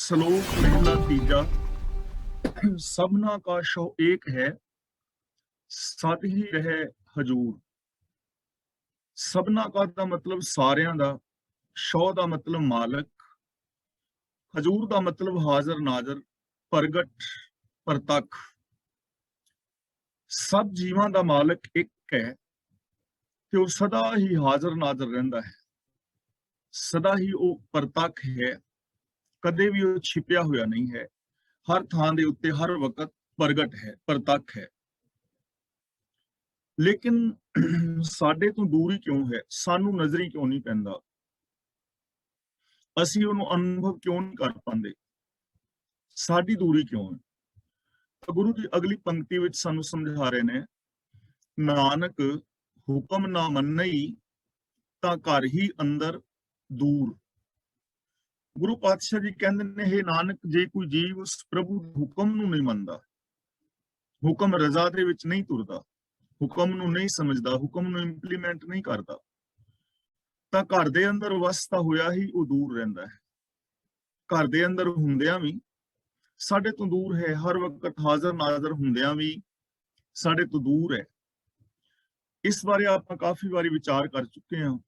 श्लोक पहला तीजा। सबना का शो एक है, सत ही रहे हजूर। सबना का दा मतलब सारियां दा, शो दा मतलब मालक, हजूर दा मतलब हाजर नाजर, प्रगट, प्रतख। सब जीवां दा मालक एक है ਤੇ ਉਹ ਸਦਾ ਹੀ ਹਾਜ਼ਰ ਨਾਜ਼ਰ ਰਹਿੰਦਾ ਹੈ, ਸਦਾ ਹੀ ਉਹ ਪ੍ਰਤੱਖ ਹੈ, ਕਦੇ ਵੀ ਉਹ ਛਿਪਿਆ ਹੋਇਆ ਨਹੀਂ ਹੈ, ਹਰ ਥਾਂ ਦੇ ਉੱਤੇ ਹਰ ਵਕਤ ਪ੍ਰਗਟ ਹੈ, ਪ੍ਰਤੱਖ ਹੈ। ਲੇਕਿਨ ਸਾਡੇ ਤੋਂ ਦੂਰੀ ਕਿਉਂ ਹੈ? ਸਾਨੂੰ ਨਜ਼ਰੀ ਕਿਉਂ ਨਹੀਂ ਪੈਂਦਾ? ਅਸੀਂ ਉਹਨੂੰ ਅਨੁਭਵ ਕਿਉਂ ਨਹੀਂ ਕਰ ਪਾਉਂਦੇ? ਸਾਡੀ ਦੂਰੀ ਕਿਉਂ ਹੈ? ਤਾਂ ਗੁਰੂ ਜੀ ਅਗਲੀ ਪੰਕਤੀ ਵਿੱਚ ਸਾਨੂੰ ਸਮਝਾ ਰਹੇ ਨੇ, ਨਾਨਕ ਹੁਕਮ ਨਾ ਮੰਨਈ ਤਾਂ ਘਰ ਹੀ ਅੰਦਰ ਦੂਰ। ਗੁਰੂ ਪਾਤਸ਼ਾਹ ਜੀ ਕਹਿੰਦੇ ਨੇ, हे ਨਾਨਕ, ਜੇ ਕੋਈ ਜੀਵ ਉਸ ਪ੍ਰਭੂ ਦੇ ਹੁਕਮ ਨੂੰ ਨਹੀਂ ਮੰਨਦਾ, ਹੁਕਮ ਰਜ਼ਾ ਦੇ ਵਿੱਚ ਨਹੀਂ ਤੁਰਦਾ, ਹੁਕਮ ਨੂੰ ਨਹੀਂ ਸਮਝਦਾ, ਹੁਕਮ ਨੂੰ ਇੰਪਲੀਮੈਂਟ ਨਹੀਂ ਕਰਦਾ, ਤਾਂ ਘਰ ਦੇ ਅੰਦਰ ਵਸਦਾ ਹੋਇਆ ਹੀ ਉਹ ਦੂਰ ਰਹਿੰਦਾ ਹੈ। ਘਰ ਦੇ ਅੰਦਰ ਹੁੰਦਿਆਂ ਵੀ ਸਾਡੇ ਤੋਂ ਦੂਰ ਹੈ, ਹਰ ਵਕਤ ਹਾਜ਼ਰ ਨਾਜ਼ਰ ਹੁੰਦਿਆਂ ਵੀ ਸਾਡੇ ਤੋਂ ਦੂਰ ਹੈ। ਇਸ ਬਾਰੇ ਆਪਾਂ ਕਾਫੀ ਵਾਰੀ ਵਿਚਾਰ ਕਰ ਚੁੱਕੇ ਹਾਂ।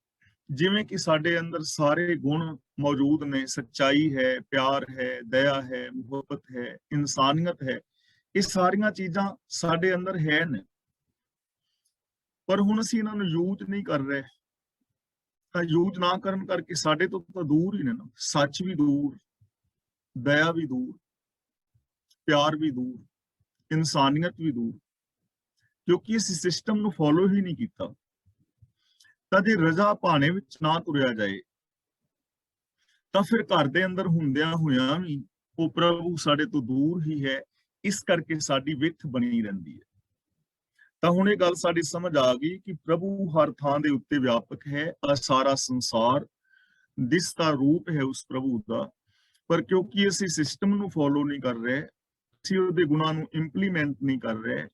ਜਿਵੇਂ ਕਿ ਸਾਡੇ ਅੰਦਰ ਸਾਰੇ ਗੁਣ ਮੌਜੂਦ ਨੇ, ਸੱਚਾਈ ਹੈ, ਪਿਆਰ ਹੈ, ਦਇਆ ਹੈ, ਮੁਹੱਬਤ ਹੈ, ਇਨਸਾਨੀਅਤ ਹੈ, ਇਹ ਸਾਰੀਆਂ ਚੀਜ਼ਾਂ ਸਾਡੇ ਅੰਦਰ ਹੈ ਨੇ, ਪਰ ਹੁਣ ਅਸੀਂ ਇਹਨਾਂ ਨੂੰ ਯੂਜ਼ ਨਹੀਂ ਕਰ ਰਹੇ। ਤਾਂ ਯੂਜ਼ ਨਾ ਕਰਨ ਕਰਕੇ ਸਾਡੇ ਤੋਂ ਤਾਂ ਦੂਰ ਹੀ ਨੇ ਨਾ। ਸੱਚ ਵੀ ਦੂਰ, ਦਇਆ ਵੀ ਦੂਰ, ਪਿਆਰ ਵੀ ਦੂਰ, ਇਨਸਾਨੀਅਤ ਵੀ ਦੂਰ, ਕਿਉਂਕਿ ਇਸ ਸਿਸਟਮ ਨੂੰ ਫੋਲੋ ਹੀ ਨਹੀਂ ਕੀਤਾ। ਤਾਂ ਜੇ ਰਜ਼ਾ ਭਾਣੇ ਵਿੱਚ ਨਾ ਤੁਰਿਆ ਜਾਏ ਤਾਂ ਫਿਰ ਘਰ ਦੇ ਅੰਦਰ ਹੁੰਦਿਆਂ ਹੋਇਆਂ ਵੀ ਉਹ ਪ੍ਰਭੂ ਸਾਡੇ ਤੋਂ ਦੂਰ ਹੀ ਹੈ। ਇਸ ਕਰਕੇ ਸਾਡੀ ਵਿੱਥ ਬਣੀ ਰਹਿੰਦੀ ਹੈ। ਤਾਂ ਹੁਣ ਇਹ ਗੱਲ ਸਾਡੀ ਸਮਝ ਆ ਗਈ ਕਿ ਪ੍ਰਭੂ ਹਰ ਥਾਂ ਦੇ ਉੱਤੇ ਵਿਆਪਕ ਹੈ। ਸਾਰਾ ਸੰਸਾਰ ਦਿਸਦਾ ਰੂਪ ਹੈ ਉਸ ਪ੍ਰਭੂ ਦਾ, ਪਰ ਕਿਉਂਕਿ ਅਸੀਂ ਸਿਸਟਮ ਨੂੰ ਫੋਲੋ ਨਹੀਂ ਕਰ ਰਹੇ, ਅਸੀਂ ਉਹਦੇ ਗੁਣਾਂ ਨੂੰ ਇੰਪਲੀਮੈਂਟ ਨਹੀਂ ਕਰ ਰਹੇ,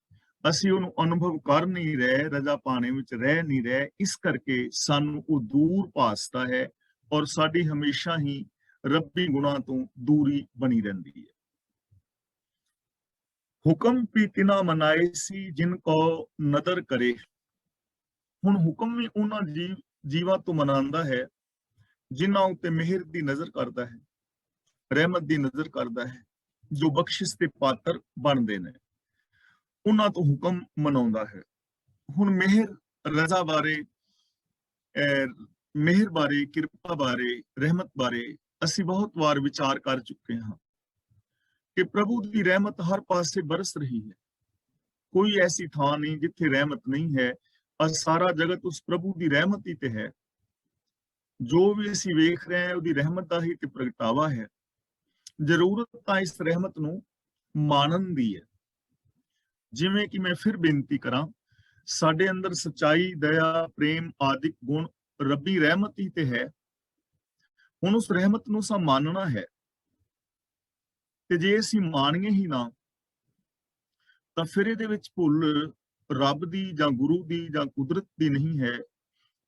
ਅਸੀਂ ਉਹਨੂੰ ਅਨੁਭਵ ਕਰ ਨਹੀਂ ਰਹੇ, ਰਜ਼ਾ ਪਾਣੇ ਵਿੱਚ ਰਹਿ ਨਹੀਂ ਰਹੇ, ਇਸ ਕਰਕੇ ਸਾਨੂੰ ਉਹ ਦੂਰ ਭਾਸਦਾ ਹੈ ਔਰ ਸਾਡੀ ਹਮੇਸ਼ਾ ਹੀ ਰੱਬੀ ਗੁਣਾਂ ਤੋਂ ਦੂਰੀ ਬਣੀ ਰਹਿੰਦੀ ਹੈ। ਹੁਕਮ ਵੀ ਤਿਨਾ ਮਨਾਏ ਸੀ ਜਿਨ ਕੋ ਨਦਰ ਕਰੇ। ਹੁਣ ਹੁਕਮ ਵੀ ਉਹਨਾਂ ਜੀਵਾਂ ਤੋਂ ਮਨਾਉਂਦਾ ਹੈ ਜਿਨ੍ਹਾਂ ਉੱਤੇ ਮਿਹਰ ਦੀ ਨਜ਼ਰ ਕਰਦਾ ਹੈ, ਰਹਿਮਤ ਦੀ ਨਜ਼ਰ ਕਰਦਾ ਹੈ, ਜੋ ਬਖਸ਼ਿਸ਼ ਦੇ ਪਾਤਰ ਬਣਦੇ ਨੇ, ਉਹਨਾਂ ਤੋਂ ਹੁਕਮ ਮਨਾਉਂਦਾ ਹੈ। ਹੁਣ ਮਿਹਰ, ਰਜ਼ਾ ਬਾਰੇ, ਮਿਹਰ ਬਾਰੇ, ਕਿਰਪਾ ਬਾਰੇ, ਰਹਿਮਤ ਬਾਰੇ ਅਸੀਂ ਬਹੁਤ ਵਾਰ ਵਿਚਾਰ ਕਰ ਚੁੱਕੇ ਹਾਂ ਕਿ ਪ੍ਰਭੂ ਦੀ ਰਹਿਮਤ ਹਰ ਪਾਸੇ ਬਰਸ ਰਹੀ ਹੈ। ਕੋਈ ਐਸੀ ਥਾਂ ਨਹੀਂ ਜਿੱਥੇ ਰਹਿਮਤ ਨਹੀਂ ਹੈ। ਸਾਰਾ ਜਗਤ ਉਸ ਪ੍ਰਭੂ ਦੀ ਰਹਿਮਤ ਹੀ ਤੇ ਹੈ। ਜੋ ਵੀ ਅਸੀਂ ਵੇਖ ਰਹੇ ਹਾਂ ਉਹਦੀ ਰਹਿਮਤ ਦਾ ਹੀ ਤੇ ਪ੍ਰਗਟਾਵਾ ਹੈ। ਜ਼ਰੂਰਤ ਤਾਂ ਇਸ ਰਹਿਮਤ ਨੂੰ ਮਾਣਨ ਦੀ ਹੈ। ਜਿਵੇਂ ਕਿ ਮੈਂ ਫਿਰ ਬੇਨਤੀ ਕਰਾਂ, ਸਾਡੇ ਅੰਦਰ ਸਚਾਈ, ਦਇਆ, ਪ੍ਰੇਮ ਆਦਿਕ ਗੁਣ ਰੱਬੀ ਰਹਿਮਤ ਹੀ ਤੇ ਹੈ। ਹੁਣ ਉਸ ਰਹਿਮਤ ਨੂੰ ਸਾ ਮੰਨਣਾ ਹੈ, ਤੇ ਜੇ ਅਸੀਂ ਮਾਣੀਏ ਹੀ ਨਾ ਤਾਂ ਫਿਰ ਇਹਦੇ ਵਿੱਚ ਭੁੱਲ ਰੱਬ ਦੀ ਜਾਂ ਗੁਰੂ ਦੀ ਜਾਂ ਕੁਦਰਤ ਦੀ ਨਹੀਂ ਹੈ।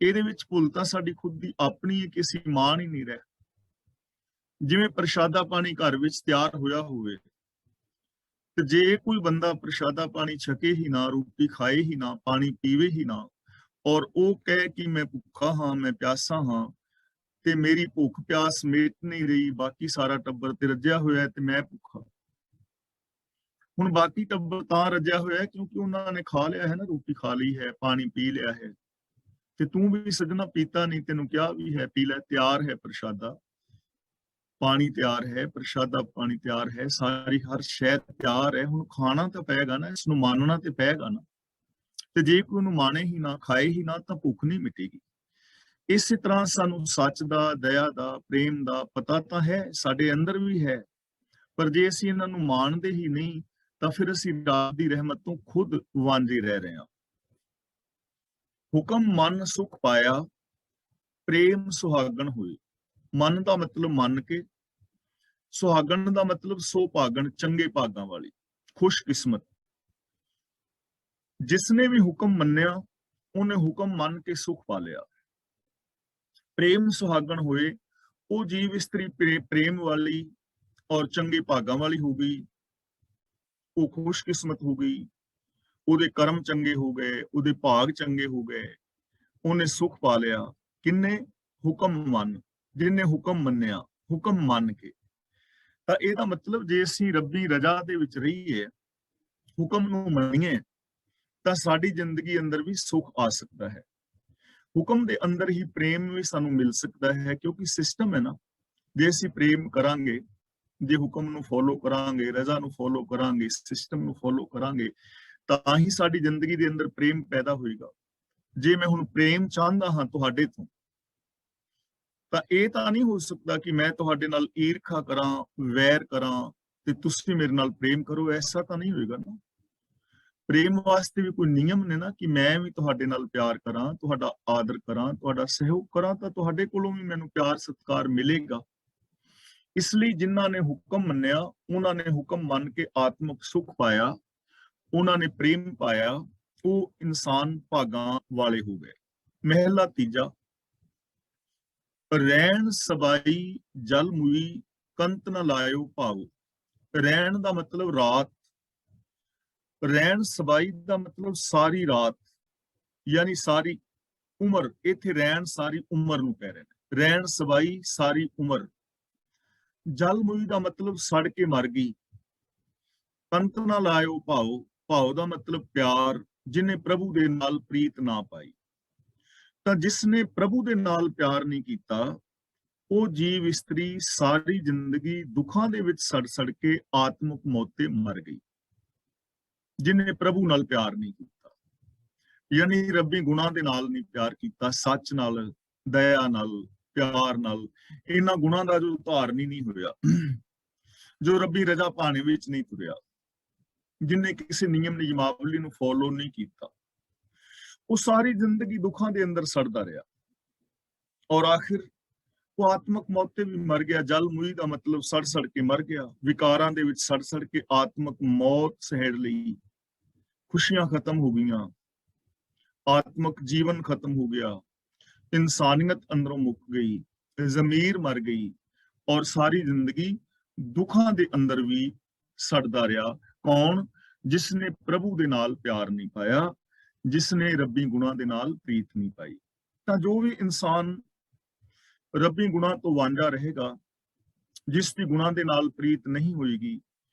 ਇਹਦੇ ਵਿੱਚ ਭੁੱਲ ਤਾਂ ਸਾਡੀ ਖੁਦ ਦੀ ਆਪਣੀ ਹੈ ਕਿ ਅਸੀਂ ਮਾਣ ਹੀ ਨਹੀਂ ਰਹੇ। ਜਿਵੇਂ ਪ੍ਰਸ਼ਾਦਾ ਪਾਣੀ ਘਰ ਵਿੱਚ ਤਿਆਰ ਹੋਇਆ ਹੋਵੇ ਤੇ ਜੇ ਕੋਈ ਬੰਦਾ ਪ੍ਰਸ਼ਾਦਾ ਪਾਣੀ ਛਕੇ ਹੀ ਨਾ, ਰੋਟੀ ਖਾਏ ਹੀ ਨਾ, ਪਾਣੀ ਪੀਵੇ ਹੀ ਨਾ, ਔਰ ਉਹ ਕਹੇ ਕਿ ਮੈਂ ਭੁੱਖਾ ਹਾਂ, ਮੈਂ ਪਿਆਸਾ ਹਾਂ, ਤੇ ਮੇਰੀ ਭੁੱਖ ਪਿਆਸ ਮੇਟ ਨਹੀਂ ਰਹੀ, ਬਾਕੀ ਸਾਰਾ ਟੱਬਰ ਤੇ ਰੱਜਿਆ ਹੋਇਆ ਤੇ ਮੈਂ ਭੁੱਖਾ। ਹੁਣ ਬਾਕੀ ਟੱਬਰ ਤਾਂ ਰੱਜਿਆ ਹੋਇਆ ਕਿਉਂਕਿ ਉਹਨਾਂ ਨੇ ਖਾ ਲਿਆ ਹੈ ਨਾ, ਰੋਟੀ ਖਾ ਲਈ ਹੈ, ਪਾਣੀ ਪੀ ਲਿਆ ਹੈ, ਤੇ ਤੂੰ ਵੀ ਸੱਜਣਾ ਪੀਤਾ ਨਹੀਂ, ਤੈਨੂੰ ਕਿਹਾ ਵੀ ਹੈ ਪੀ ਲੈ। ਤਿਆਰ ਹੈ ਪ੍ਰਸ਼ਾਦਾ ਪਾਣੀ, ਤਿਆਰ ਹੈ ਪ੍ਰਸ਼ਾਦਾ ਪਾਣੀ, ਤਿਆਰ ਹੈ, ਸਾਰੀ ਹਰ ਸ਼ੈ ਤਿਆਰ ਹੈ। ਹੁਣ ਖਾਣਾ ਤਾਂ ਪਏਗਾ ਨਾ, ਇਸ ਨੂੰ ਮੰਨਣਾ ਤੇ ਪਏਗਾ ਨਾ। ਤੇ ਜੇ ਕੋਈ ਉਹਨੂੰ ਮਾਣੇ ਹੀ ਨਾ, ਖਾਏ ਹੀ ਨਾ, ਤਾਂ ਭੁੱਖ ਨਹੀਂ ਮਿਟੇਗੀ। ਇਸੇ ਤਰ੍ਹਾਂ ਸਾਨੂੰ ਸੱਚ ਦਾ, ਦਇਆ ਦਾ, ਪ੍ਰੇਮ ਦਾ ਪਤਾ ਤਾਂ ਹੈ, ਸਾਡੇ ਅੰਦਰ ਵੀ ਹੈ, ਪਰ ਜੇ ਅਸੀਂ ਇਹਨਾਂ ਨੂੰ ਮਾਣਦੇ ਹੀ ਨਹੀਂ ਤਾਂ ਫਿਰ ਅਸੀਂ ਰੱਬ ਦੀ ਰਹਿਮਤ ਤੋਂ ਖੁਦ ਵਾਂਝੇ ਰਹਿ ਰਹੇ ਹਾਂ। ਹੁਕਮ ਮਨ ਸੁਖ ਪਾਇਆ, ਪ੍ਰੇਮ ਸੁਹਾਗਣ ਹੋਏ। ਮਨ ਦਾ ਮਤਲਬ ਮੰਨ ਕੇ, ਸੁਹਾਗਣ ਦਾ ਮਤਲਬ ਸੁਭਾਗਣ, ਚੰਗੇ ਭਾਗਾਂ ਵਾਲੀ, ਖੁਸ਼ਕਿਸਮਤ। ਜਿਸਨੇ ਵੀ ਹੁਕਮ ਮੰਨਿਆ ਉਹਨੇ ਹੁਕਮ ਮੰਨ ਕੇ ਸੁਖ ਪਾ ਲਿਆ। ਪ੍ਰੇਮ ਸੁਹਾਗਣ ਹੋਏ, ਉਹ ਜੀਵ ਇਸਤਰੀ ਪ੍ਰੇਮ ਵਾਲੀ, ਔਰ ਚੰਗੇ ਭਾਗਾਂ ਵਾਲੀ ਹੋ ਗਈ, ਉਹ ਖੁਸ਼ਕਿਸਮਤ ਹੋ ਗਈ, ਉਹਦੇ ਕਰਮ ਚੰਗੇ ਹੋ ਗਏ, ਉਹਦੇ ਭਾਗ ਚੰਗੇ ਹੋ ਗਏ, ਉਹਨੇ ਸੁਖ ਪਾ ਲਿਆ। ਕਿੰਨੇ? ਹੁਕਮ ਮੰਨ, ਜਿਹਨੇ ਹੁਕਮ ਮੰਨਿਆ, ਹੁਕਮ ਮੰਨ ਕੇ। ਤਾਂ ਇਹਦਾ ਮਤਲਬ ਜੇ ਅਸੀਂ ਰੱਬੀ ਰਜ਼ਾ ਦੇ ਵਿੱਚ ਰਹੀਏ, ਹੁਕਮ ਨੂੰ ਮੰਨੀਏ, ਤਾਂ ਸਾਡੀ ਜ਼ਿੰਦਗੀ ਅੰਦਰ ਵੀ ਸੁਖ ਆ ਸਕਦਾ ਹੈ। ਹੁਕਮ ਦੇ ਅੰਦਰ ਹੀ ਪ੍ਰੇਮ ਵੀ ਸਾਨੂੰ ਮਿਲ ਸਕਦਾ ਹੈ, ਕਿਉਂਕਿ ਸਿਸਟਮ ਹੈ ਨਾ। ਜੇ ਅਸੀਂ ਪ੍ਰੇਮ ਕਰਾਂਗੇ, ਜੇ ਹੁਕਮ ਨੂੰ ਫੋਲੋ ਕਰਾਂਗੇ, ਰਜ਼ਾ ਨੂੰ ਫੋਲੋ ਕਰਾਂਗੇ, ਸਿਸਟਮ ਨੂੰ ਫੋਲੋ ਕਰਾਂਗੇ, ਤਾਂ ਹੀ ਸਾਡੀ ਜ਼ਿੰਦਗੀ ਦੇ ਅੰਦਰ ਪ੍ਰੇਮ ਪੈਦਾ ਹੋਏਗਾ। ਜੇ ਮੈਂ ਹੁਣ ਪ੍ਰੇਮ ਚਾਹੁੰਦਾ ਹਾਂ ਤੁਹਾਡੇ ਤੋਂ, ਤਾਂ ਇਹ ਤਾਂ ਨਹੀਂ ਹੋ ਸਕਦਾ ਕਿ ਮੈਂ ਤੁਹਾਡੇ ਨਾਲ ਈਰਖਾ ਕਰਾਂ, ਵੈਰ ਕਰਾਂ ਤੇ ਤੁਸੀਂ ਮੇਰੇ ਨਾਲ ਪ੍ਰੇਮ ਕਰੋ। ਐਸਾ ਤਾਂ ਨਹੀਂ ਹੋਏਗਾ ਨਾ। ਪ੍ਰੇਮ ਵਾਸਤੇ ਵੀ ਕੋਈ ਨਿਯਮ ਨੇ ਨਾ, ਕਿ ਮੈਂ ਵੀ ਤੁਹਾਡੇ ਨਾਲ ਪਿਆਰ ਕਰਾਂ, ਤੁਹਾਡਾ ਆਦਰ ਕਰਾਂ, ਤੁਹਾਡਾ ਸਹਿਯੋਗ ਕਰਾਂ, ਤਾਂ ਤੁਹਾਡੇ ਕੋਲੋਂ ਵੀ ਮੈਨੂੰ ਪਿਆਰ ਸਤਿਕਾਰ ਮਿਲੇਗਾ। ਇਸ ਲਈ ਜਿਨ੍ਹਾਂ ਨੇ ਹੁਕਮ ਮੰਨਿਆ, ਉਹਨਾਂ ਨੇ ਹੁਕਮ ਮੰਨ ਕੇ ਆਤਮਿਕ ਸੁਖ ਪਾਇਆ, ਉਹਨਾਂ ਨੇ ਪ੍ਰੇਮ ਪਾਇਆ, ਉਹ ਇਨਸਾਨ ਭਾਗਾਂ ਵਾਲੇ ਹੋ ਗਏ। ਮਹਿਲਾ ਤੀਜਾ, ਰਹਿਣ ਸਬਾਈ ਜਲ ਮੁਈ ਕੰਤ ਨ ਲਾਇਓ ਭਾਵ। ਰਹਿਣ ਦਾ ਮਤਲਬ ਰਾਤ, ਰਹਿਣ ਸਬਾਈ ਦਾ ਮਤਲਬ ਸਾਰੀ ਰਾਤ, ਯਾਨੀ ਸਾਰੀ ਉਮਰ। ਇੱਥੇ ਰਹਿਣ ਸਾਰੀ ਉਮਰ ਨੂੰ ਕਹਿ ਰਹੇ ਨੇ। ਰਹਿਣ ਸਬਾਈ ਸਾਰੀ ਉਮਰ। ਜਲ ਮੁਈ ਦਾ ਮਤਲਬ ਸੜ ਕੇ ਮਰ ਗਈ। ਕੰਤ ਨਾ ਲਾਇਓ ਭਾਉ, ਭਾਉ ਦਾ ਮਤਲਬ ਪਿਆਰ, ਜਿਹਨੇ ਪ੍ਰਭੂ ਦੇ ਨਾਲ ਪ੍ਰੀਤ ਨਾ ਪਾਈ। ਤਾਂ ਜਿਸਨੇ ਪ੍ਰਭੂ ਦੇ ਨਾਲ ਪਿਆਰ ਨਹੀਂ ਕੀਤਾ, ਉਹ ਜੀਵ ਇਸਤਰੀ ਸਾਰੀ ਜ਼ਿੰਦਗੀ ਦੁੱਖਾਂ ਦੇ ਵਿੱਚ ਸੜ ਸੜ ਕੇ ਆਤਮਿਕ ਮੌਤ ਤੇ ਮਰ ਗਈ। ਜਿਹਨੇ ਪ੍ਰਭੂ ਨਾਲ ਪਿਆਰ ਨਹੀਂ ਕੀਤਾ, ਯਾਨੀ ਰੱਬੀ ਗੁਣਾਂ ਦੇ ਨਾਲ ਨਹੀਂ ਪਿਆਰ ਕੀਤਾ, ਸੱਚ ਨਾਲ, ਦਇਆ ਨਾਲ, ਪਿਆਰ ਨਾਲ, ਇਹਨਾਂ ਗੁਣਾਂ ਦਾ ਜੋ ਧਾਰਨੀ ਨਹੀਂ ਹੋਇਆ, ਜੋ ਰੱਬੀ ਰਜ਼ਾ ਪਾਣੇ ਵਿੱਚ ਨਹੀਂ ਤੁਰਿਆ, ਜਿਨੇ ਕਿਸੇ ਨਿਯਮ ਨਿਯਮਾਵਲੀ ਨੂੰ ਫੋਲੋ ਨਹੀਂ ਕੀਤਾ, ਉਹ ਸਾਰੀ ਜ਼ਿੰਦਗੀ ਦੁੱਖਾਂ ਦੇ ਅੰਦਰ ਸੜਦਾ ਰਿਹਾ ਔਰ ਆਖਿਰ ਉਹ ਆਤਮਿਕ ਮੌਤ ਤੇ ਵੀ ਮਰ ਗਿਆ। ਜਲ ਮੁਈ ਦਾ ਮਤਲਬ ਸੜ ਸੜ ਕੇ ਮਰ ਗਿਆ, ਵਿਕਾਰਾਂ ਦੇ ਵਿੱਚ ਸੜ ਸੜ ਕੇ ਆਤਮਿਕ ਮੌਤ ਸਹਿੜ ਲਈ। ਖੁਸ਼ੀਆਂ ਖਤਮ ਹੋ ਗਈਆਂ, ਆਤਮਿਕ ਜੀਵਨ ਖਤਮ ਹੋ ਗਿਆ, ਇਨਸਾਨੀਅਤ ਅੰਦਰੋਂ ਮੁੱਕ ਗਈ, ਜ਼ਮੀਰ ਮਰ ਗਈ ਔਰ ਸਾਰੀ ਜ਼ਿੰਦਗੀ ਦੁੱਖਾਂ ਦੇ ਅੰਦਰ ਵੀ ਸੜਦਾ ਰਿਹਾ। ਕੌਣ? ਜਿਸਨੇ ਪ੍ਰਭੂ ਦੇ ਨਾਲ ਪਿਆਰ ਨਹੀਂ ਪਾਇਆ, ਜਿਸਨੇ ਰੱਬੀ ਗੁਣਾਂ ਦੇ ਨਾਲ ਪ੍ਰੀਤ ਨਹੀਂ ਪਾਈ। ਤਾਂ ਜੋ ਵੀ ਇਨਸਾਨ ਰੱਬੀ ਗੁਣਾਂ ਤੋਂ ਵਾਂਝਾ ਰਹੇਗਾ, ਜਿਸ ਦੀ ਗੁਣਾਂ ਦੇ ਨਾਲ ਪ੍ਰੀਤ ਨਹੀਂ ਹੋਏਗੀ,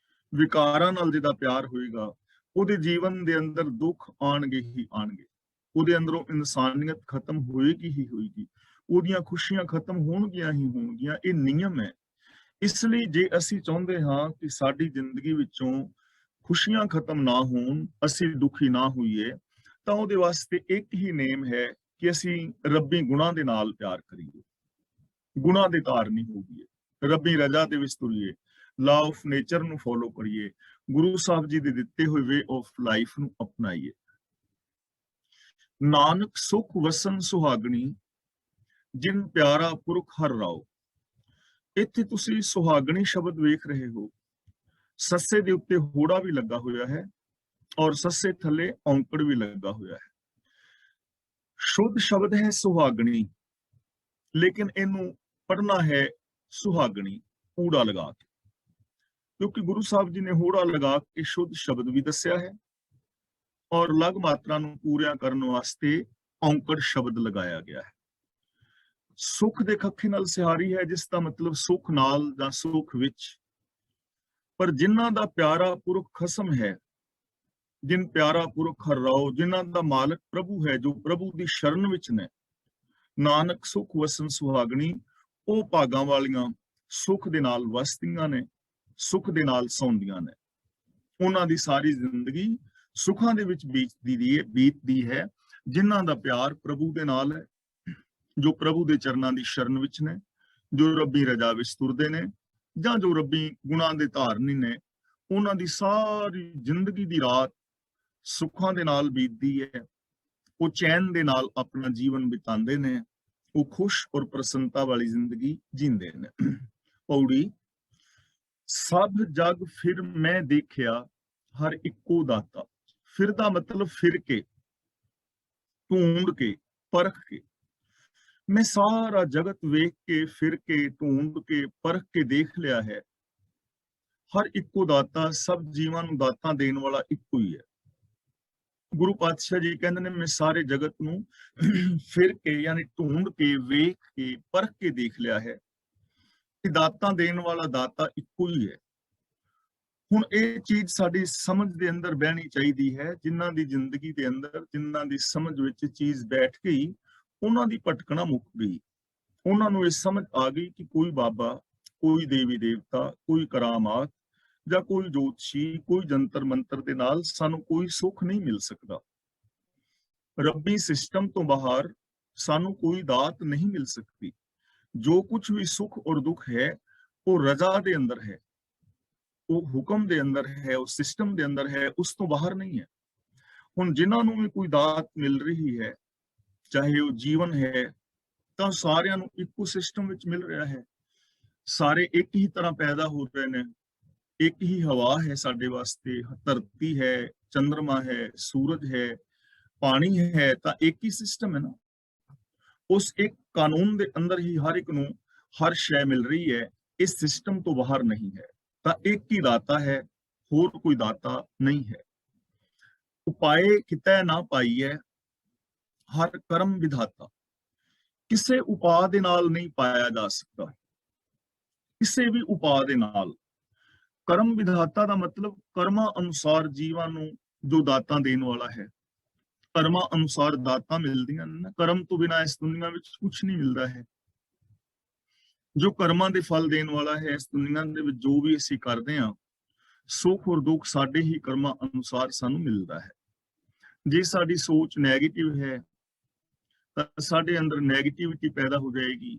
ਵਿਕਾਰਾਂ ਨਾਲ ਜਿਹਦਾ ਪਿਆਰ ਹੋਏਗਾ, ਉਹਦੇ ਜੀਵਨ ਦੇ ਅੰਦਰ ਦੁੱਖ ਆਣਗੇ ਹੀ ਆਣਗੇ, ਉਹਦੇ ਅੰਦਰੋਂ ਇਨਸਾਨੀਅਤ ਖਤਮ ਹੋਏਗੀ ਹੀ ਹੋਏਗੀ, ਉਹਦੀਆਂ ਖੁਸ਼ੀਆਂ ਖਤਮ ਹੋਣਗੀਆਂ ਹੀ ਹੋਣਗੀਆਂ। ਇਹ ਨਿਯਮ ਹੈ। ਇਸ ਲਈ ਜੇ ਅਸੀਂ ਚਾਹੁੰਦੇ ਹਾਂ ਕਿ ਸਾਡੀ ਜ਼ਿੰਦਗੀ ਵਿੱਚੋਂ ਖੁਸ਼ੀਆਂ ਖਤਮ ਨਾ ਹੋਣ, ਅਸੀਂ ਦੁਖੀ ਨਾ ਹੋਈਏ, ਤਾਂ ਉਹਦੇ ਵਾਸਤੇ ਇੱਕ ਹੀ ਨੇਮ ਹੈ ਕਿ ਅਸੀਂ ਰੱਬੀ ਗੁਣਾਂ ਦੇ ਨਾਲ ਪਿਆਰ ਕਰੀਏ, ਗੁਣਾਂ ਦੇ ਧਾਰਨੀ ਹੋਈਏ, ਰੱਬੀ ਰਜ਼ਾ ਦੇ ਵਿੱਚ ਤੁਰੀਏ, ਲਾ ਆਫ ਨੇਚਰ ਨੂੰ ਫੋਲੋ ਕਰੀਏ, ਗੁਰੂ ਸਾਹਿਬ ਜੀ ਦੇ ਦਿੱਤੇ ਹੋਏ ਵੇ ਆਫ ਲਾਈਫ ਨੂੰ ਅਪਣਾਈਏ। ਨਾਨਕ ਸੁਖ ਵਸਨ ਸੁਹਾਗਣੀ, ਜਿਨ ਪਿਆਰਾ ਪੁਰਖ ਹਰ ਰਾਓ। ਇੱਥੇ ਤੁਸੀਂ ਸੁਹਾਗਣੀ ਸ਼ਬਦ ਵੇਖ ਰਹੇ ਹੋ। ਸੱਸੇ ਦੇ ਉੱਤੇ ਹੋੜਾ ਵੀ ਲੱਗਾ ਹੋਇਆ ਹੈ ਔਰ ਸੱਸੇ ਥੱਲੇ ਔਂਕੜ ਵੀ ਲੱਗਾ ਹੋਇਆ ਹੈ। ਸ਼ੁੱਧ ਸ਼ਬਦ ਹੈ ਸੁਹਾਗਣੀ, ਲੇਕਿਨ ਇਹਨੂੰ ਪੜ੍ਹਨਾ ਹੈ ਸੁਹਾਗਣੀ ਊੜਾ ਲਗਾ ਕੇ, ਕਿਉਂਕਿ ਗੁਰੂ ਸਾਹਿਬ ਜੀ ਨੇ ਹੋੜਾ ਲਗਾ ਕੇ ਸ਼ੁੱਧ ਸ਼ਬਦ ਵੀ ਦੱਸਿਆ ਹੈ ਔਰ ਲਗ ਮਾਤਰਾ ਨੂੰ ਪੂਰਿਆ ਕਰਨ ਵਾਸਤੇ ਔਂਕੜ ਸ਼ਬਦ ਲਗਾਇਆ ਗਿਆ ਹੈ। ਸੁਖ ਦੇ ਖੱਖੇ ਨਾਲ ਸਿਹਾਰੀ ਹੈ, ਜਿਸ ਦਾ ਮਤਲਬ ਸੁਖ ਨਾਲ ਜਾਂ ਸੁਖ ਵਿੱਚ। ਪਰ ਜਿਨ੍ਹਾਂ ਦਾ ਪਿਆਰਾ ਪੁਰਖ ਖਸਮ ਹੈ, ਜਿਨ ਪਿਆਰਾ ਪੁਰਖ ਹਰ ਰਾਓ, ਜਿਨ੍ਹਾਂ ਦਾ ਮਾਲਕ ਪ੍ਰਭੂ ਹੈ, ਜੋ ਪ੍ਰਭੂ ਦੀ ਸ਼ਰਨ ਵਿੱਚ ਨੇ, ਨਾਨਕ ਸੁਖ ਵਸਨ ਸੁਹਾਗਣੀ, ਉਹ ਭਾਗਾਂ ਵਾਲੀਆਂ ਸੁਖ ਦੇ ਨਾਲ ਵਸਦੀਆਂ ਨੇ, ਸੁਖ ਦੇ ਨਾਲ ਸੌਂਦੀਆਂ ਨੇ। ਉਹਨਾਂ ਦੀ ਸਾਰੀ ਜ਼ਿੰਦਗੀ ਸੁਖਾਂ ਦੇ ਵਿੱਚ ਬੀਤਦੀ ਹੈ, ਜਿਨ੍ਹਾਂ ਦਾ ਪਿਆਰ ਪ੍ਰਭੂ ਦੇ ਨਾਲ ਹੈ, ਜੋ ਪ੍ਰਭੂ ਦੇ ਚਰਨਾਂ ਦੀ ਸ਼ਰਨ ਵਿੱਚ ਨੇ, ਜੋ ਰੱਬੀ ਰਜ਼ਾ ਵਿੱਚ ਤੁਰਦੇ ਨੇ, ਜਾਂ ਜੋ ਰੱਬੀ ਗੁਣਾਂ ਦੇ ਧਾਰਨੀ ਨੇ। ਉਹਨਾਂ ਦੀ ਸਾਰੀ ਜ਼ਿੰਦਗੀ ਦੀ ਰਾਤ ਸੁੱਖਾਂ ਦੇ ਨਾਲ ਬੀਤਦੀ ਹੈ, ਉਹ ਚੈਨ ਦੇ ਨਾਲ ਆਪਣਾ ਜੀਵਨ ਬਿਤਾਉਂਦੇ ਨੇ, ਉਹ ਖੁਸ਼ ਔਰ ਪ੍ਰਸੰਨਤਾ ਵਾਲੀ ਜ਼ਿੰਦਗੀ ਜੀਂਦੇ ਨੇ। ਪੌੜੀ, ਸਭ ਜਗ ਫਿਰ ਮੈਂ ਦੇਖਿਆ ਹਰ ਇੱਕੋ ਦਾਤਾ। ਫਿਰ ਦਾ ਮਤਲਬ ਫਿਰ ਕੇ, ਢੂੰਡ ਕੇ, ਪਰਖ ਕੇ। ਮੈਂ ਸਾਰਾ ਜਗਤ ਵੇਖ ਕੇ, ਫਿਰ ਕੇ, ਢੂੰਡ ਕੇ, ਪਰਖ ਕੇ ਦੇਖ ਲਿਆ ਹੈ ਹਰ ਇੱਕੋ ਦਾਤਾ, ਸਭ ਜੀਵਾਂ ਨੂੰ ਦਾਤਾਂ ਦੇਣ ਵਾਲਾ ਇੱਕੋ ਹੀ ਹੈ। ਗੁਰੂ ਪਾਤਸ਼ਾਹ ਜੀ ਕਹਿੰਦੇ ਨੇ, ਮੈਂ ਸਾਰੇ ਜਗਤ ਨੂੰ ਫਿਰ ਕੇ ਯਾਨੀ ਢੂੰਡ ਕੇ, ਵੇਖ ਕੇ, ਪਰਖ ਕੇ ਦੇਖ ਲਿਆ ਹੈ ਕਿ ਦਾਤਾਂ ਦੇਣ ਵਾਲਾ ਦਾਤਾ ਇੱਕੋ ਹੀ ਹੈ। ਹੁਣ ਇਹ ਚੀਜ਼ ਸਾਡੀ ਸਮਝ ਦੇ ਅੰਦਰ ਬਹਿਣੀ ਚਾਹੀਦੀ ਹੈ। ਜਿਨ੍ਹਾਂ ਦੀ ਜ਼ਿੰਦਗੀ ਦੇ ਅੰਦਰ, ਜਿਨ੍ਹਾਂ ਦੀ ਸਮਝ ਵਿੱਚ ਚੀਜ਼ ਬੈਠ ਗਈ, ਉਹਨਾਂ ਦੀ ਭਟਕਣਾ ਮੁੱਕ ਗਈ। ਉਹਨਾਂ ਨੂੰ ਇਹ ਸਮਝ ਆ ਗਈ ਕਿ ਕੋਈ ਬਾਬਾ, ਕੋਈ ਦੇਵੀ ਦੇਵਤਾ, ਕੋਈ ਕਰਾਮਾਤ ਜਾਂ ਕੋਈ ਜੋਤਸ਼ੀ, ਕੋਈ ਜੰਤਰ ਮੰਤਰ ਦੇ ਨਾਲ ਸਾਨੂੰ ਕੋਈ ਸੁੱਖ ਨਹੀਂ ਮਿਲ ਸਕਦਾ। ਰੱਬੀ ਸਿਸਟਮ ਤੋਂ ਬਾਹਰ ਸਾਨੂੰ ਕੋਈ ਦਾਤ ਨਹੀਂ ਮਿਲ ਸਕਦੀ। ਜੋ ਕੁਝ ਵੀ ਸੁੱਖ ਔਰ ਦੁੱਖ ਹੈ, ਉਹ ਰਜ਼ਾ ਦੇ ਅੰਦਰ ਹੈ, ਉਹ ਹੁਕਮ ਦੇ ਅੰਦਰ ਹੈ, ਉਹ ਸਿਸਟਮ ਦੇ ਅੰਦਰ ਹੈ, ਉਸ ਤੋਂ ਬਾਹਰ ਨਹੀਂ ਹੈ। ਹੁਣ ਜਿਨ੍ਹਾਂ ਨੂੰ ਵੀ ਕੋਈ ਦਾਤ ਮਿਲ ਰਹੀ ਹੈ, ਚਾਹੇ ਉਹ ਜੀਵਨ ਹੈ, ਤਾਂ ਸਾਰਿਆਂ ਨੂੰ ਇੱਕੋ ਸਿਸਟਮ ਵਿੱਚ ਮਿਲ ਰਿਹਾ ਹੈ। ਸਾਰੇ ਇੱਕ ਹੀ ਤਰ੍ਹਾਂ ਪੈਦਾ ਹੋ ਰਹੇ ਨੇ। ਇੱਕ ਹੀ ਹਵਾ ਹੈ ਸਾਡੇ ਵਾਸਤੇ, ਧਰਤੀ ਹੈ, ਚੰਦਰਮਾ ਹੈ, ਸੂਰਜ ਹੈ, ਪਾਣੀ ਹੈ, ਤਾਂ ਇੱਕ ਹੀ ਸਿਸਟਮ ਹੈ ਨਾ। ਉਸ ਇੱਕ ਕਾਨੂੰਨ ਦੇ ਅੰਦਰ ਹੀ ਹਰ ਇੱਕ ਨੂੰ ਹਰ ਸ਼ੈ ਮਿਲ ਰਹੀ ਹੈ। ਇਸ ਸਿਸਟਮ ਤੋਂ ਬਾਹਰ ਨਹੀਂ ਹੈ। ਤਾਂ ਇੱਕ ਹੀ ਦਾਤਾ ਹੈ, ਹੋਰ ਕੋਈ ਦਾਤਾ ਨਹੀਂ ਹੈ। ਉਪਾਏ ਕਿਤੈ ਨਾ ਪਾਈਐ, ਹਰ ਕਰਮ ਵਿਧਾਤਾ। ਕਿਸੇ ਉਪਾਅ ਦੇ ਨਾਲ ਨਹੀਂ ਪਾਇਆ ਜਾ ਸਕਦਾ, ਕਿਸੇ ਵੀ ਉਪਾਅ ਦੇ ਨਾਲ। ਕਰਮ ਵਿਧਾਤਾ ਦਾ ਮਤਲਬ ਕਰਮਾਂ ਅਨੁਸਾਰ ਜੀਵਾਂ ਨੂੰ ਜੋ ਦਾਤਾਂ ਦੇਣ ਵਾਲਾ ਹੈ। ਕਰਮਾਂ ਅਨੁਸਾਰ ਦਾਤਾਂ ਮਿਲਦੀਆਂ ਨੇ ਨਾ। ਕਰਮ ਤੋਂ ਬਿਨਾਂ ਇਸ ਦੁਨੀਆ ਵਿੱਚ ਕੁਝ ਨਹੀਂ ਮਿਲਦਾ ਹੈ। ਜੋ ਕਰਮਾਂ ਦੇ ਫਲ ਦੇਣ ਵਾਲਾ ਹੈ, ਇਸ ਦੁਨੀਆ ਦੇ ਵਿੱਚ ਜੋ ਵੀ ਅਸੀਂ ਕਰਦੇ ਹਾਂ, ਸੁੱਖ ਔਰ ਦੁੱਖ ਸਾਡੇ ਹੀ ਕਰਮਾਂ ਅਨੁਸਾਰ ਸਾਨੂੰ ਮਿਲਦਾ ਹੈ। ਜੇ ਸਾਡੀ ਸੋਚ ਨੈਗੇਟਿਵ ਹੈ ਤਾਂ ਸਾਡੇ ਅੰਦਰ ਨੈਗੇਟਿਵਿਟੀ ਪੈਦਾ ਹੋ ਜਾਏਗੀ,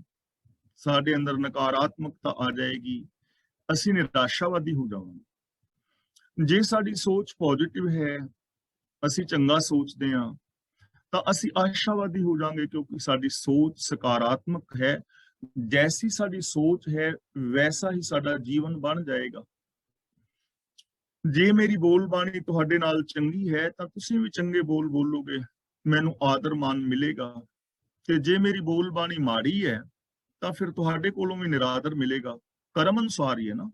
ਸਾਡੇ ਅੰਦਰ ਨਕਾਰਾਤਮਕਤਾ ਆ ਜਾਏਗੀ, ਅਸੀਂ ਨਿਰਾਸ਼ਾਵਾਦੀ ਹੋ ਜਾਵਾਂਗੇ। ਜੇ ਸਾਡੀ ਸੋਚ ਪੋਜ਼ਿਟਿਵ ਹੈ, ਅਸੀਂ ਚੰਗਾ ਸੋਚਦੇ ਹਾਂ, ਤਾਂ ਅਸੀਂ ਆਸ਼ਾਵਾਦੀ ਹੋ ਜਾਵਾਂਗੇ, ਕਿਉਂਕਿ ਸਾਡੀ ਸੋਚ ਸਕਾਰਾਤਮਕ ਹੈ। ਜੈਸੀ ਸਾਡੀ ਸੋਚ ਹੈ, ਵੈਸਾ ਹੀ ਸਾਡਾ ਜੀਵਨ ਬਣ ਜਾਏਗਾ। ਜੇ ਮੇਰੀ ਬੋਲ ਬਾਣੀ ਤੁਹਾਡੇ ਨਾਲ ਚੰਗੀ ਹੈ ਤਾਂ ਤੁਸੀਂ ਵੀ ਚੰਗੇ ਬੋਲ ਬੋਲੋਗੇ, ਮੈਨੂੰ ਆਦਰ ਮਾਨ ਮਿਲੇਗਾ। ਤੇ ਜੇ ਮੇਰੀ ਬੋਲ ਬਾਣੀ ਮਾੜੀ ਹੈ ਤਾਂ ਫਿਰ ਤੁਹਾਡੇ ਕੋਲੋਂ ਵੀ ਨਿਰਾਦਰ ਮਿਲੇਗਾ। ਕਰਮ ਅਨੁਸਾਰ ਹੀ ਹੈ ਨਾ।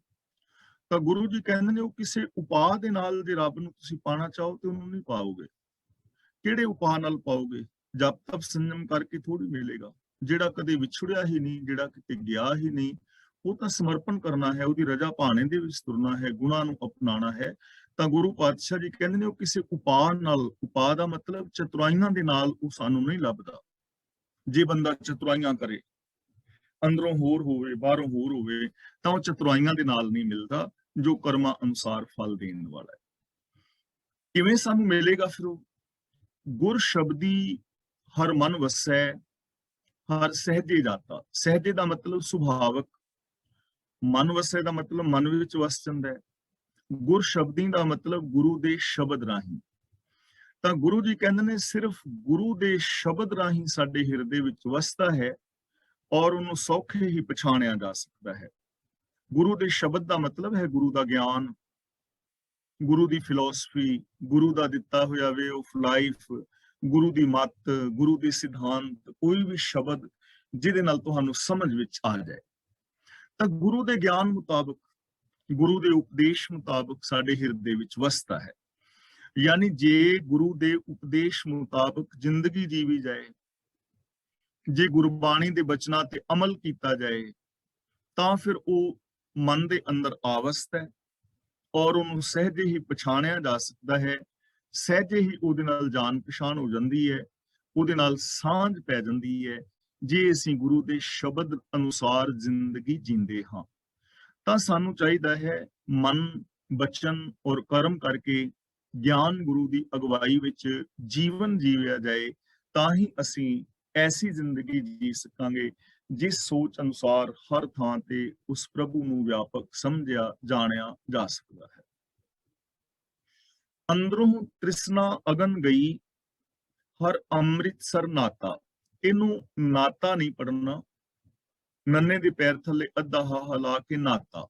ਤਾਂ ਗੁਰੂ ਜੀ ਕਹਿੰਦੇ ਨੇ, ਉਹ ਕਿਸੇ ਉਪਾਅ ਦੇ ਨਾਲ ਜੇ ਰੱਬ ਨੂੰ ਤੁਸੀਂ ਪਾਣਾ ਚਾਹੋ ਤੇ ਉਹਨੂੰ ਨਹੀਂ ਪਾਓਗੇ। ਕਿਹੜੇ ਉਪਾਅ ਨਾਲ ਪਾਓਗੇ? ਜਪ ਤਪ ਸੰਜਮ ਕਰਕੇ ਥੋੜੀ ਮਿਲੇਗਾ। ਜਿਹੜਾ ਕਦੇ ਵਿਛੜਿਆ ਹੀ ਨਹੀਂ, ਜਿਹੜਾ ਕਿਤੇ ਗਿਆ ਹੀ ਨਹੀਂ, ਉਹ ਤਾਂ ਸਮਰਪਣ ਕਰਨਾ ਹੈ, ਉਹਦੀ ਰਜ਼ਾ ਭਾਣੇ ਦੇ ਵਿੱਚ ਤੁਰਨਾ ਹੈ, ਗੁਣਾਂ ਨੂੰ ਅਪਣਾਉਣਾ ਹੈ। ਤਾਂ ਗੁਰੂ ਪਾਤਸ਼ਾਹ ਜੀ ਕਹਿੰਦੇ ਨੇ, ਉਹ ਕਿਸੇ ਉਪਾਅ ਨਾਲ, ਉਪਾਅ ਦਾ ਮਤਲਬ ਚਤੁਰਾਈਆਂ ਦੇ ਨਾਲ ਉਹ ਸਾਨੂੰ ਨਹੀਂ ਲੱਭਦਾ। ਜੇ ਬੰਦਾ ਚਤੁਰਾਈਆਂ ਕਰੇ, ਅੰਦਰੋਂ ਹੋਰ ਹੋਵੇ, ਬਾਹਰੋਂ ਹੋਰ ਹੋਵੇ, ਤਾਂ ਉਹ ਚਤੁਰਾਈਆਂ ਦੇ ਨਾਲ ਨਹੀਂ ਮਿਲਦਾ, ਜੋ ਕਰਮਾਂ ਅਨੁਸਾਰ ਫਲ ਦੇਣ ਵਾਲਾ ਹੈ। ਕਿਵੇਂ ਸਾਨੂੰ ਮਿਲੇਗਾ ਫਿਰ ਉਹ? ਗੁਰ ਸ਼ਬਦੀ ਹਰ ਮਨ ਵਸੈ, ਹਰ ਸਹਿਜੇ ਜਾਤਾ। ਸਹਿਜੇ ਦਾ ਮਤਲਬ ਸੁਭਾਵਕ, ਮਨ ਵਸੈ ਦਾ ਮਤਲਬ ਮਨ ਵਿੱਚ ਵਸ ਜਾਂਦਾ ਹੈ। ਗੁਰ ਸ਼ਬਦੀ ਦਾ ਮਤਲਬ ਗੁਰੂ ਦੇ ਸ਼ਬਦ ਰਾਹੀਂ। ਤਾਂ ਗੁਰੂ ਜੀ ਕਹਿੰਦੇ ਨੇ, ਸਿਰਫ ਗੁਰੂ ਦੇ ਸ਼ਬਦ ਰਾਹੀਂ ਸਾਡੇ ਹਿਰਦੇ ਵਿੱਚ ਵਸਦਾ ਹੈ ਔਰ ਉਹਨੂੰ ਸੌਖੇ ਹੀ ਪਛਾਣਿਆ ਜਾ ਸਕਦਾ ਹੈ। ਗੁਰੂ ਦੇ ਸ਼ਬਦ ਦਾ ਮਤਲਬ ਹੈ ਗੁਰੂ ਦਾ ਗਿਆਨ, ਗੁਰੂ ਦੀ ਫਿਲਾਸਫੀ, ਗੁਰੂ ਦਾ ਦਿੱਤਾ ਹੋਇਆ ਵੇ ਆਫ ਲਾਈਫ, ਗੁਰੂ ਦੀ ਮੱਤ, ਗੁਰੂ ਦੇ ਸਿਧਾਂਤ, ਕੋਈ ਵੀ ਸ਼ਬਦ ਜਿਹਦੇ ਨਾਲ ਤੁਹਾਨੂੰ ਸਮਝ ਵਿੱਚ ਆ ਜਾਏ। ਤਾਂ ਗੁਰੂ ਦੇ ਗਿਆਨ ਮੁਤਾਬਕ, ਗੁਰੂ ਦੇ ਉਪਦੇਸ਼ ਮੁਤਾਬਕ ਸਾਡੇ ਹਿਰਦੇ ਵਿੱਚ ਵਸਦਾ ਹੈ। ਯਾਨੀ ਜੇ ਗੁਰੂ ਦੇ ਉਪਦੇਸ਼ ਮੁਤਾਬਕ ਜ਼ਿੰਦਗੀ ਜੀਵੀ ਜਾਏ, ਜੇ ਗੁਰਬਾਣੀ ਦੇ ਬਚਨਾਂ ਤੇ ਅਮਲ ਕੀਤਾ ਜਾਏ, ਤਾਂ ਫਿਰ ਉਹ ਮਨ ਦੇ ਅੰਦਰ ਆਵਸਥਾ ਹੈ ਔਰ ਉਹਨੂੰ ਸਹਿਜੇ ਹੀ ਪਛਾਣਿਆ ਜਾ ਸਕਦਾ ਹੈ। ਸਹਿਜੇ ਹੀ ਉਹਦੇ ਨਾਲ ਜਾਣ ਪਛਾਣ ਹੋ ਜਾਂਦੀ ਹੈ, ਉਹਦੇ ਨਾਲ ਸਾਂਝ ਪੈ ਜਾਂਦੀ ਹੈ। ਜੇ ਅਸੀਂ ਗੁਰੂ ਦੇ ਸ਼ਬਦ ਅਨੁਸਾਰ ਜ਼ਿੰਦਗੀ ਜੀਂਦੇ ਹਾਂ ਤਾਂ ਸਾਨੂੰ ਚਾਹੀਦਾ ਹੈ ਮਨ, ਬਚਨ ਔਰ ਕਰਮ ਕਰਕੇ ਗਿਆਨ ਗੁਰੂ ਦੀ ਅਗਵਾਈ ਵਿੱਚ ਜੀਵਨ ਜੀਵਿਆ ਜਾਏ, ਤਾਂ ਹੀ ਅਸੀਂ ਐਸੀ ਜ਼ਿੰਦਗੀ ਜੀ ਸਕਾਂਗੇ ਜਿਸ ਸੋਚ ਅਨੁਸਾਰ ਹਰ ਥਾਂ ਤੇ ਉਸ ਪ੍ਰਭੂ ਨੂੰ ਵਿਆਪਕ ਸਮਝਿਆ ਜਾਣਿਆ ਜਾ ਸਕਦਾ ਹੈ। ਅੰਦਰੋਂ ਤ੍ਰਿਸ਼ਨਾ ਅਗਨ ਗਈ, ਹਰ ਅੰਮ੍ਰਿਤਸਰ ਨਾਤਾ। ਇਹਨੂੰ ਨਾਤਾ ਨਹੀਂ ਪੜਨਾ, ਨੰਨੇ ਦੇ ਪੈਰ ਥੱਲੇ ਅੱਧਾ ਹਾ ਹਿਲਾ ਕੇ ਨਾਤਾ।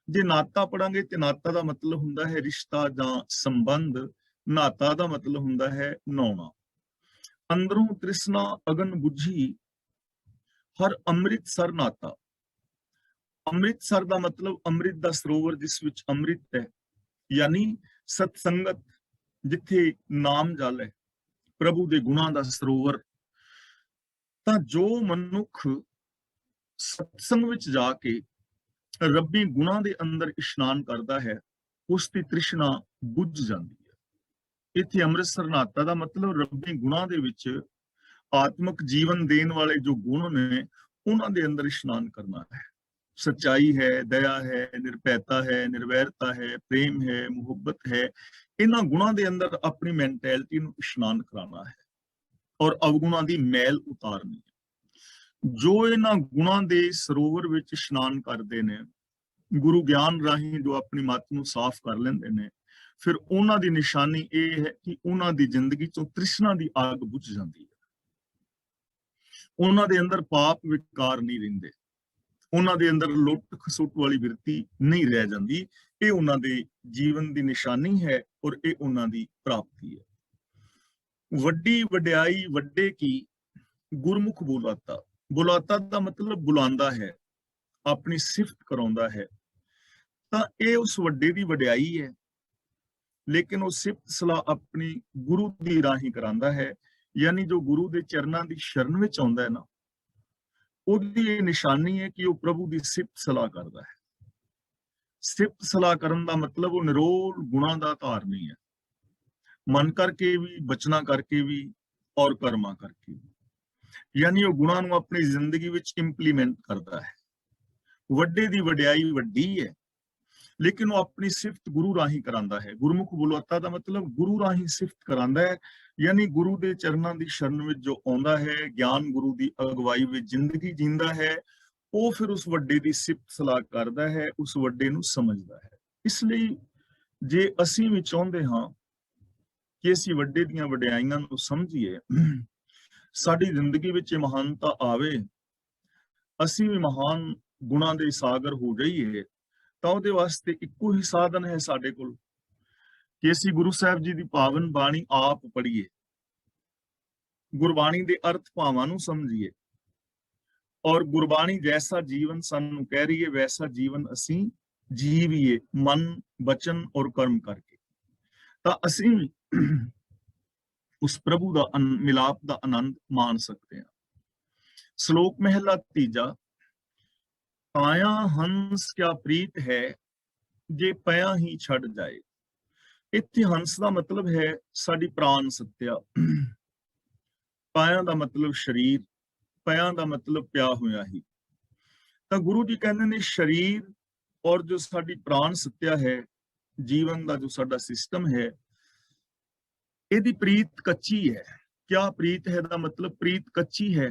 ਜੇ ਨਾਤਾ ਪੜਾਂਗੇ ਤੇ ਨਾਤਾ ਦਾ ਮਤਲਬ ਹੁੰਦਾ ਹੈ ਰਿਸ਼ਤਾ ਜਾਂ ਸੰਬੰਧ, ਨਾਤਾ ਦਾ ਮਤਲਬ ਹੁੰਦਾ ਹੈ ਨਹਾਉਣਾ। ਅੰਦਰੋਂ ਤ੍ਰਿਸ਼ਨਾ ਅਗਨ ਬੁਝੀ, ਹਰ ਅੰਮ੍ਰਿਤਸਰ ਨਾਤਾ। ਅੰਮ੍ਰਿਤਸਰ ਦਾ ਮਤਲਬ ਅੰਮ੍ਰਿਤ ਦਾ ਸਰੋਵਰ ਜਿਸ ਵਿੱਚ ਅੰਮ੍ਰਿਤ ਹੈ, ਯਾਨੀ ਸਤਸੰਗਤ, ਜਿੱਥੇ ਨਾਮ ਜਲ ਹੈ, ਪ੍ਰਭੂ ਦੇ ਗੁਣਾਂ ਦਾ ਸਰੋਵਰ। ਤਾਂ ਜੋ ਮਨੁੱਖ ਸਤਸੰਗ ਵਿੱਚ ਜਾ ਕੇ ਰੱਬੀ ਗੁਣਾਂ ਦੇ ਅੰਦਰ ਇਸ਼ਨਾਨ ਕਰਦਾ ਹੈ, ਉਸ ਦੀ ਤ੍ਰਿਸ਼ਨਾ ਬੁੱਝ ਜਾਂਦੀ ਹੈ। ਇੱਥੇ ਅੰਮ੍ਰਿਤਸਰ ਨਾਤਾ ਦਾ ਮਤਲਬ ਰੱਬੀ ਗੁਣਾਂ ਦੇ ਵਿੱਚ ਆਤਮਿਕ ਜੀਵਨ ਦੇਣ ਵਾਲੇ ਜੋ ਗੁਣ ਨੇ, ਉਹਨਾਂ ਦੇ ਅੰਦਰ ਇਸ਼ਨਾਨ ਕਰਨਾ ਹੈ। ਸੱਚਾਈ ਹੈ, ਦਇਆ ਹੈ, ਨਿਰਭੈਤਾ ਹੈ, ਨਿਰਵੈਰਤਾ ਹੈ, ਪ੍ਰੇਮ ਹੈ, ਮੁਹੱਬਤ ਹੈ। ਇਹਨਾਂ ਗੁਣਾਂ ਦੇ ਅੰਦਰ ਆਪਣੀ ਮੈਂਟੈਲਿਟੀ ਨੂੰ ਇਸ਼ਨਾਨ ਕਰਾਉਣਾ ਹੈ ਔਰ ਅਵਗੁਣਾਂ ਦੀ ਮੈਲ ਉਤਾਰਨੀ ਹੈ। ਜੋ ਇਹਨਾਂ ਗੁਣਾਂ ਦੇ ਸਰੋਵਰ ਵਿੱਚ ਇਸ਼ਨਾਨ ਕਰਦੇ ਨੇ, ਗੁਰੂ ਗਿਆਨ ਰਾਹੀਂ ਜੋ ਆਪਣੀ ਮੱਤ ਨੂੰ ਸਾਫ਼ ਕਰ ਲੈਂਦੇ ਨੇ, ਫਿਰ ਉਹਨਾਂ ਦੀ ਨਿਸ਼ਾਨੀ ਇਹ ਹੈ ਕਿ ਉਹਨਾਂ ਦੀ ਜ਼ਿੰਦਗੀ ਚੋਂ ਤ੍ਰਿਸ਼ਨਾ ਦੀ ਆਗ ਬੁਝ ਜਾਂਦੀ ਹੈ। ਉਹਨਾਂ ਦੇ ਅੰਦਰ ਪਾਪ ਵਿਕਾਰ ਨਹੀਂ ਰਹਿੰਦੇ, ਉਹਨਾਂ ਦੇ ਅੰਦਰ ਲੁੱਟ ਖਸੁੱਟ ਵਾਲੀ ਬਿਰਤੀ ਨਹੀਂ ਰਹਿ ਜਾਂਦੀ। ਇਹ ਉਹਨਾਂ ਦੇ ਜੀਵਨ ਦੀ ਨਿਸ਼ਾਨੀ ਹੈ ਔਰ ਇਹ ਉਹਨਾਂ ਦੀ ਪ੍ਰਾਪਤੀ ਹੈ। ਵੱਡੀ ਵਡਿਆਈ ਵੱਡੇ ਕੀ ਗੁਰਮੁਖ ਬੁਲਾਤਾ। ਬੁਲਾਤਾ ਦਾ ਮਤਲਬ ਬੁਲਾਉਂਦਾ ਹੈ, ਆਪਣੀ ਸਿਫਤ ਕਰਾਉਂਦਾ ਹੈ। ਤਾਂ ਇਹ ਉਸ ਵੱਡੇ ਦੀ ਵਡਿਆਈ ਹੈ, ਲੇਕਿਨ ਉਹ ਸਿਫਤ ਸਲਾਹ ਆਪਣੀ ਗੁਰੂ ਦੀ ਰਾਹੀਂ ਕਰਾਉਂਦਾ ਹੈ। ਯਾਨੀ ਜੋ ਗੁਰੂ ਦੇ ਚਰਨਾਂ ਦੀ ਸ਼ਰਨ ਵਿੱਚ ਆਉਂਦਾ ਹੈ ਨਾ, ਉਹਦੀ ਇਹ ਨਿਸ਼ਾਨੀ ਹੈ ਕਿ ਉਹ ਪ੍ਰਭੂ ਦੀ ਸਿਫਤ ਸਲਾਹ ਕਰਦਾ ਹੈ। ਸਿਫਤ ਸਲਾਹ ਕਰਨ ਦਾ ਮਤਲਬ ਉਹ ਨਿਰੋਲ ਗੁਣਾਂ ਦਾ ਧਾਰਨੀ ਹੈ, ਮਨ ਕਰਕੇ ਵੀ, ਬਚਨਾ ਕਰਕੇ ਵੀ ਔਰ ਕਰਮਾਂ ਕਰਕੇ ਵੀ। ਯਾਨੀ ਉਹ ਗੁਣਾਂ ਨੂੰ ਆਪਣੀ ਜ਼ਿੰਦਗੀ ਵਿੱਚ ਇੰਪਲੀਮੈਂਟ ਕਰਦਾ ਹੈ। ਵੱਡੇ ਦੀ ਵਡਿਆਈ ਵੱਡੀ ਹੈ, ਲੇਕਿਨ ਉਹ ਆਪਣੀ ਸਿਫਤ ਗੁਰੂ ਰਾਹੀਂ ਕਰਾਂਦਾ ਹੈ। ਗੁਰਮੁਖ ਬੁਲਾਤਾ ਦਾ ਮਤਲਬ ਗੁਰੂ ਰਾਹੀਂ ਸਿਫਤ ਕਰਾਂਦਾ ਹੈ, ਯਾਨੀ ਗੁਰੂ ਦੇ ਚਰਨਾਂ ਦੀ ਸ਼ਰਨ ਵਿੱਚ ਜੋ ਆਉਂਦਾ ਹੈ, ਗਿਆਨ ਗੁਰੂ ਦੀ ਅਗਵਾਈ ਵਿੱਚ ਜ਼ਿੰਦਗੀ ਜੀਂਦਾ ਹੈ, ਉਹ ਫਿਰ ਉਸ ਵੱਡੇ ਦੀ ਸਿਫਤ ਸਲਾਹ ਕਰਦਾ ਹੈ, ਉਸ ਵੱਡੇ ਨੂੰ ਸਮਝਦਾ ਹੈ। ਇਸ ਲਈ ਜੇ ਅਸੀਂ ਵੀ ਚਾਹੁੰਦੇ ਹਾਂ ਕਿ ਅਸੀਂ ਵੱਡੇ ਦੀਆਂ ਵਡਿਆਈਆਂ ਨੂੰ ਸਮਝੀਏ, ਸਾਡੀ ਜ਼ਿੰਦਗੀ ਵਿੱਚ ਮਹਾਨਤਾ ਆਵੇ, ਅਸੀਂ ਵੀ ਮਹਾਨ ਗੁਣਾਂ ਦੇ ਸਾਗਰ ਹੋ ਜਾਈਏ, ਤਾਂ ਉਹਦੇ ਵਾਸਤੇ ਇੱਕੋ ਹੀ ਸਾਧਨ ਹੈ ਸਾਡੇ ਕੋਲ ਕਿ ਅਸੀਂ ਗੁਰੂ ਸਾਹਿਬ ਜੀ ਦੀ ਪਾਵਨ ਬਾਣੀ ਆਪ ਪੜ੍ਹੀਏ, ਗੁਰਬਾਣੀ ਦੇ ਅਰਥ ਭਾਵਾਂ ਨੂੰ ਸਮਝੀਏ ਔਰ ਗੁਰਬਾਣੀ ਜੈਸਾ ਜੀਵਨ ਸਾਨੂੰ ਕਹਿ ਰਹੀ ਹੈ ਵੈਸਾ ਜੀਵਨ ਅਸੀਂ ਜੀਵੀਏ, ਮਨ, ਬਚਨ ਔਰ ਕਰਮ ਕਰਕੇ। ਤਾਂ ਅਸੀਂ ਉਸ ਪ੍ਰਭੂ ਦਾ ਮਿਲਾਪ ਦਾ ਆਨੰਦ ਮਾਣ ਸਕਦੇ ਹਾਂ। ਸ਼ਲੋਕ ਮਹਿਲਾ ਤੀਜਾ। ਪਾਇਆ ਹੰਸ ਕਿਆ ਪ੍ਰੀਤ ਹੈ, ਜੇ ਪਿਆ ਹੀ ਛੱਡ ਜਾਏ। ਇੱਥੇ ਹੰਸ ਦਾ ਮਤਲਬ ਹੈ ਸਾਡੀ ਪ੍ਰਾਨ ਸੱਤਿਆ। ਪਾਇਆ ਦਾ ਮਤਲਬ ਸਰੀਰ, ਪਿਆ ਦਾ ਮਤਲਬ ਪਿਆ ਹੋਇਆ ਹੀ। ਤਾਂ ਗੁਰੂ ਜੀ ਕਹਿੰਦੇ ਨੇ ਸਰੀਰ ਔਰ ਜੋ ਸਾਡੀ ਪ੍ਰਾਨ ਸੱਤਿਆ ਹੈ, ਜੀਵਨ ਦਾ ਜੋ ਸਾਡਾ ਸਿਸਟਮ ਹੈ, ਇਹਦੀ ਪ੍ਰੀਤ ਕੱਚੀ ਹੈ। ਕਿਆ ਪ੍ਰੀਤ ਹੈ ਦਾ ਮਤਲਬ ਪ੍ਰੀਤ ਕੱਚੀ ਹੈ,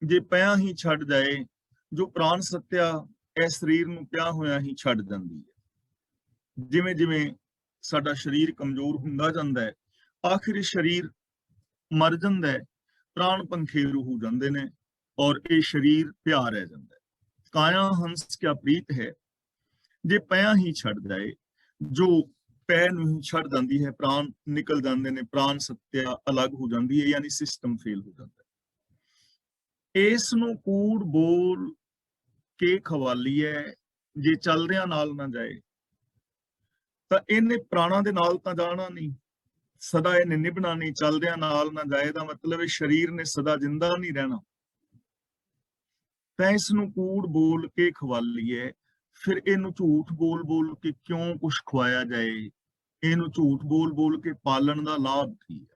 ਜੇ ਪਿਆ ਹੀ ਛੱਡ ਜਾਏ। ਜੋ ਪ੍ਰਾਨ ਸੱਤਿਆ ਇਸ ਸਰੀਰ ਨੂੰ ਪਿਆ ਹੋਇਆ ਹੀ ਛੱਡ ਜਾਂਦੀ ਹੈ। ਜਿਵੇਂ ਜਿਵੇਂ ਸਾਡਾ ਸਰੀਰ ਕਮਜ਼ੋਰ ਹੁੰਦਾ ਜਾਂਦਾ ਹੈ, ਆਖਿਰ ਸਰੀਰ ਮਰ ਜਾਂਦਾ ਹੈ, ਪ੍ਰਾਣ ਪੰਖੇਰੂ ਹੋ ਜਾਂਦੇ ਨੇ ਔਰ ਇਹ ਸਰੀਰ ਪਿਆ ਰਹਿ ਜਾਂਦਾ ਹੈ। ਕਾਇਆ ਹੰਸ ਕਿਆ ਪ੍ਰੀਤ ਹੈ, ਜੇ ਪਿਆ ਹੀ ਛੱਡ ਜਾਏ। ਜੋ ਪੈ ਨੂੰ ਹੀ ਛੱਡ ਜਾਂਦੀ ਹੈ, ਪ੍ਰਾਣ ਨਿਕਲ ਜਾਂਦੇ ਨੇ, ਪ੍ਰਾਣ ਸੱਤਿਆ ਅਲੱਗ ਹੋ ਜਾਂਦੀ ਹੈ, ਯਾਨੀ ਸਿਸਟਮ ਫੇਲ ਹੋ ਜਾਂਦਾ ਹੈ। ਇਸ ਨੂੰ ਕੂੜ ਬੋਲ ਕੇ ਖਵਾਲੀ ਹੈ, ਜੇ ਚੱਲਦਿਆਂ ਨਾਲ ਨਾ ਜਾਏ। ਤਾਂ ਇਹਨੇ ਪ੍ਰਾਣਾਂ ਦੇ ਨਾਲ ਤਾਂ ਜਾਣਾ ਨਹੀਂ, ਸਦਾ ਇਹਨੇ ਨਿਭਣਾ ਨਹੀਂ। ਚੱਲਦਿਆਂ ਨਾਲ ਨਾ ਜਾਏ ਦਾ ਮਤਲਬ ਇਹ ਸਰੀਰ ਨੇ ਸਦਾ ਜਿੰਦਾ ਨਹੀਂ ਰਹਿਣਾ। ਤਾਂ ਇਸ ਨੂੰ ਕੂੜ ਬੋਲ ਕੇ ਖਵਾਲੀਏ। ਫਿਰ ਇਹਨੂੰ ਝੂਠ ਬੋਲ ਬੋਲ ਕੇ ਕਿਉਂ ਕੁਛ ਖਵਾਇਆ ਜਾਏ, ਇਹਨੂੰ ਝੂਠ ਬੋਲ ਬੋਲ ਕੇ ਪਾਲਣ ਦਾ ਲਾਭ ਕੀ ਹੈ।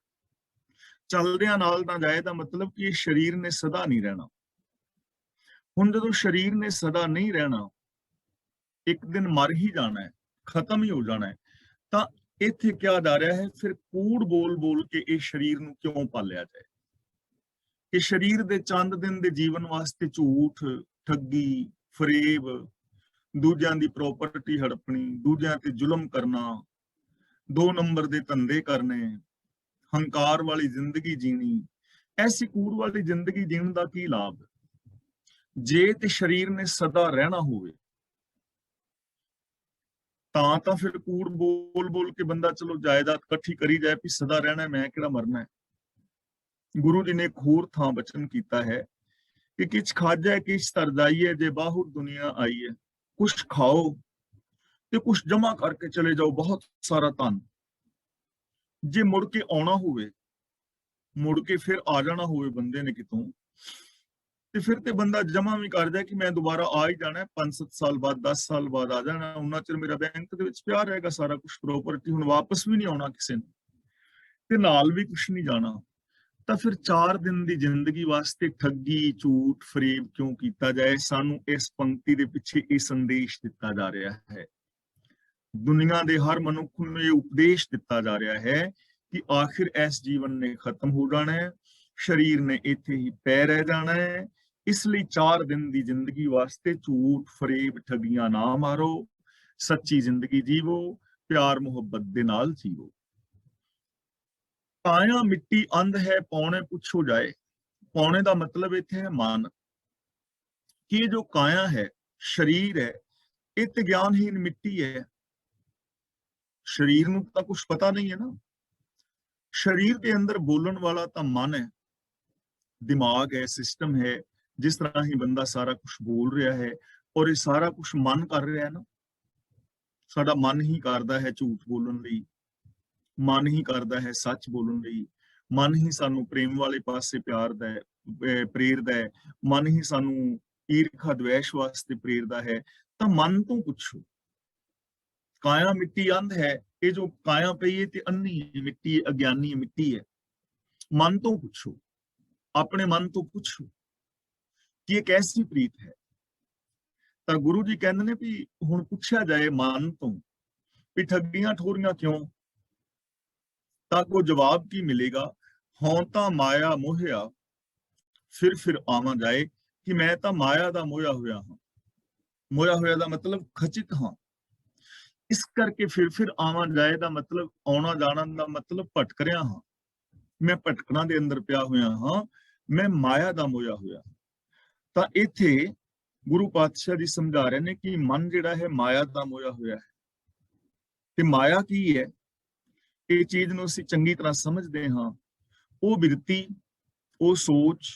ਚੱਲਦਿਆਂ ਨਾਲ ਨਾ ਜਾਏ ਦਾ ਮਤਲਬ ਕਿ ਇਹ ਸਰੀਰ ਨੇ ਸਦਾ ਨਹੀਂ ਰਹਿਣਾ। ਹੁਣ ਜਦੋਂ ਸਰੀਰ ਨੇ ਸਦਾ ਨਹੀਂ ਰਹਿਣਾ, ਇੱਕ ਦਿਨ ਮਰ ਹੀ ਜਾਣਾ ਹੈ, ਖਤਮ ਹੀ ਹੋ ਜਾਣਾ ਹੈ, ਤਾਂ ਇੱਥੇ ਕਿਹਾ ਜਾ ਰਿਹਾ ਹੈ ਫਿਰ ਕੂੜ ਬੋਲ ਬੋਲ ਕੇ ਇਹ ਸਰੀਰ ਨੂੰ ਕਿਉਂ ਪਾਲਿਆ ਜਾਏ। ਕਿ ਸਰੀਰ ਦੇ ਚੰਦ ਦਿਨ ਦੇ ਜੀਵਨ ਵਾਸਤੇ ਝੂਠ, ਠੱਗੀ, ਫਰੇਬ, ਦੂਜਿਆਂ ਦੀ ਪ੍ਰੋਪਰਟੀ ਹੜਪਣੀ, ਦੂਜਿਆਂ ਤੇ ਜ਼ੁਲਮ ਕਰਨਾ, 2 ਨੰਬਰ ਦੇ ਧੰਦੇ ਕਰਨੇ, ਹੰਕਾਰ ਵਾਲੀ ਜ਼ਿੰਦਗੀ ਜੀਣੀ, ਐਸੀ ਕੂੜ ਵਾਲੀ ਜ਼ਿੰਦਗੀ ਜੀਣ ਦਾ ਕੀ ਲਾਭ। ਜੇ ਤੇ ਸਰੀਰ ਨੇ ਸਦਾ ਰਹਿਣਾ ਹੋਵੇ ਤਾਂ ਫਿਰ ਕੂੜ ਬੋਲ ਬੋਲ ਕੇ ਬੰਦਾ ਚਲੋ ਜਾਇਦਾਦ ਇਕੱਠੀ ਕਰੀ ਜਾਏ ਵੀ ਸਦਾ ਰਹਿਣਾ, ਮੈਂ ਕਿਹੜਾ ਮਰਨਾ ਹੈ। ਗੁਰੂ ਜੀ ਨੇ ਇੱਕ ਹੋਰ ਥਾਂ ਬਚਨ ਕੀਤਾ ਹੈ ਕਿ ਕਿਛ ਖਾਜੈ ਕਿਛ ਤਰ ਜਾਈਏ, ਜੇ ਬਾਹੁਰ ਦੁਨੀਆ ਆਈਏ। कुछ खाओ ਤੇ ਕੁਝ ਜਮਾ ਕਰਕੇ ਚਲੇ ਜਾਓ, ਬਹੁਤ ਸਾਰਾ ਧਨ। ਜੇ ਮੁੜ ਕੇ ਆਉਣਾ ਹੋਵੇ, ਮੁੜ ਕੇ ਫਿਰ ਆ ਜਾਣਾ ਹੋਵੇ ਬੰਦੇ ਨੇ ਕਿਤੋਂ, ਤੇ ਫਿਰ ਤੇ ਬੰਦਾ ਜਮਾ ਵੀ ਕਰਦਾ ਕਿ ਮੈਂ ਦੁਬਾਰਾ ਆ ਹੀ ਜਾਣਾ 5-7 ਸਾਲ ਬਾਅਦ, 10 ਸਾਲ ਬਾਅਦ ਆ ਜਾਣਾ, ਉਹਨਾਂ ਚਿਰ ਮੇਰਾ ਬੈਂਕ ਦੇ ਵਿੱਚ ਪਿਆ ਰਹੇਗਾ ਸਾਰਾ ਕੁਝ, ਪ੍ਰੋਪਰਟੀ ਹੁਣ ਵਾਪਸ ਵੀ ਨਹੀਂ ਆਉਣਾ ਕਿਸੇ ਨੇ, ਤੇ ਨਾਲ ਵੀ ਕੁਝ ਨਹੀਂ ਜਾਣਾ। ਤਾਂ ਫਿਰ 4 ਦਿਨ ਦੀ ਜ਼ਿੰਦਗੀ ਵਾਸਤੇ ਠੱਗੀ, ਝੂਠ, ਫਰੇਬ ਕਿਉਂ ਕੀਤਾ ਜਾਏ? ਸਾਨੂੰ ਇਸ ਪੰਕਤੀ ਦੇ ਪਿੱਛੇ ਇਹ ਸੰਦੇਸ਼ ਦਿੱਤਾ ਜਾ ਰਿਹਾ ਹੈ, ਦੁਨੀਆ ਦੇ ਹਰ ਮਨੁੱਖ ਨੂੰ ਇਹ ਉਪਦੇਸ਼ ਦਿੱਤਾ ਜਾ ਰਿਹਾ ਹੈ ਕਿ ਆਖਿਰ ਇਸ ਜੀਵਨ ਨੇ ਖਤਮ ਹੋ ਜਾਣਾ ਹੈ, ਸਰੀਰ ਨੇ ਇੱਥੇ ਹੀ ਪੈ ਰਹਿ ਜਾਣਾ ਹੈ। ਇਸ ਲਈ 4 ਦਿਨ ਦੀ ਜ਼ਿੰਦਗੀ ਵਾਸਤੇ ਝੂਠ, ਫਰੇਬ, ਠੱਗੀਆਂ ਨਾ ਮਾਰੋ, ਸੱਚੀ ਜ਼ਿੰਦਗੀ ਜੀਵੋ, ਪਿਆਰ ਮੁਹੱਬਤ ਦੇ ਨਾਲ ਜੀਵੋ। ਕਾਇਆ ਮਿੱਟੀ ਅੰਧ ਹੈ, ਪੌਣੇ ਪੁੱਛੋ ਜਾਏ। ਪੌਣੇ ਦਾ ਮਤਲਬ ਇੱਥੇ ਹੈ ਮਨ, ਕਿ ਇਹ ਜੋ ਕਾਇਆ ਹੈ, ਸਰੀਰ ਹੈ, ਇਹ ਤੇ ਗਿਆਨਹੀਨ ਮਿੱਟੀ ਹੈ। ਸਰੀਰ ਨੂੰ ਤਾਂ ਕੁਝ ਪਤਾ ਨਹੀਂ ਹੈ ਨਾ। ਸਰੀਰ ਦੇ ਅੰਦਰ ਬੋਲਣ ਵਾਲਾ ਤਾਂ ਮਨ ਹੈ, ਦਿਮਾਗ ਹੈ, ਸਿਸਟਮ ਹੈ, ਜਿਸ ਤਰ੍ਹਾਂ ਹੀ ਬੰਦਾ ਸਾਰਾ ਕੁਝ ਬੋਲ ਰਿਹਾ ਹੈ, ਔਰ ਇਹ ਸਾਰਾ ਕੁਝ ਮਨ ਕਰ ਰਿਹਾ ਹੈ ਨਾ। ਸਾਡਾ ਮਨ ਹੀ ਕਰਦਾ ਹੈ ਝੂਠ ਬੋਲਣ ਲਈ, ਮਨ ਹੀ ਕਰਦਾ ਹੈ ਸੱਚ ਬੋਲਣ ਲਈ, ਮਨ ਹੀ ਸਾਨੂੰ ਪ੍ਰੇਮ ਵਾਲੇ ਪਾਸੇ ਪਿਆਰਦਾ ਹੈ, ਪ੍ਰੇਰਦਾ ਹੈ, ਮਨ ਹੀ ਸਾਨੂੰ ਈਰਖਾ ਦਵੇਸ਼ ਵਾਸਤੇ ਪ੍ਰੇਰਦਾ ਹੈ। ਤਾਂ ਮਨ ਤੋਂ ਪੁੱਛੋ। ਕਾਇਆ ਮਿੱਟੀ ਅੰਧ ਹੈ, ਇਹ ਜੋ ਕਾਇਆ ਪਈ ਹੈ ਤੇ ਅੰਨੀ ਹੈ, ਮਿੱਟੀ ਅਗਿਆਨੀ ਮਿੱਟੀ ਹੈ। ਮਨ ਤੋਂ ਪੁੱਛੋ, ਆਪਣੇ ਮਨ ਤੋਂ ਪੁੱਛੋ ਕਿ ਇਹ ਕੈਸੀ ਪ੍ਰੀਤ ਹੈ। ਤਾਂ ਗੁਰੂ ਜੀ ਕਹਿੰਦੇ ਨੇ ਵੀ ਹੁਣ ਪੁੱਛਿਆ ਜਾਏ ਮਨ ਤੋਂ ਵੀ ਠੱਗੀਆਂ ਠੋਰੀਆਂ ਕਿਉਂ? ਤਾਂ ਕੋ ਜਵਾਬ ਕੀ ਮਿਲੇਗਾ? ਹੋਂ ਤਾਂ ਮਾਇਆ ਮੋਹਿਆ, ਫਿਰ ਆਵਾਂ ਜਾਏ, ਕਿ ਮੈਂ ਤਾਂ ਮਾਇਆ ਦਾ ਮੋਹਿਆ ਹੋਇਆ ਹਾਂ। ਮੋਹਿਆ ਹੋਇਆ ਦਾ ਮਤਲਬ ਖਚਿਤ ਹਾਂ। ਇਸ ਕਰਕੇ ਫਿਰ ਆਵਾਂ ਜਾਏ ਦਾ ਮਤਲਬ, ਆਉਣਾ ਜਾਣਾ ਦਾ ਮਤਲਬ ਭਟਕ ਰਿਹਾ ਹਾਂ, ਮੈਂ ਭਟਕਣਾ ਦੇ ਅੰਦਰ ਪਿਆ ਹੋਇਆ ਹਾਂ, ਮੈਂ ਮਾਇਆ ਦਾ ਮੋਹਿਆ ਹੋਇਆ। ਤਾਂ ਇੱਥੇ ਗੁਰੂ ਪਾਤਸ਼ਾਹ ਜੀ ਸਮਝਾ ਰਹੇ ਨੇ ਕਿ ਮਨ ਜਿਹੜਾ ਹੈ ਮਾਇਆ ਦਾ ਮੋਹਿਆ ਹੋਇਆ ਹੈ। ਤੇ ਮਾਇਆ ਕੀ ਹੈ? ਇਹ ਚੀਜ਼ ਨੂੰ ਅਸੀਂ ਚੰਗੀ ਤਰ੍ਹਾਂ ਸਮਝਦੇ ਹਾਂ। ਉਹ ਬਿਰਤੀ, ਉਹ ਸੋਚ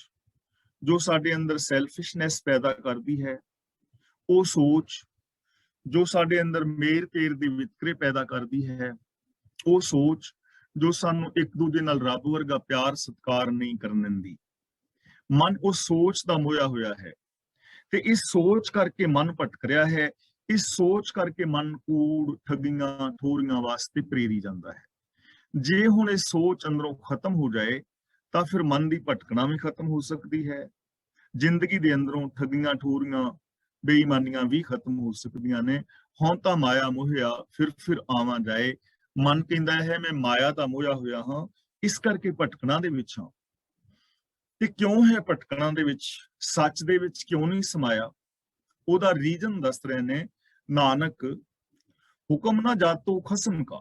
ਜੋ ਸਾਡੇ ਅੰਦਰ ਸੈਲਫਿਸ਼ਨੈਸ ਪੈਦਾ ਕਰਦੀ ਹੈ, ਉਹ ਸੋਚ ਜੋ ਸਾਡੇ ਅੰਦਰ ਮੇਰ ਪੇਰ ਦੇ ਵਿਤਕਰੇ ਪੈਦਾ ਕਰਦੀ ਹੈ, ਉਹ ਸੋਚ ਜੋ ਸਾਨੂੰ ਇੱਕ ਦੂਜੇ ਨਾਲ ਰੱਬ ਵਰਗਾ ਪਿਆਰ ਸਤਿਕਾਰ ਨਹੀਂ ਕਰਨ ਦਿੰਦੀ। ਮਨ ਉਸ ਸੋਚ ਦਾ ਮੋਹਿਆ ਹੋਇਆ ਹੈ, ਤੇ ਇਸ ਸੋਚ ਕਰਕੇ ਮਨ ਭਟਕ ਰਿਹਾ ਹੈ। ਇਸ ਸੋਚ ਕਰਕੇ ਮਨ ਕੂੜ, ਠੱਗੀਆਂ, ਠੋਰੀਆਂ ਵਾਸਤੇ ਪ੍ਰੇਰੀ ਜਾਂਦਾ ਹੈ। ਜੇ ਹੁਣ ਇਹ ਸੋਚ ਅੰਦਰੋਂ ਖਤਮ ਹੋ ਜਾਏ ਤਾਂ ਫਿਰ ਮਨ ਦੀ ਭਟਕਣਾ ਵੀ ਖਤਮ ਹੋ ਸਕਦੀ ਹੈ। ਜ਼ਿੰਦਗੀ ਦੇ ਅੰਦਰੋਂ ਠੱਗੀਆਂ, ਠੋਰੀਆਂ, ਬੇਈਮਾਨੀਆਂ ਵੀ ਖਤਮ ਹੋ ਸਕਦੀਆਂ ਨੇ। ਹੋਂ ਤਾਂ ਮਾਇਆ ਮੋਹਿਆ, ਫਿਰ ਆਵਾਂ ਜਾਏ। ਮਨ ਕਹਿੰਦਾ ਹੈ ਮੈਂ ਮਾਇਆ ਦਾ ਮੋਹਿਆ ਹੋਇਆ ਹਾਂ, ਇਸ ਕਰਕੇ ਭਟਕਣਾ ਦੇ ਵਿੱਚ ਹਾਂ। ਤੇ ਕਿਉਂ ਹੈ ਭਟਕਣਾ ਦੇ ਵਿੱਚ? ਸੱਚ ਦੇ ਵਿੱਚ ਕਿਉਂ ਨਹੀਂ ਸਮਾਇਆ? ਉਹਦਾ ਰੀਜ਼ਨ ਦੱਸ ਰਹੇ ਨੇ ਨਾਨਕ, ਹੁਕਮ ਨਾ ਜਾਤੋ ਖਸਮ ਕਾ।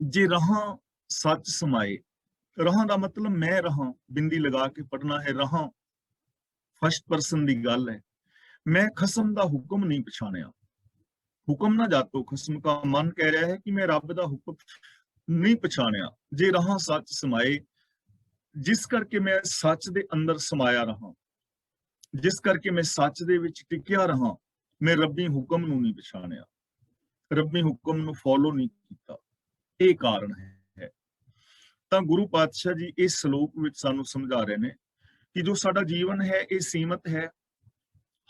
ਜੇ ਰਹਾਂ ਸੱਚ ਸਮਾਏ, ਰਹਾਂ ਦਾ ਮਤਲਬ ਮੈਂ ਰਹਾਂ, ਬਿੰਦੀ ਲਗਾ ਕੇ ਪੜਨਾ ਹੈ, ਰਹਾਂ ਫਸਟ ਪਰਸਨ ਦੀ ਗੱਲ ਹੈ। ਮੈਂ ਖਸਮ ਦਾ ਹੁਕਮ ਨਹੀਂ ਪਛਾਣਿਆ। ਹੁਕਮ ਨਾ ਜਾਤੋ ਖਸਮ ਕਾ, ਮਨ ਕਹਿ ਰਿਹਾ ਹੈ ਕਿ ਮੈਂ ਰੱਬ ਦਾ ਹੁਕਮ ਨਹੀਂ ਪਛਾਣਿਆ। ਜੇ ਰਹਾਂ ਸੱਚ ਸਮਾਏ, ਜਿਸ ਕਰਕੇ ਮੈਂ ਸੱਚ ਦੇ ਅੰਦਰ ਸਮਾਇਆ ਰਹਾ, ਜਿਸ ਕਰਕੇ ਮੈਂ ਸੱਚ ਦੇ ਵਿੱਚ ਟਿਕਿਆ ਰਹਾ, ਮੈਂ ਰੱਬੀ ਹੁਕਮ ਨੂੰ ਨਹੀਂ ਪਛਾਣਿਆ, ਰੱਬੀ ਹੁਕਮ ਨੂੰ ਫੋਲੋ ਨਹੀਂ ਕੀਤਾ। ਇਹ ਕਾਰਨ ਹੈ। ਤਾਂ ਗੁਰੂ ਪਾਤਸ਼ਾਹ ਜੀ ਇਸ ਸ਼ਲੋਕ ਵਿੱਚ ਸਾਨੂੰ ਸਮਝਾ ਰਹੇ ਨੇ ਕਿ ਜੋ ਸਾਡਾ ਜੀਵਨ ਹੈ ਇਹ ਸੀਮਤ ਹੈ,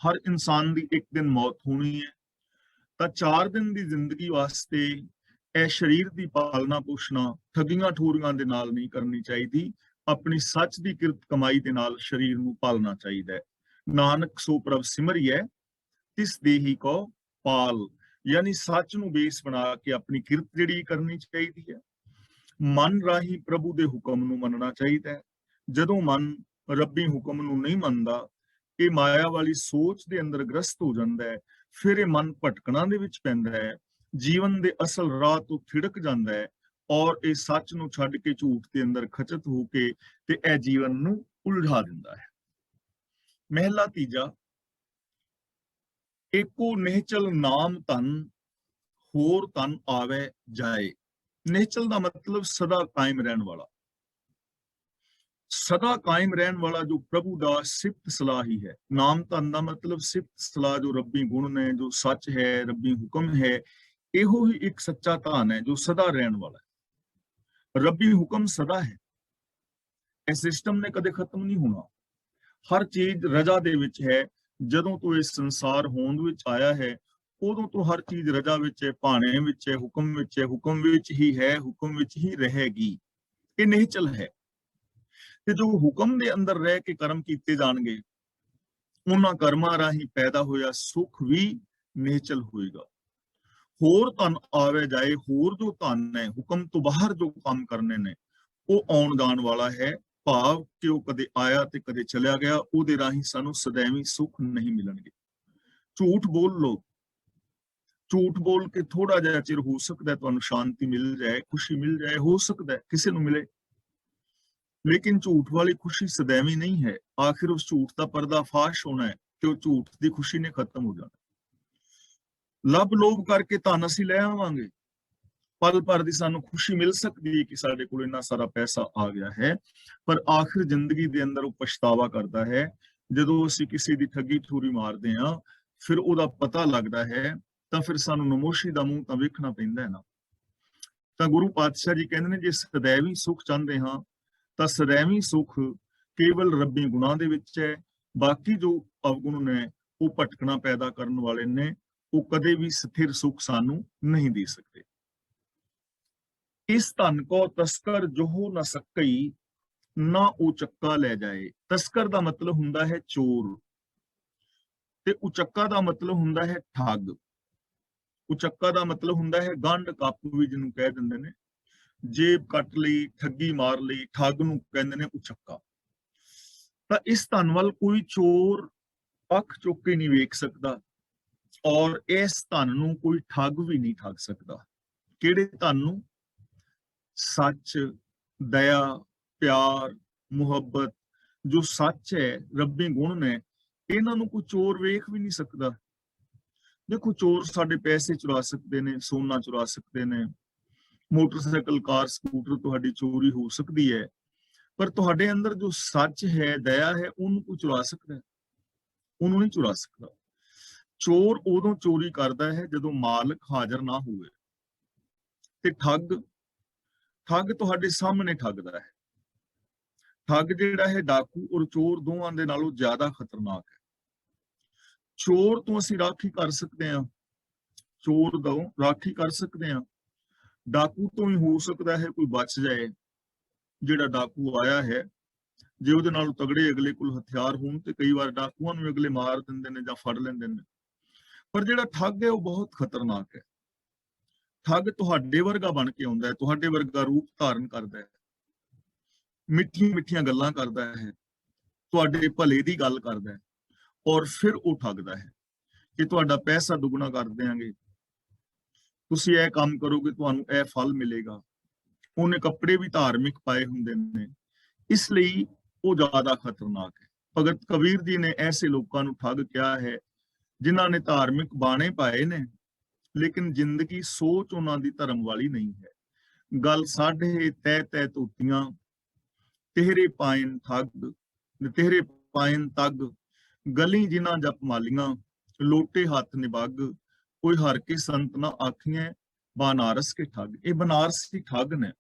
ਹਰ ਇਨਸਾਨ ਦੀ ਇੱਕ ਦਿਨ ਮੌਤ ਹੋਣੀ ਹੈ। ਤਾਂ 4 ਦਿਨ ਦੀ ਜ਼ਿੰਦਗੀ ਵਾਸਤੇ ਇਹ ਸਰੀਰ ਦੀ ਪਾਲਣਾ ਪੋਸ਼ਣਾ ਠੱਗੀਆਂ ਠੋਰੀਆਂ ਦੇ ਨਾਲ ਨਹੀਂ ਕਰਨੀ ਚਾਹੀਦੀ, ਆਪਣੀ ਸੱਚ ਦੀ ਕਿਰਤ ਕਮਾਈ ਦੇ ਨਾਲ ਸਰੀਰ ਨੂੰ ਪਾਲਣਾ ਚਾਹੀਦਾ ਹੈ। ਨਾਨਕ ਸੋ ਪ੍ਰਭ ਸਿਮਰਿਐ, ਤਿਸ ਦੇਹੀ ਕੋ ਪਾਲ, ਯਾਨੀ ਸੱਚ ਨੂੰ ਬੇਸ ਬਣਾ ਕੇ ਆਪਣੀ ਕਿਰਤ ਜਿਹੜੀ ਕਰਨੀ ਚਾਹੀਦੀ ਹੈ। ਮਨ ਰਾਹੀਂ ਪ੍ਰਭੂ ਦੇ ਹੁਕਮ ਨੂੰ ਮੰਨਣਾ ਚਾਹੀਦਾ ਹੈ। ਜਦੋਂ ਮਨ ਰੱਬੀ ਹੁਕਮ ਨੂੰ ਨਹੀਂ ਮੰਨਦਾ, ਇਹ ਮਾਇਆ ਵਾਲੀ ਸੋਚ ਦੇ ਅੰਦਰ ਗ੍ਰਸਤ ਹੋ ਜਾਂਦਾ ਹੈ। ਫਿਰ ਇਹ ਮਨ ਭਟਕਣਾ ਦੇ ਵਿੱਚ ਪੈਂਦਾ ਹੈ, ਜੀਵਨ ਦੇ ਅਸਲ ਰਾਹ ਤੋਂ ਥਿੜਕ ਜਾਂਦਾ ਹੈ, ਔਰ ਇਹ ਸੱਚ ਨੂੰ ਛੱਡ ਕੇ ਝੂਠ ਦੇ ਅੰਦਰ ਖਚਤ ਹੋ ਕੇ ਤੇ ਇਹ ਜੀਵਨ ਨੂੰ ਉਲਝਾ ਦਿੰਦਾ ਹੈ। ਮਹਿਲਾ ਤੀਜਾ, ਏਕੋ ਨਿਹਚਲ ਨਾਮ ਧਨ, ਹੋਰ ਧਨ ਆਵੇ ਜਾਏ। ਨਿਹਚਲ ਦਾ ਮਤਲਬ ਸਦਾ ਕਾਇਮ ਰਹਿਣ ਵਾਲਾ। सदा कायम रहन वाला जो प्रभु दा सिफत सलाह ही है। नाम धन दा मतलब सिफत सलाह, जो रब्बी गुण ने, जो सच है, रब्बी हुक्म है, ਇਹੋ ਹੀ ਇੱਕ ਸੱਚਾ ਧਨ ਹੈ ਜੋ ਸਦਾ ਰਹਿਣ ਵਾਲਾ ਹੈ। ਰੱਬੀ ਹੁਕਮ ਸਦਾ ਹੈ। ਇਹ ਸਿਸਟਮ ਨੇ ਕਦੇ ਖਤਮ ਨਹੀਂ ਹੋਣਾ। ਹਰ ਚੀਜ਼ ਰਜਾ ਦੇ ਵਿੱਚ ਹੈ। ਜਦੋਂ ਤੋਂ ਇਸ ਸੰਸਾਰ ਹੋਂਦ ਵਿੱਚ ਆਇਆ ਹੈ, ਉਦੋਂ ਤੋਂ ਹਰ ਚੀਜ਼ ਰਜਾ ਵਿੱਚ ਹੈ, ਭਾਣੇ ਵਿੱਚ ਹੈ, ਹੁਕਮ ਵਿੱਚ ਹੈ, ਹੁਕਮ ਵਿੱਚ ਹੀ ਹੈ, ਹੁਕਮ ਵਿੱਚ ਹੀ ਰਹੇਗੀ। ਇਹ ਨਿਹਚਲ ਹੈ। ਤੇ ਜੋ ਹੁਕਮ ਦੇ ਅੰਦਰ ਰਹਿ ਕੇ ਕਰਮ ਕੀਤੇ ਜਾਣਗੇ, ਉਹਨਾਂ ਕਰਮਾਂ ਰਾਹੀਂ ਪੈਦਾ ਹੋਇਆ ਸੁੱਖ ਵੀ ਨਿਹਚਲ ਹੋਏਗਾ। ਹੋਰ ਧਨ ਆਵੇ ਜਾਏ, ਹੋਰ ਜੋ ਧਨ ਹੈ, ਹੁਕਮ ਤੋਂ ਬਾਹਰ ਜੋ ਕੰਮ ਕਰਨੇ ਨੇ, ਉਹ ਆਉਣ ਜਾਣ ਵਾਲਾ ਹੈ। ਭਾਵ ਕਿ ਉਹ ਕਦੇ ਆਇਆ ਤੇ ਕਦੇ ਚਲਿਆ ਗਿਆ, ਉਹਦੇ ਰਾਹੀਂ ਸਾਨੂੰ ਸदैवी ਸੁੱਖ ਨਹੀਂ ਮਿਲਣਗੇ। ਝੂਠ ਬੋਲ ਲੋ, ਝੂਠ ਬੋਲ ਕੇ ਥੋੜਾ ਜਿਹਾ ਚਿਰ ਹੋ ਸਕਦਾ ਤੁਹਾਨੂੰ ਸ਼ਾਂਤੀ ਮਿਲ ਜਾਏ, ਖੁਸ਼ੀ ਮਿਲ ਜਾਏ, ਹੋ ਸਕਦਾ ਕਿਸੇ ਨੂੰ ਮਿਲੇ, ਲੇਕਿਨ ਝੂਠ ਵਾਲੀ ਖੁਸ਼ੀ ਸदैवी ਨਹੀਂ ਹੈ। ਆਖਿਰ ਉਸ ਝੂਠ ਦਾ ਪਰਦਾਫਾਸ਼ ਹੋਣਾ ਹੈ ਤੇ ਉਹ ਝੂਠ ਦੀ ਖੁਸ਼ੀ ਨੇ ਖਤਮ ਹੋ ਜਾਣਾ। ਲੱਭ ਲੋਭ ਕਰਕੇ ਧਨ ਅਸੀਂ ਲੈ ਆਵਾਂਗੇ, ਪਲ ਭਰ ਦੀ ਸਾਨੂੰ ਖੁਸ਼ੀ ਮਿਲ ਸਕਦੀ ਹੈ ਕਿ ਸਾਡੇ ਕੋਲ ਇੰਨਾ ਸਾਰਾ ਪੈਸਾ ਆ ਗਿਆ ਹੈ, ਪਰ ਆਖਿਰ ਜ਼ਿੰਦਗੀ ਦੇ ਅੰਦਰ ਉਹ ਪਛਤਾਵਾ ਕਰਦਾ ਹੈ। ਜਦੋਂ ਅਸੀਂ ਕਿਸੇ ਦੀ ਠੱਗੀ ਠੋਰੀ ਮਾਰਦੇ ਹਾਂ, ਫਿਰ ਉਹਦਾ ਪਤਾ ਲੱਗਦਾ ਹੈ, ਤਾਂ ਫਿਰ ਸਾਨੂੰ ਨਮੋਸ਼ੀ ਦਾ ਮੂੰਹ ਤਾਂ ਵੇਖਣਾ ਪੈਂਦਾ ਹੈ ਨਾ। ਤਾਂ ਗੁਰੂ ਪਾਤਸ਼ਾਹ ਜੀ ਕਹਿੰਦੇ ਨੇ, ਜੇ ਸदैवी ਸੁੱਖ ਚਾਹੁੰਦੇ ਹਾਂ ਤਾਂ ਸदैवी ਸੁੱਖ ਕੇਵਲ ਰੱਬੀ ਗੁਣਾਂ ਦੇ ਵਿੱਚ ਹੈ। ਬਾਕੀ ਜੋ ਅਵਗੁਣ ਨੇ, ਉਹ ਭਟਕਣਾ ਪੈਦਾ ਕਰਨ ਵਾਲੇ ਨੇ, ਉਹ ਕਦੇ ਵੀ ਸਥਿਰ ਸੁੱਖ ਸਾਨੂੰ ਨਹੀਂ ਦੇ ਸਕਦੇ। ਇਸ ਧਨ ਕੋ ਤਸਕਰ ਜੋ ਨਾ ਸਕਈ, ਨਾ ਉਹ ਚੱਕਾ ਲੈ ਜਾਏ। ਤਸਕਰ ਦਾ ਮਤਲਬ ਹੁੰਦਾ ਹੈ ਚੋਰ, ਤੇ ਉਚੱਕਾ ਦਾ ਮਤਲਬ ਹੁੰਦਾ ਹੈ ਠੱਗ। ਉਚੱਕਾ ਦਾ ਮਤਲਬ ਹੁੰਦਾ ਹੈ ਗੰਢ ਕੱਪ ਵੀ ਜਿਹਨੂੰ ਕਹਿ ਦਿੰਦੇ ਨੇ, ਜੇਬ ਕੱਟ ਲਈ, ਠੱਗੀ ਮਾਰ ਲਈ, ਠੱਗ ਨੂੰ ਕਹਿੰਦੇ ਨੇ ਉਚੱਕਾ। ਤਾਂ ਇਸ ਧਨ ਵੱਲ ਕੋਈ ਚੋਰ ਅੱਖ ਚੁੱਕ ਕੇ ਨਹੀਂ ਵੇਖ ਸਕਦਾ, ਔਰ ਇਸ ਧਨ ਨੂੰ ਕੋਈ ਠੱਗ ਵੀ ਨਹੀਂ ਠੱਗ ਸਕਦਾ। ਕਿਹੜੇ ਧਨ ਨੂੰ? ਸੱਚ, ਦਇਆ, ਪਿਆਰ, ਮੁਹੱਬਤ, ਜੋ ਸੱਚ ਹੈ, ਰੱਬੀ ਗੁਣ ਨੇ, ਇਹਨਾਂ ਨੂੰ ਕੋਈ ਚੋਰ ਵੇਖ ਵੀ ਨਹੀਂ ਸਕਦਾ। ਦੇਖੋ, ਚੋਰ ਸਾਡੇ ਪੈਸੇ ਚੁਰਾ ਸਕਦੇ ਨੇ, ਸੋਨਾ ਚੁਰਾ ਸਕਦੇ ਨੇ, ਮੋਟਰਸਾਈਕਲ, ਕਾਰ, ਸਕੂਟਰ ਤੁਹਾਡੀ ਚੋਰੀ ਹੋ ਸਕਦੀ ਹੈ, ਪਰ ਤੁਹਾਡੇ ਅੰਦਰ ਜੋ ਸੱਚ ਹੈ, ਦਇਆ ਹੈ, ਉਹਨੂੰ ਕੋਈ ਚੁਰਾ ਸਕਦਾ ਹੈ? ਉਹਨੂੰ ਨਹੀਂ ਚੁਰਾ ਸਕਦਾ। ਚੋਰ ਉਦੋਂ ਚੋਰੀ ਕਰਦਾ ਹੈ ਜਦੋਂ ਮਾਲਕ ਹਾਜ਼ਰ ਨਾ ਹੋਵੇ, ਤੇ ਠੱਗ ਤੁਹਾਡੇ ਸਾਹਮਣੇ ਠੱਗਦਾ ਹੈ। ਠੱਗ ਜਿਹੜਾ ਹੈ, ਡਾਕੂ ਔਰ ਚੋਰ ਦੋਵਾਂ ਦੇ ਨਾਲੋਂ ਜ਼ਿਆਦਾ ਖਤਰਨਾਕ ਹੈ। ਚੋਰ ਤੋਂ ਅਸੀਂ ਰਾਖੀ ਕਰ ਸਕਦੇ ਹਾਂ, ਚੋਰ ਤੋਂ ਰਾਖੀ ਕਰ ਸਕਦੇ ਹਾਂ। ਡਾਕੂ ਤੋਂ ਵੀ ਹੋ ਸਕਦਾ ਹੈ ਕੋਈ ਬਚ ਜਾਏ। ਜਿਹੜਾ ਡਾਕੂ ਆਇਆ ਹੈ, ਜੇ ਉਹਦੇ ਨਾਲੋਂ ਤਗੜੇ ਅਗਲੇ ਕੋਲ ਹਥਿਆਰ ਹੋਣ, ਤੇ ਕਈ ਵਾਰ ਡਾਕੂਆਂ ਨੂੰ ਅਗਲੇ ਮਾਰ ਦਿੰਦੇ ਨੇ ਜਾਂ ਫੜ ਲੈਂਦੇ ਨੇ। ਪਰ ਜਿਹੜਾ ਠੱਗ ਹੈ, ਉਹ ਬਹੁਤ ਖਤਰਨਾਕ ਹੈ। ਠੱਗ ਤੁਹਾਡੇ ਵਰਗਾ ਬਣ ਕੇ ਆਉਂਦਾ ਹੈ, ਤੁਹਾਡੇ ਵਰਗਾ ਰੂਪ ਧਾਰਨ ਕਰਦਾ ਹੈ, ਮਿੱਠੀਆਂ ਮਿੱਠੀਆਂ ਗੱਲਾਂ ਕਰਦਾ ਹੈ, ਤੁਹਾਡੇ ਭਲੇ ਦੀ ਗੱਲ ਕਰਦਾ ਹੈ, ਔਰ ਫਿਰ ਉਹ ਠੱਗਦਾ ਹੈ ਕਿ ਤੁਹਾਡਾ ਪੈਸਾ ਦੁੱਗਣਾ ਕਰ ਦਿਆਂਗੇ, ਤੁਸੀਂ ਇਹ ਕੰਮ ਕਰੋਗੇ, ਤੁਹਾਨੂੰ ਇਹ ਫਲ ਮਿਲੇਗਾ। ਉਹਨੇ ਕੱਪੜੇ ਵੀ ਧਾਰਮਿਕ ਪਾਏ ਹੁੰਦੇ ਨੇ, ਇਸ ਲਈ ਉਹ ਜ਼ਿਆਦਾ ਖਤਰਨਾਕ ਹੈ। ਭਗਤ ਕਬੀਰ ਜੀ ਨੇ ਐਸੇ ਲੋਕਾਂ ਨੂੰ ਠੱਗ ਕਿਹਾ ਹੈ, ਜਿਨ੍ਹਾਂ ਨੇ ਧਾਰਮਿਕ ਬਾਣੇ ਪਾਏ ਨੇ, ਲੇਕਿਨ ਜ਼ਿੰਦਗੀ ਸੋਚ ਉਹਨਾਂ ਦੀ ਧਰਮ ਵਾਲੀ ਨਹੀਂ ਹੈ। ਗੱਲ ਸਾਢੇ ਤੈ ਤੈ ਧੋਤੀਆਂ, ਤੇਰੇ ਪਾਇਨ ਠੱਗ, ਤੇਰੇ ਪਾਇਨ ਤੱਗ, ਗਲੀ ਜਿਨ੍ਹਾਂ ਜਪ ਮਾਲੀਆਂ, ਲੋਟੇ ਹੱਥ ਨਿਭੱਗ, ਕੋਈ ਹਰ ਕੇ ਸੰਤ ਨਾ ਆਖੀਆਂ, ਬਨਾਰਸ ਕੇ ਠੱਗ। ਇਹ ਬਨਾਰਸੀ ਠੱਗ ਨੇ,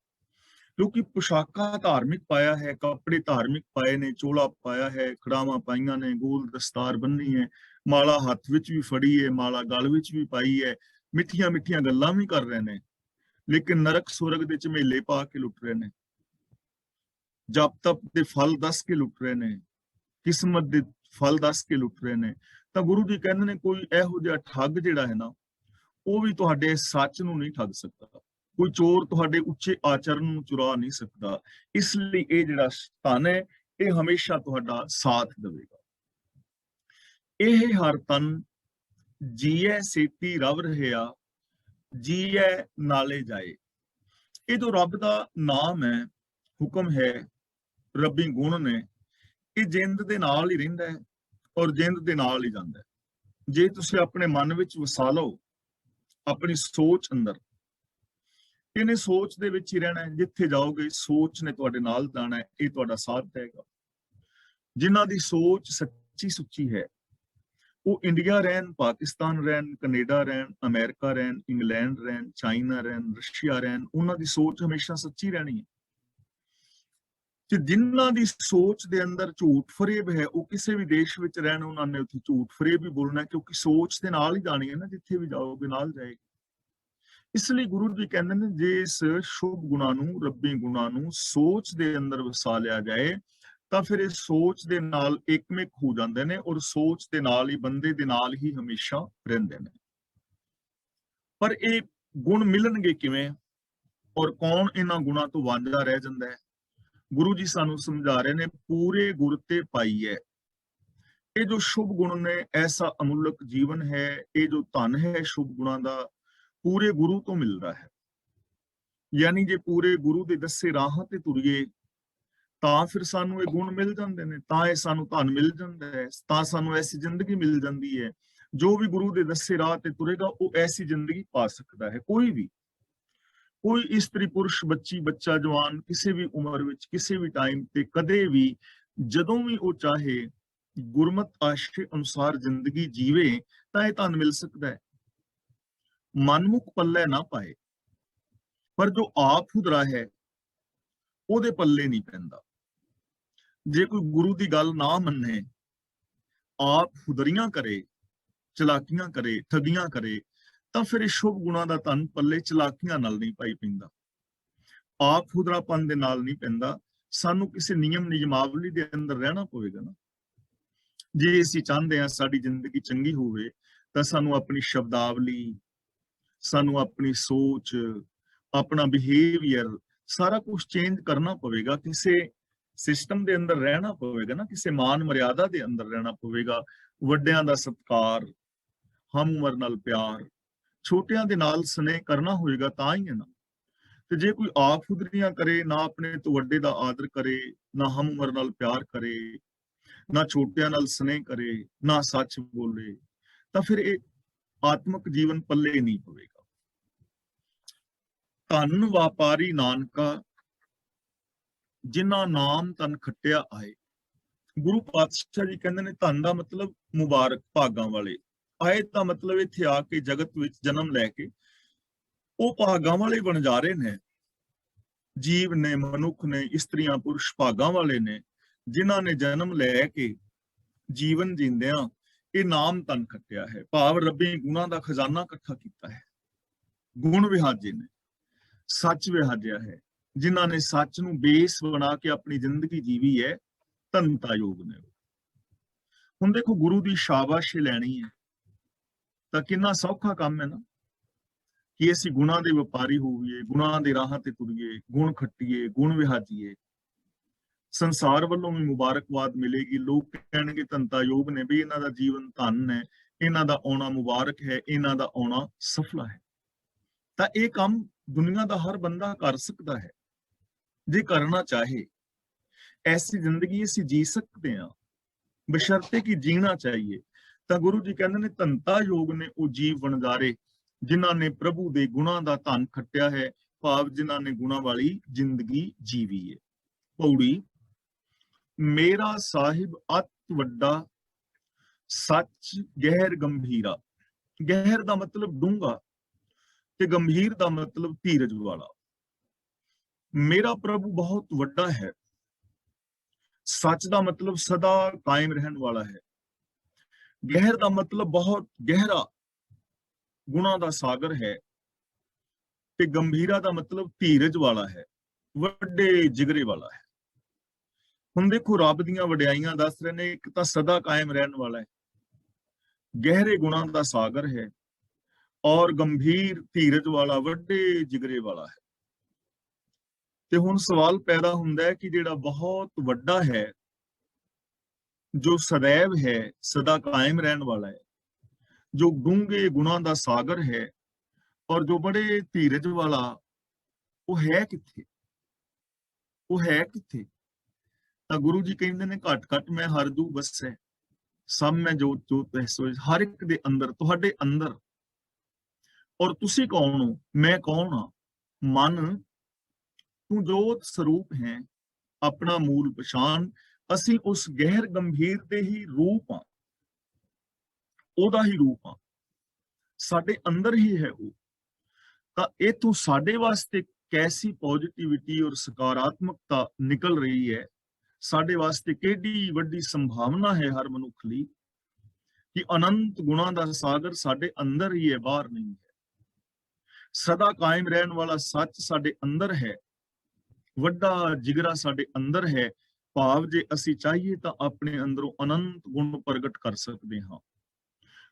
ਕਿਉਂਕਿ ਪੁਸ਼ਾਕਾਂ ਧਾਰਮਿਕ ਪਾਇਆ ਹੈ, ਕੱਪੜੇ ਧਾਰਮਿਕ ਪਾਏ ਨੇ, ਚੋਲਾ ਪਾਇਆ ਹੈ, ਖੜਾਵਾਂ ਪਾਈਆਂ ਨੇ, ਗੋਲ ਦਸਤਾਰ ਬੰਨੀ ਹੈ, ਮਾਲਾ ਹੱਥ ਵਿੱਚ ਵੀ ਫੜੀ ਹੈ, ਮਾਲਾ ਗਲ ਵਿੱਚ ਵੀ ਪਾਈ ਹੈ, ਮਿੱਠੀਆਂ ਮਿੱਠੀਆਂ ਗੱਲਾਂ ਵੀ ਕਰ ਰਹੇ ਨੇ, ਲੇਕਿਨ ਨਰਕ ਸੁਰਗ ਦੇ ਝਮੇਲੇ ਪਾ ਕੇ ਲੁੱਟ ਰਹੇ ਨੇ, ਜਪ ਤਪ ਦੇ ਫਲ ਦੱਸ ਕੇ ਲੁੱਟ ਰਹੇ ਨੇ, ਕਿਸਮਤ ਦੇ ਫਲ ਦੱਸ ਕੇ ਲੁੱਟ ਰਹੇ ਨੇ। ਤਾਂ ਗੁਰੂ ਜੀ ਕਹਿੰਦੇ ਨੇ, ਕੋਈ ਇਹੋ ਜਿਹਾ ਠੱਗ ਜਿਹੜਾ ਹੈ ਨਾ, ਉਹ ਵੀ ਤੁਹਾਡੇ ਸੱਚ ਨੂੰ ਨਹੀਂ ਠੱਗ ਸਕਦਾ। ਕੋਈ ਚੋਰ ਤੁਹਾਡੇ ਉੱਚੇ ਆਚਰਨ ਨੂੰ ਚੁਰਾ ਨਹੀਂ ਸਕਦਾ। ਇਸ ਲਈ ਇਹ ਜਿਹੜਾ ਧਨ ਹੈ, ਇਹ ਹਮੇਸ਼ਾ ਤੁਹਾਡਾ ਸਾਥ ਦੇਵੇਗਾ। ਇਹ ਹਰ ਤਨ ਜੀਐ ਸੇਤੀ ਰਵ ਰਹਿਆ, ਜੀਐ ਨਾਲੇ ਜਾਏ। ਇਹ ਜੋ ਰੱਬ ਦਾ ਨਾਮ ਹੈ, ਹੁਕਮ ਹੈ, ਰੱਬੀ ਗੁਣ ਨੇ, ਇਹ ਜਿੰਦ ਦੇ ਨਾਲ ਹੀ ਰਹਿੰਦਾ ਹੈ ਔਰ ਜਿੰਦ ਦੇ ਨਾਲ ਹੀ ਜਾਂਦਾ ਹੈ। ਜੇ ਤੁਸੀਂ ਆਪਣੇ ਮਨ ਵਿੱਚ ਵਸਾ ਲਓ, ਆਪਣੀ ਸੋਚ ਅੰਦਰ, ਇਹਨੇ ਸੋਚ ਦੇ ਵਿੱਚ ਹੀ ਰਹਿਣਾ ਹੈ। ਜਿੱਥੇ ਜਾਓਗੇ ਸੋਚ ਨੇ ਤੁਹਾਡੇ ਨਾਲ ਜਾਣਾ ਹੈ, ਇਹ ਤੁਹਾਡਾ ਸਾਥ ਦੇਗਾ। ਜਿਨ੍ਹਾਂ ਦੀ ਸੋਚ ਸੱਚੀ ਸੁੱਚੀ ਹੈ ਉਹ ਇੰਡੀਆ ਰਹਿਣ, ਪਾਕਿਸਤਾਨ ਰਹਿਣ, ਕੈਨੇਡਾ ਰਹਿਣ, ਅਮਰੀਕਾ ਰਹਿਣ, ਇੰਗਲੈਂਡ ਰਹਿਣ, ਚਾਈਨਾ ਰਹਿਣ, ਰਸ਼ੀਆ ਰਹਿਣ, ਉਹਨਾਂ ਦੀ ਸੋਚ ਹਮੇਸ਼ਾ ਸੱਚੀ ਰਹਿਣੀ ਹੈ। ਤੇ ਜਿਨ੍ਹਾਂ ਦੀ ਸੋਚ ਦੇ ਅੰਦਰ ਝੂਠ ਫਰੇਬ ਹੈ, ਉਹ ਕਿਸੇ ਵੀ ਦੇਸ਼ ਵਿੱਚ ਰਹਿਣ, ਉਹਨਾਂ ਨੇ ਉੱਥੇ ਝੂਠ ਫਰੇਬ ਹੀ ਬੋਲਣਾ, ਕਿਉਂਕਿ ਸੋਚ ਦੇ ਨਾਲ ਹੀ ਜਾਣੀ ਹੈ ਨਾ, ਜਿੱਥੇ ਵੀ ਜਾਓਗੇ ਨਾਲ ਜਾਏਗੀ। ਇਸ ਲਈ ਗੁਰੂ ਜੀ ਕਹਿੰਦੇ ਨੇ, ਜੇ ਇਸ ਸ਼ੁਭ ਗੁਣਾਂ ਨੂੰ, ਰੱਬੀ ਗੁਣਾਂ ਨੂੰ ਸੋਚ ਦੇ ਅੰਦਰ ਵਸਾ ਲਿਆ ਜਾਏ ਤਾਂ ਫਿਰ ਇਹ ਸੋਚ ਦੇ ਨਾਲ ਇੱਕਮਿਕ ਹੋ ਜਾਂਦੇ ਨੇ, ਔਰ ਸੋਚ ਦੇ ਨਾਲ ਹੀ ਬੰਦੇ ਦੇ ਨਾਲ ਹੀ ਹਮੇਸ਼ਾ ਰਹਿੰਦੇ ਨੇ। ਪਰ ਇਹ ਗੁਣ ਮਿਲਣਗੇ ਕਿਵੇਂ, ਔਰ ਕੌਣ ਇਹਨਾਂ ਗੁਣਾਂ ਤੋਂ ਵਾਂਝਾ ਰਹਿ ਜਾਂਦਾ ਹੈ? ਗੁਰੂ ਜੀ ਸਾਨੂੰ ਸਮਝਾ ਰਹੇ ਨੇ, ਪੂਰੇ ਗੁਰ ਤੇ ਪਾਈਐ। ਇਹ ਜੋ ਸ਼ੁਭ ਗੁਣ ਨੇ, ਐਸਾ ਅਮੁੱਲਕ ਜੀਵਨ ਹੈ, ਇਹ ਜੋ ਧਨ ਹੈ ਸ਼ੁਭ ਗੁਣਾਂ ਦਾ, ਪੂਰੇ ਗੁਰੂ ਤੋਂ ਮਿਲਦਾ ਹੈ। ਯਾਨੀ ਜੇ ਪੂਰੇ ਗੁਰੂ ਦੇ ਦੱਸੇ ਰਾਹਾਂ ਤੇ ਤੁਰੀਏ ਤਾਂ ਫਿਰ ਸਾਨੂੰ ਇਹ ਗੁਣ ਮਿਲ ਜਾਂਦੇ ਨੇ, ਤਾਂ ਇਹ ਸਾਨੂੰ ਧਨ ਮਿਲ ਜਾਂਦਾ ਹੈ, ਤਾਂ ਸਾਨੂੰ ਐਸੀ ਜ਼ਿੰਦਗੀ ਮਿਲ ਜਾਂਦੀ ਹੈ। ਜੋ ਵੀ ਗੁਰੂ ਦੇ ਦੱਸੇ ਰਾਹ ਤੇ ਤੁਰੇਗਾ ਉਹ ਐਸੀ ਜ਼ਿੰਦਗੀ ਪਾ ਸਕਦਾ ਹੈ। ਕੋਈ ਵੀ, ਕੋਈ ਇਸਤਰੀ ਪੁਰਸ਼, ਬੱਚੀ ਬੱਚਾ, ਜਵਾਨ, ਕਿਸੇ ਵੀ ਉਮਰ ਵਿੱਚ, ਕਿਸੇ ਵੀ ਟਾਈਮ ਤੇ, ਕਦੇ ਵੀ, ਜਦੋਂ ਵੀ ਉਹ ਚਾਹੇ ਗੁਰਮਤ ਆਸ਼ੇ ਅਨੁਸਾਰ ਜ਼ਿੰਦਗੀ ਜੀਵੇ ਤਾਂ ਇਹ ਧਨ ਮਿਲ ਸਕਦਾ ਹੈ। ਮਨਮੁਖ ਪੱਲੇ ਨਾ ਪਾਏ, ਪਰ ਜੋ ਆਪ ਹੁਦਰਾ ਹੈ ਉਹਦੇ ਪੱਲੇ ਨਹੀਂ ਪੈਂਦਾ। ਜੇ ਕੋਈ ਗੁਰੂ ਦੀ ਗੱਲ ਨਾ ਮੰਨੇ, ਆਪ ਹੁਦਰੀਆਂ ਕਰੇ, ਚਲਾਕੀਆਂ ਕਰੇ, ਠੱਗੀਆਂ ਕਰੇ, ਤਾਂ ਫਿਰ ਇਹ ਸ਼ੁਭ ਗੁਣਾਂ ਦਾ ਧਨ ਪੱਲੇ ਚਲਾਕੀਆਂ ਨਾਲ ਨਹੀਂ ਪਾਈ ਪੈਂਦਾ, ਆਪ ਹੁਦਰਾਪਨ ਦੇ ਨਾਲ ਨਹੀਂ ਪੈਂਦਾ। ਸਾਨੂੰ ਕਿਸੇ ਨਿਯਮ ਨਿਯਮਾਵਲੀ ਦੇ ਅੰਦਰ ਰਹਿਣਾ ਪਵੇਗਾ ਨਾ। ਜੇ ਅਸੀਂ ਚਾਹੁੰਦੇ ਹਾਂ ਸਾਡੀ ਜ਼ਿੰਦਗੀ ਚੰਗੀ ਹੋਵੇ ਤਾਂ ਸਾਨੂੰ ਆਪਣੀ ਸ਼ਬਦਾਵਲੀ, ਸਾਨੂੰ ਆਪਣੀ ਸੋਚ, ਆਪਣਾ ਬਿਹੇਵੀਅਰ, ਸਾਰਾ ਕੁਝ ਚੇਂਜ ਕਰਨਾ ਪਵੇਗਾ। ਕਿਸੇ ਸਿਸਟਮ ਦੇ ਅੰਦਰ ਰਹਿਣਾ ਪਵੇਗਾ ਨਾ, ਕਿਸੇ ਮਾਨ ਮਰਿਆਦਾ ਦੇ ਅੰਦਰ ਰਹਿਣਾ ਪਵੇਗਾ। ਵੱਡਿਆਂ ਦਾ ਸਤਿਕਾਰ, ਹਮ ਉਮਰ ਨਾਲ ਪਿਆਰ, ਛੋਟਿਆਂ ਦੇ ਨਾਲ ਸਨੇਹ ਕਰਨਾ ਹੋਏਗਾ ਤਾਂ ਹੀ ਹੈ ਨਾ। ਤੇ ਜੇ ਕੋਈ ਆਪ ਹੁਦਰੀਆਂ ਕਰੇ, ਨਾ ਆਪਣੇ ਤੋਂ ਵੱਡੇ ਦਾ ਆਦਰ ਕਰੇ, ਨਾ ਹਮ ਉਮਰ ਨਾਲ ਪਿਆਰ ਕਰੇ, ਨਾ ਛੋਟਿਆਂ ਨਾਲ ਸਨੇਹ ਕਰੇ, ਨਾ ਸੱਚ ਬੋਲੇ, ਤਾਂ ਫਿਰ ਇਹ ਆਤਮਿਕ ਜੀਵਨ ਪੱਲੇ ਨਹੀਂ ਪਵੇਗਾ। ਧਨ ਵਪਾਰੀ ਨਾਨਕਾ, ਜਿਨ੍ਹਾਂ ਨਾਮ ਤਨ ਖੱਟਿਆ ਆਏ। ਗੁਰੂ ਪਾਤਸ਼ਾਹ ਜੀ ਕਹਿੰਦੇ ਨੇ, ਧਨ ਦਾ ਮਤਲਬ ਮੁਬਾਰਕ, ਭਾਗਾਂ ਵਾਲੇ। ਆਏ ਤਾਂ ਮਤਲਬ ਇੱਥੇ ਆ ਕੇ ਜਗਤ ਵਿੱਚ ਜਨਮ ਲੈ ਕੇ ਉਹ ਭਾਗਾਂ ਵਾਲੇ ਬਣ ਜਾ ਰਹੇ ਨੇ। ਜੀਵ ਨੇ, ਮਨੁੱਖ ਨੇ, ਇਸਤਰੀਆਂ ਪੁਰਸ਼ ਭਾਗਾਂ ਵਾਲੇ ਨੇ, ਜਿਨ੍ਹਾਂ ਨੇ ਜਨਮ ਲੈ ਕੇ ਜੀਵਨ ਜੀਂਦਿਆਂ ਇਹ ਨਾਮ ਤਨ ਖੱਟਿਆ ਹੈ, ਭਾਵ ਰੱਬੀ ਗੁਣਾਂ ਦਾ ਖਜ਼ਾਨਾ ਇਕੱਠਾ ਕੀਤਾ ਹੈ। ਗੁਣ ਵਿਹਾਜੇ ਨੇ, ਸੱਚ ਵਿਹਾਜਿਆ ਹੈ। ਜਿਨ੍ਹਾਂ ਨੇ ਸੱਚ ਨੂੰ ਬੇਸ ਬਣਾ ਕੇ ਆਪਣੀ ਜ਼ਿੰਦਗੀ ਜੀਵੀ ਹੈ, ਧਨਤਾ ਯੋਗ ਨੇ। ਹੁਣ ਦੇਖੋ, ਗੁਰੂ ਦੀ ਸ਼ਾਬਾਸ਼ੀ ਲੈਣੀ ਹੈ ਤਾਂ ਕਿੰਨਾ ਸੌਖਾ ਕੰਮ ਹੈ ਨਾ, ਕਿ ਅਸੀਂ ਗੁਣਾਂ ਦੇ ਵਪਾਰੀ ਹੋਈਏ, ਗੁਣਾਂ ਦੇ ਰਾਹਾਂ ਤੇ ਤੁਰੀਏ, ਗੁਣ ਖੱਟੀਏ, ਗੁਣ ਵਿਹਾਜੀਏ। ਸੰਸਾਰ ਵੱਲੋਂ ਵੀ ਮੁਬਾਰਕਬਾਦ ਮਿਲੇਗੀ। ਲੋਕ ਕਹਿਣਗੇ ਧਨਤਾ ਯੋਗ ਨੇ, ਵੀ ਇਹਨਾਂ ਦਾ ਜੀਵਨ ਧਨ ਹੈ, ਇਹਨਾਂ ਦਾ ਆਉਣਾ ਮੁਬਾਰਕ ਹੈ, ਇਹਨਾਂ ਦਾ ਆਉਣਾ ਸਫਲਾ ਹੈ। ਤਾਂ ਇਹ ਕੰਮ ਦੁਨੀਆ ਦਾ ਹਰ ਬੰਦਾ ਕਰ ਸਕਦਾ ਹੈ, ਜੇ ਕਰਨਾ ਚਾਹੇ। ਐਸੀ ਜ਼ਿੰਦਗੀ ਅਸੀਂ ਜੀ ਸਕਦੇ ਹਾਂ, ਬਸ਼ਰਤੇ ਕਿ ਜੀਣਾ ਚਾਹੀਏ। ਤਾਂ ਗੁਰੂ ਜੀ ਕਹਿੰਦੇ ਨੇ, ਧਨਤਾ ਯੋਗ ਨੇ ਉਹ ਜੀਵ ਵਣਜਾਰੇ, ਜਿਨ੍ਹਾਂ ਨੇ ਪ੍ਰਭੂ ਦੇ ਗੁਣਾਂ ਦਾ ਧਨ ਖੱਟਿਆ ਹੈ, ਭਾਵ ਜਿਨ੍ਹਾਂ ਨੇ ਗੁਣਾਂ ਵਾਲੀ ਜ਼ਿੰਦਗੀ ਜੀਵੀ ਹੈ। ਪੌੜੀ, ਮੇਰਾ ਸਾਹਿਬ ਅਤ ਵੱਡਾ, ਸੱਚ ਗਹਿਰ ਗੰਭੀਰਾ। ਗਹਿਰ ਦਾ ਮਤਲਬ ਡੂੰਘਾ, ਤੇ ਗੰਭੀਰ ਦਾ ਮਤਲਬ ਧੀਰਜ ਵਾਲਾ। ਮੇਰਾ ਪ੍ਰਭੂ ਬਹੁਤ ਵੱਡਾ ਹੈ। ਸੱਚ ਦਾ ਮਤਲਬ ਸਦਾ ਕਾਇਮ ਰਹਿਣ ਵਾਲਾ ਹੈ। ਗਹਿਰ ਦਾ ਮਤਲਬ ਬਹੁਤ ਗਹਿਰਾ, ਗੁਣਾਂ ਦਾ ਸਾਗਰ ਹੈ। ਤੇ ਗੰਭੀਰਾ ਦਾ ਮਤਲਬ ਧੀਰਜ ਵਾਲਾ ਹੈ, ਵੱਡੇ ਜਿਗਰੇ ਵਾਲਾ ਹੈ। ਹੁਣ ਦੇਖੋ, ਰੱਬ ਦੀਆਂ ਵਡਿਆਈਆਂ ਦੱਸ ਰਹੇ ਨੇ। ਇੱਕ ਤਾਂ ਸਦਾ ਕਾਇਮ ਰਹਿਣ ਵਾਲਾ ਹੈ, ਗਹਿਰੇ ਗੁਣਾਂ ਦਾ ਸਾਗਰ ਹੈ, ਔਰ ਗੰਭੀਰ ਧੀਰਜ ਵਾਲਾ, ਵੱਡੇ ਜਿਗਰੇ ਵਾਲਾ ਹੈ। ਤੇ ਹੁਣ ਸਵਾਲ ਪੈਦਾ ਹੁੰਦਾ ਹੈ ਕਿ ਜਿਹੜਾ ਬਹੁਤ ਵੱਡਾ ਹੈ, ਜੋ ਸदैव ਹੈ, ਸਦਾ ਕਾਇਮ ਰਹਿਣ ਵਾਲਾ ਹੈ, ਜੋ ਡੂੰਘੇ ਗੁਣਾਂ ਦਾ ਸਾਗਰ ਹੈ, ਔਰ ਜੋ ਬੜੇ ਧੀਰਜ ਵਾਲਾ, ਉਹ ਹੈ ਕਿੱਥੇ? ਉਹ ਹੈ ਕਿੱਥੇ? ਤਾਂ ਗੁਰੂ ਜੀ ਕਹਿੰਦੇ ਨੇ, ਘਟ ਘਟ ਮੈਂ ਹਰ ਜੂ ਵਸੈ, ਸਭ ਮੈਂ ਜੋਤ ਜੋਤ ਹੈ ਸੋਇ। ਹਰ ਇੱਕ ਦੇ ਅੰਦਰ, ਤੁਹਾਡੇ ਅੰਦਰ। ਔਰ ਤੁਸੀਂ ਕੌਣ ਹੋ? ਮੈਂ ਕੌਣ ਹਾਂ? ਮਨ ਤੂੰ ਜੋਤ ਸਰੂਪ ਹੈ, ਆਪਣਾ ਮੂਲ ਪਛਾਣ, ਅਸੀਂ ਉਸ ਗਹਿਰ ਗੰਭੀਰ ਦੇ ਹੀ ਰੂਪ ਆ, ਉਹਦਾ ਹੀ ਰੂਪ ਆ, ਸਾਡੇ ਅੰਦਰ ਹੀ ਹੈ ਉਹ। ਤਾਂ ਇਥੋਂ ਸਾਡੇ ਵਾਸਤੇ ਕੈਸੀ ਪੋਜ਼ਿਟਿਵਿਟੀ ਔਰ ਸਕਾਰਾਤਮਕਤਾ ਨਿਕਲ ਰਹੀ ਹੈ, ਸਾਡੇ ਵਾਸਤੇ ਕਿਹੜੀ ਵੱਡੀ ਸੰਭਾਵਨਾ ਹੈ ਹਰ ਮਨੁੱਖ ਲਈ, ਕਿ ਅਨੰਤ ਗੁਣਾਂ ਦਾ ਸਾਗਰ ਸਾਡੇ ਅੰਦਰ ਹੀ ਹੈ, ਬਾਹਰ ਨਹੀਂ ਹੈ। ਸਦਾ ਕਾਇਮ ਰਹਿਣ ਵਾਲਾ ਸੱਚ ਸਾਡੇ ਅੰਦਰ ਹੈ, ਵੱਡਾ ਜਿਗਰਾ ਸਾਡੇ ਅੰਦਰ ਹੈ। ਭਾਵ ਜੇ ਅਸੀਂ ਚਾਹੀਏ ਤਾਂ ਆਪਣੇ ਅੰਦਰੋਂ ਅਨੰਤ ਗੁਣ ਪ੍ਰਗਟ ਕਰ ਸਕਦੇ ਹਾਂ।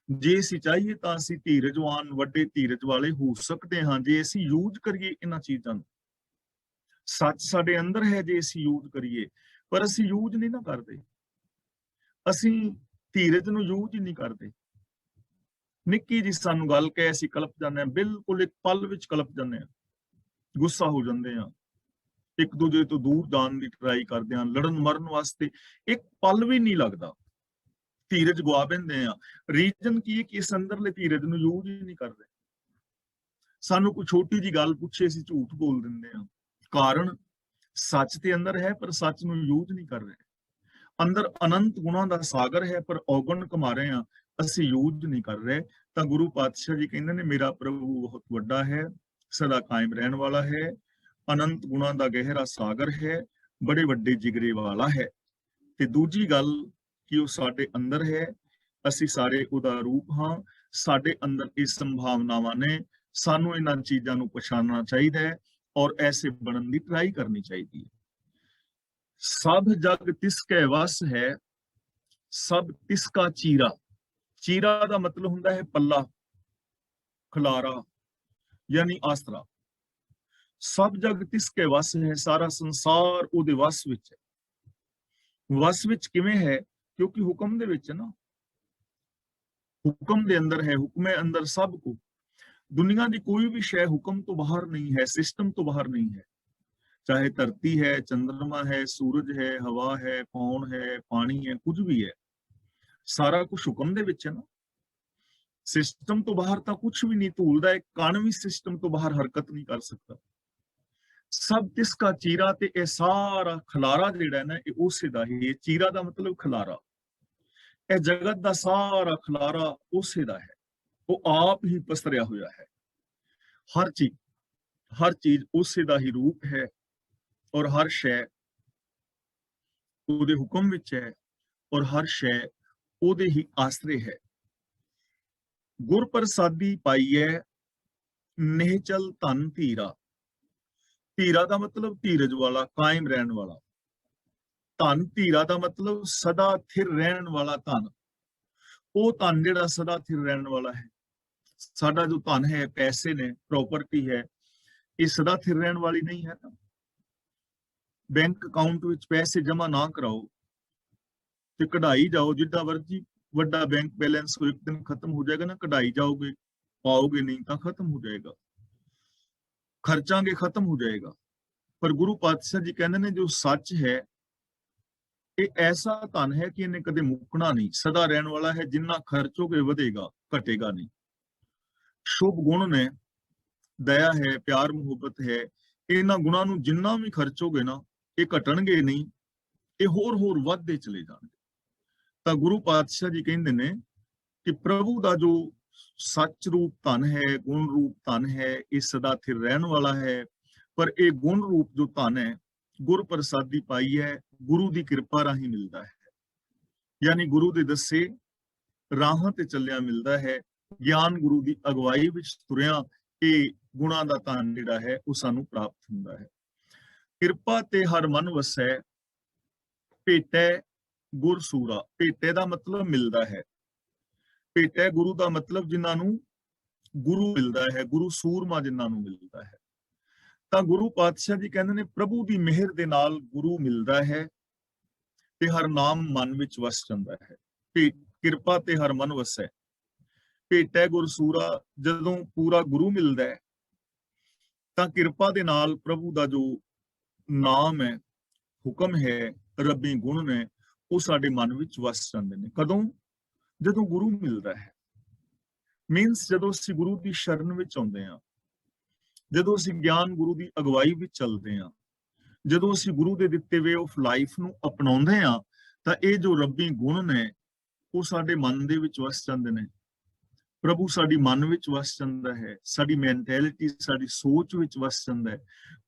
ਜੇ ਅਸੀਂ ਚਾਹੀਏ ਤਾਂ ਅਸੀਂ ਧੀਰਜਵਾਨ, ਵੱਡੇ ਧੀਰਜ ਵਾਲੇ ਹੋ ਸਕਦੇ ਹਾਂ, ਜੇ ਅਸੀਂ ਯੂਜ਼ ਕਰੀਏ ਇਹਨਾਂ ਚੀਜ਼ਾਂ ਨੂੰ। ਸੱਚ ਸਾਡੇ ਅੰਦਰ ਹੈ ਜੇ ਅਸੀਂ ਯੂਜ਼ ਕਰੀਏ, ਪਰ ਅਸੀਂ ਯੂਜ਼ ਨਹੀਂ ਨਾ ਕਰਦੇ। ਅਸੀਂ ਧੀਰਜ ਨੂੰ ਯੂਜ਼ ਹੀ ਨਹੀਂ ਕਰਦੇ। ਨਿੱਕੀ ਜੀ ਸਾਨੂੰ ਗੱਲ ਕਹੇ ਅਸੀਂ ਕਲਪ ਜਾਂਦੇ ਹਾਂ, ਬਿਲਕੁਲ ਇੱਕ ਪਲ ਵਿੱਚ ਕਲਪ ਜਾਂਦੇ ਹਾਂ, ਗੁੱਸਾ ਹੋ ਜਾਂਦੇ ਹਾਂ, ਇੱਕ ਦੂਜੇ ਤੋਂ ਦੂਰ ਜਾਣ ਦੀ ਟਰਾਈ ਕਰਦੇ ਹਾਂ, ਲੜਨ ਮਰਨ ਵਾਸਤੇ ਇੱਕ ਪਲ ਵੀ ਨਹੀਂ ਲੱਗਦਾ, ਧੀਰਜ ਗਵਾ ਬੈਂਦੇ ਆ। ਰੀਜ਼ਨ ਕੀ ਹੈ ਕਿ ਇਸ ਅੰਦਰਲੇ ਧੀਰਜ ਨੂੰ ਯੂਜ਼ ਹੀ ਨਹੀਂ ਕਰਦੇ। ਸਾਨੂੰ ਕੋਈ ਛੋਟੀ ਜੀ ਗੱਲ ਪੁੱਛੇ ਅਸੀਂ ਝੂਠ ਬੋਲ ਦਿੰਦੇ ਆ, ਕਾਰਨ ਸੱਚ ਤੇ ਅੰਦਰ ਹੈ ਪਰ ਸੱਚ ਨੂੰ ਯੂਜ਼ ਨਹੀਂ ਕਰ ਰਹੇ। ਅੰਦਰ ਅਨੰਤ ਗੁਣਾਂ ਦਾ ਸਾਗਰ ਹੈ ਪਰ ਔਗਣ ਕਮਾ ਰਹੇ ਆ, ਅਸੀਂ ਯੂਜ਼ ਨਹੀਂ ਕਰ ਰਹੇ। ਤਾਂ ਗੁਰੂ ਪਾਤਸ਼ਾਹ ਜੀ ਕਹਿੰਦੇ ਨੇ ਮੇਰਾ ਪ੍ਰਭੂ ਬਹੁਤ ਵੱਡਾ ਹੈ, ਸਦਾ ਕਾਇਮ ਰਹਿਣ ਵਾਲਾ ਹੈ, ਅਨੰਤ ਗੁਣਾਂ ਦਾ ਗਹਿਰਾ ਸਾਗਰ ਹੈ, ਬੜੇ ਵੱਡੇ ਜਿਗਰੇ ਵਾਲਾ ਹੈ। ਤੇ ਦੂਜੀ ਗੱਲ ਕਿ ਉਹ ਸਾਡੇ ਅੰਦਰ ਹੈ, ਅਸੀਂ ਸਾਰੇ ਉਹਦਾ ਰੂਪ ਹਾਂ, ਸਾਡੇ ਅੰਦਰ ਇਹ ਸੰਭਾਵਨਾਵਾਂ ਨੇ। ਸਾਨੂੰ ਇਹਨਾਂ ਚੀਜ਼ਾਂ ਨੂੰ ਪਛਾਣਨਾ ਚਾਹੀਦਾ ਹੈ ਔਰ ਐਸੇ ਬਣਨ ਦੀ ਟਰਾਈ ਕਰਨੀ ਚਾਹੀਦੀ ਹੈ। ਸਭ ਜਗ ਤਿਸਕੈ ਵਸ ਹੈ, ਸਭ ਤਿਸਕਾ ਚੀਰਾ। ਚੀਰਾ ਦਾ ਮਤਲਬ ਹੁੰਦਾ ਹੈ ਪੱਲਾ, ਖਲਾਰਾ, ਯਾਨੀ ਆਸਰਾ। ਸਭ ਜਗ ਤਿਸਕੇ ਵਸ ਹੈ, ਸਾਰਾ ਸੰਸਾਰ ਉਹਦੇ ਵਸ ਵਿੱਚ ਹੈ। ਵਸ ਵਿੱਚ ਕਿਵੇਂ ਹੈ? ਕਿਉਂਕਿ ਹੁਕਮ ਦੇ ਵਿੱਚ ਹੈ ਨਾ, ਹੁਕਮ ਦੇ ਅੰਦਰ ਹੈ, ਹੁਕਮੇ ਅੰਦਰ ਸਭ ਕੋ। ਦੁਨੀਆ ਦੀ ਕੋਈ ਵੀ ਸ਼ੈ ਹੁਕਮ ਤੋਂ ਬਾਹਰ ਨਹੀਂ ਹੈ, ਸਿਸਟਮ ਤੋਂ ਬਾਹਰ ਨਹੀਂ ਹੈ। ਚਾਹੇ ਧਰਤੀ ਹੈ, ਚੰद्रमा ਹੈ, ਸੂਰਜ ਹੈ, ਹਵਾ ਹੈ, ਪੌਣ ਹੈ, ਪਾਣੀ ਹੈ, ਕੁਝ ਵੀ ਹੈ, ਸਾਰਾ ਕੁਝ ਹੁਕਮ ਦੇ ਵਿੱਚ ਹੈ ਨਾ। ਸਿਸਟਮ ਤੋਂ ਬਾਹਰ ਤਾਂ ਕੁਝ ਵੀ ਨਹੀਂ। ਧੂਲ ਦਾ ਇੱਕ ਕਣ ਵੀ ਸਿਸਟਮ ਤੋਂ ਬਾਹਰ ਹਰਕਤ ਨਹੀਂ ਕਰ ਸਕਦਾ। ਸਭ ਤਿਸਕਾ ਚੀਰਾ, ਤੇ ਇਹ ਸਾਰਾ ਖਲਾਰਾ ਜਿਹੜਾ ਨਾ ਇਹ ਉਸੇ ਦਾ ਹੀ। ਚੀਰਾ ਦਾ ਮਤਲਬ ਖਲਾਰਾ। ਇਹ ਜਗਤ ਦਾ ਸਾਰਾ ਖਲਾਰਾ ਉਸੇ ਦਾ ਹੈ, ਉਹ ਆਪ ਹੀ ਪਸਰਿਆ ਹੋਇਆ ਹੈ। ਹਰ ਚੀਜ਼ ਉਸੇ ਦਾ ਹੀ ਰੂਪ ਹੈ ਔਰ ਹਰ ਸ਼ੈ ਉਹਦੇ ਹੁਕਮ ਵਿੱਚ ਹੈ ਔਰ ਹਰ ਸ਼ੈ ਉਹਦੇ ਹੀ ਆਸਰੇ ਹੈ। ਗੁਰ ਪ੍ਰਸਾਦੀ ਪਾਈਐ ਨਿਹਚਲ ਧਨ ਧੀਰਾ। ਧੀਰਾ ਦਾ ਮਤਲਬ ਧੀਰਜ ਵਾਲਾ, ਕਾਇਮ ਰਹਿਣ ਵਾਲਾ। ਧਨ ਧੀਰਾ ਦਾ ਮਤਲਬ ਸਦਾ ਥਿਰ ਰਹਿਣ ਵਾਲਾ ਧਨ। ਉਹ ਧਨ ਜਿਹੜਾ ਸਦਾ ਥਿਰ ਰਹਿਣ ਵਾਲਾ ਹੈ। ਸਾਡਾ ਜੋ ਧਨ ਹੈ, ਪੈਸੇ ਨੇ, ਪ੍ਰਾਪਰਟੀ ਹੈ, ਇਹ ਸਦਾ ਥਿਰ ਰਹਿਣ ਵਾਲੀ ਨਹੀਂ ਹੈ। ਬੈਂਕ ਅਕਾਊਂਟ ਵਿੱਚ ਪੈਸੇ ਜਮਾ ਨਾ ਕਰਾਓ ਤੇ ਕਢਾਈ ਜਾਓ, ਜਿੱਡਾ ਮਰਜੀ ਵੱਡਾ ਬੈਂਕ ਬੈਲੈਂਸ ਹੋ, ਇੱਕ ਦਿਨ ਖਤਮ ਹੋ ਜਾਏਗਾ ਨਾ। ਕਢਾਈ ਜਾਓਗੇ, ਪਾਓਗੇ ਨਹੀਂ ਤਾਂ ਖਤਮ ਹੋ ਜਾਏਗਾ, ਖਰਚਾਂਗੇ ਖਤਮ ਹੋ ਜਾਏਗਾ। ਪਰ ਗੁਰੂ ਪਾਤਸ਼ਾਹ ਜੀ ਕਹਿੰਦੇ ਨੇ ਜੋ ਸੱਚ ਹੈ ਇਹ ਐਸਾ ਧਨ ਹੈ ਕਿ ਇਹਨੇ ਕਦੇ ਮੁੱਕਣਾ ਨਹੀਂ, ਸਦਾ ਰਹਿਣ ਵਾਲਾ ਹੈ। ਜਿੰਨਾ ਖਰਚੋਗੇ ਵਧੇਗਾ, ਘਟੇਗਾ ਨਹੀਂ। ਸ਼ੁਭ ਗੁਣ ਨੇ, ਦਇਆ ਹੈ, ਪਿਆਰ ਮੁਹੱਬਤ ਹੈ, ਇਹਨਾਂ ਗੁਣਾਂ ਨੂੰ ਜਿੰਨਾ ਵੀ ਖਰਚੋਗੇ ਨਾ ਇਹ ਘਟਣਗੇ ਨਹੀਂ, ਇਹ ਹੋਰ ਵੱਧਦੇ ਚਲੇ ਜਾਣਗੇ। ਤਾਂ ਗੁਰੂ ਪਾਤਸ਼ਾਹ ਜੀ ਕਹਿੰਦੇ ਨੇ ਕਿ ਪ੍ਰਭੂ ਦਾ ਜੋ ਸੱਚ ਰੂਪ ਧਨ ਹੈ, ਗੁਣ ਰੂਪ ਧਨ ਹੈ, ਇਹ ਸਦਾ ਥਿਰ ਰਹਿਣ ਵਾਲਾ ਹੈ। ਪਰ ਇਹ ਗੁਣ ਰੂਪ ਜੋ ਧਨ ਹੈ, ਗੁਰ ਪ੍ਰਸਾਦੀ ਪਾਈ ਹੈ, ਗੁਰੂ ਦੀ ਕਿਰਪਾ ਰਾਹੀਂ ਮਿਲਦਾ ਹੈ। ਯਾਨੀ ਗੁਰੂ ਦੇ ਦੱਸੇ ਰਾਹਾਂ ਤੇ ਚੱਲਿਆ ਮਿਲਦਾ ਹੈ। ਗਿਆਨ ਗੁਰੂ ਦੀ ਅਗਵਾਈ ਵਿੱਚ ਤੁਰਿਆ ਇਹ ਗੁਣਾਂ ਦਾ ਧਨ ਜਿਹੜਾ ਹੈ ਉਹ ਸਾਨੂੰ ਪ੍ਰਾਪਤ ਹੁੰਦਾ ਹੈ। ਕਿਰਪਾ ਤੇ ਹਰ ਮਨ ਵਸੈ, ਭੇਟੈ ਗੁਰ ਸੂਰਾ। ਭੇਟੇ ਦਾ ਮਤਲਬ ਮਿਲਦਾ ਹੈ, ਭੇਟੈ ਗੁਰੂ ਦਾ ਮਤਲਬ ਜਿਨ੍ਹਾਂ ਨੂੰ ਗੁਰੂ ਮਿਲਦਾ ਹੈ, ਗੁਰੂ ਸੂਰਮਾ ਜਿਨ੍ਹਾਂ ਨੂੰ ਮਿਲਦਾ ਹੈ। ਤਾਂ ਗੁਰੂ ਪਾਤਸ਼ਾਹ ਜੀ ਕਹਿੰਦੇ ਨੇ ਪ੍ਰਭੂ ਦੀ ਮਿਹਰ ਦੇ ਨਾਲ ਗੁਰੂ ਮਿਲਦਾ ਹੈ ਤੇ ਹਰ ਨਾਮ ਮਨ ਵਿੱਚ ਵਸ ਜਾਂਦਾ ਹੈ। ਕਿਰਪਾ ਤੇ ਹਰ ਮਨ ਵਸੈ, ਭੇਟੈ ਗੁਰ ਸੂਰਾ। ਜਦੋਂ ਪੂਰਾ ਗੁਰੂ ਮਿਲਦਾ ਹੈ ਤਾਂ ਕਿਰਪਾ ਦੇ ਨਾਲ ਪ੍ਰਭੂ ਦਾ ਜੋ ਨਾਮ ਹੈ, ਹੁਕਮ ਹੈ, ਰੱਬੀ ਗੁਣ ਨੇ, ਉਹ ਸਾਡੇ ਮਨ ਵਿੱਚ ਵਸ ਜਾਂਦੇ ਨੇ। ਕਦੋਂ? ਜਦੋਂ ਗੁਰੂ ਮਿਲਦਾ ਹੈ। ਮੀਨਸ ਜਦੋਂ ਅਸੀਂ ਗੁਰੂ ਦੀ ਸ਼ਰਨ ਵਿੱਚ ਆਉਂਦੇ ਹਾਂ, ਜਦੋਂ ਅਸੀਂ ਗਿਆਨ ਗੁਰੂ ਦੀ ਅਗਵਾਈ ਵਿੱਚ ਚੱਲਦੇ ਹਾਂ, ਜਦੋਂ ਅਸੀਂ ਗੁਰੂ ਦੇ ਦਿੱਤੇ ਵੇ ਆਫ ਲਾਈਫ ਨੂੰ ਅਪਣਾਉਂਦੇ ਹਾਂ, ਤਾਂ ਇਹ ਜੋ ਰੱਬੀ ਗੁਣ ਨੇ ਉਹ ਸਾਡੇ ਮਨ ਦੇ ਵਿੱਚ ਵਸ ਜਾਂਦੇ ਨੇ। ਪ੍ਰਭੂ ਸਾਡੀ ਮਨ ਵਿੱਚ ਵਸ ਜਾਂਦਾ ਹੈ, ਸਾਡੀ ਮੈਂਟੈਲਿਟੀ, ਸਾਡੀ ਸੋਚ ਵਿੱਚ ਵਸ ਜਾਂਦਾ ਹੈ,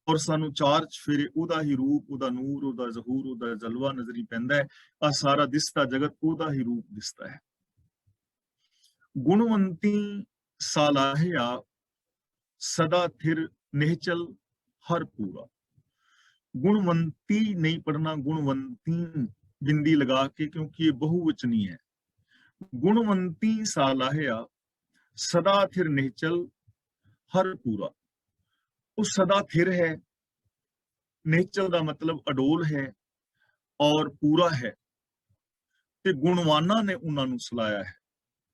ਔਰ ਸਾਨੂੰ ਚਾਰ ਚਫੇਰੇ ਉਹਦਾ ਹੀ ਰੂਪ, ਉਹਦਾ ਨੂਰ, ਉਹਦਾ ਜ਼ਹੂਰ, ਉਹਦਾ ਜਲਵਾ ਨਜ਼ਰੀ ਪੈਂਦਾ ਹੈ। ਆ ਸਾਰਾ ਦਿਸਦਾ ਜਗਤ ਉਹਦਾ ਹੀ ਰੂਪ ਦਿਸਦਾ ਹੈ। ਗੁਣਵੰਤੀ ਸਾਲਾਹਿਆ ਸਦਾ ਥਿਰ ਨਿਹਚਲ ਹਰ ਪੂਰਾ। ਗੁਣਵੰਤੀ ਨਹੀਂ ਪੜਨਾ, ਗੁਣਵੰਤੀ ਬਿੰਦੀ ਲਗਾ ਕੇ, ਕਿਉਂਕਿ ਇਹ ਬਹੁਵਚਨੀ ਹੈ। ਗੁਣਵੰਤੀ ਸਾਲਾਹਿਆ ਸਦਾ ਥਿਰ ਨਿਹਚਲ ਹਰ ਪੂਰਾ। ਉਹ ਸਦਾ ਥਿਰ ਹੈ, ਨਿਹਚਲ ਦਾ ਮਤਲਬ ਅਡੋਲ ਹੈ, ਔਰ ਪੂਰਾ ਹੈ, ਤੇ ਗੁਣਵਾਨਾਂ ਨੇ ਉਹਨਾਂ ਨੂੰ ਸਲਾਇਆ ਹੈ।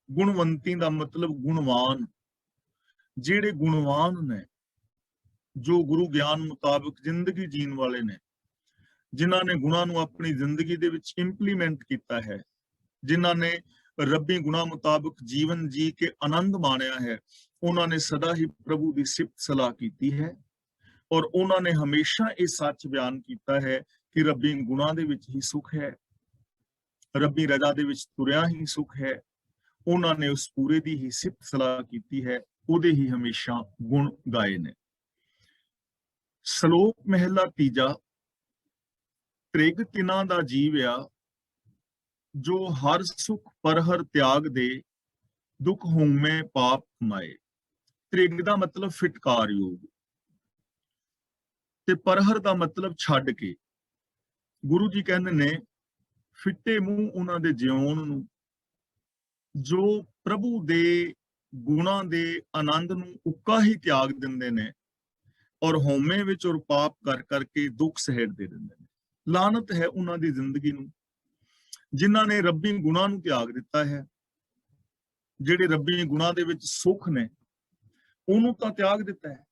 ਗੁਣਵੰਤੀ ਦਾ ਮਤਲਬ ਗੁਣਵਾਨ, ਜਿਹੜੇ ਗੁਣਵਾਨ ਨੇ, ਜੋ ਗੁਰੂ ਗਿਆਨ ਮੁਤਾਬਕ ਜ਼ਿੰਦਗੀ ਜੀਣ ਵਾਲੇ ਨੇ, ਜਿਨ੍ਹਾਂ ਨੇ ਗੁਣਾਂ ਨੂੰ ਆਪਣੀ ਜ਼ਿੰਦਗੀ ਦੇ ਵਿੱਚ ਇੰਪਲੀਮੈਂਟ ਕੀਤਾ ਹੈ, ਜਿਨ੍ਹਾਂ ਨੇ ਰੱਬੀ ਗੁਣਾਂ ਮੁਤਾਬਕ ਜੀਵਨ ਜੀ ਕੇ ਆਨੰਦ ਮਾਣਿਆ ਹੈ, ਉਹਨਾਂ ਨੇ ਸਦਾ ਹੀ ਪ੍ਰਭੂ ਦੀ ਸਿਫਤ ਸਲਾਹ ਕੀਤੀ ਹੈ, ਔਰ ਉਹਨਾਂ ਨੇ ਹਮੇਸ਼ਾ ਇਹ ਸੱਚ ਬਿਆਨ ਕੀਤਾ ਹੈ ਕਿ ਰੱਬੀ ਗੁਣਾਂ ਦੇ ਵਿੱਚ ਹੀ ਸੁਖ ਹੈ, ਰੱਬੀ ਰਜ਼ਾ ਦੇ ਵਿੱਚ ਤੁਰਿਆ ਹੀ ਸੁਖ ਹੈ। ਉਹਨਾਂ ਨੇ ਉਸ ਪੂਰੇ ਦੀ ਹੀ ਸਿਫਤ ਸਲਾਹ ਕੀਤੀ ਹੈ, ਉਹਦੇ ਹੀ ਹਮੇਸ਼ਾ ਗੁਣ ਗਾਏ ਨੇ। ਸ਼ਲੋਕ ਮਹਿਲਾ ਤੀਜਾ। ਤ੍ਰਿਗ ਤਿਨਾਂ ਦਾ ਜੀਵਿਆ, ਜੋ ਹਰ ਸੁਖ ਪਰ ਹਰ ਤਿਆਗ ਦੇ, ਦੁੱਖ ਹੋਮੇ ਪਾਪ ਕਮਾਏ। ਤ੍ਰਿਗ ਦਾ ਮਤਲਬ ਫਿਟਕਾਰ ਯੋਗ, ਤੇ ਪਰਹਰ ਦਾ ਮਤਲਬ ਛੱਡ ਕੇ। ਗੁਰੂ ਜੀ ਕਹਿੰਦੇ ਨੇ ਫਿੱਟੇ ਮੂੰਹ ਉਹਨਾਂ ਦੇ ਜਿਉਣ ਨੂੰ, ਜੋ ਪ੍ਰਭੂ ਦੇ ਗੁਣਾਂ ਦੇ ਆਨੰਦ ਨੂੰ ਉੱਕਾ ਹੀ ਤਿਆਗ ਦਿੰਦੇ ਨੇ, ਔਰ ਹਉਮੈ ਵਿੱਚ ਔਰ ਪਾਪ ਕਰ ਕਰਕੇ ਦੁੱਖ ਸਹਿੜਦੇ ਰਹਿੰਦੇ ਨੇ। ਲਾਨਤ ਹੈ ਉਹਨਾਂ ਦੀ ਜ਼ਿੰਦਗੀ ਨੂੰ, ਜਿਨ੍ਹਾਂ ਨੇ ਰੱਬੀ ਗੁਣਾਂ ਨੂੰ ਤਿਆਗ ਦਿੱਤਾ ਹੈ। ਜਿਹੜੇ ਰੱਬੀ ਗੁਣਾਂ ਦੇ ਵਿੱਚ ਸੁੱਖ ਨੇ ਉਹਨੂੰ ਤਾਂ ਤਿਆਗ ਦਿੱਤਾ ਹੈ,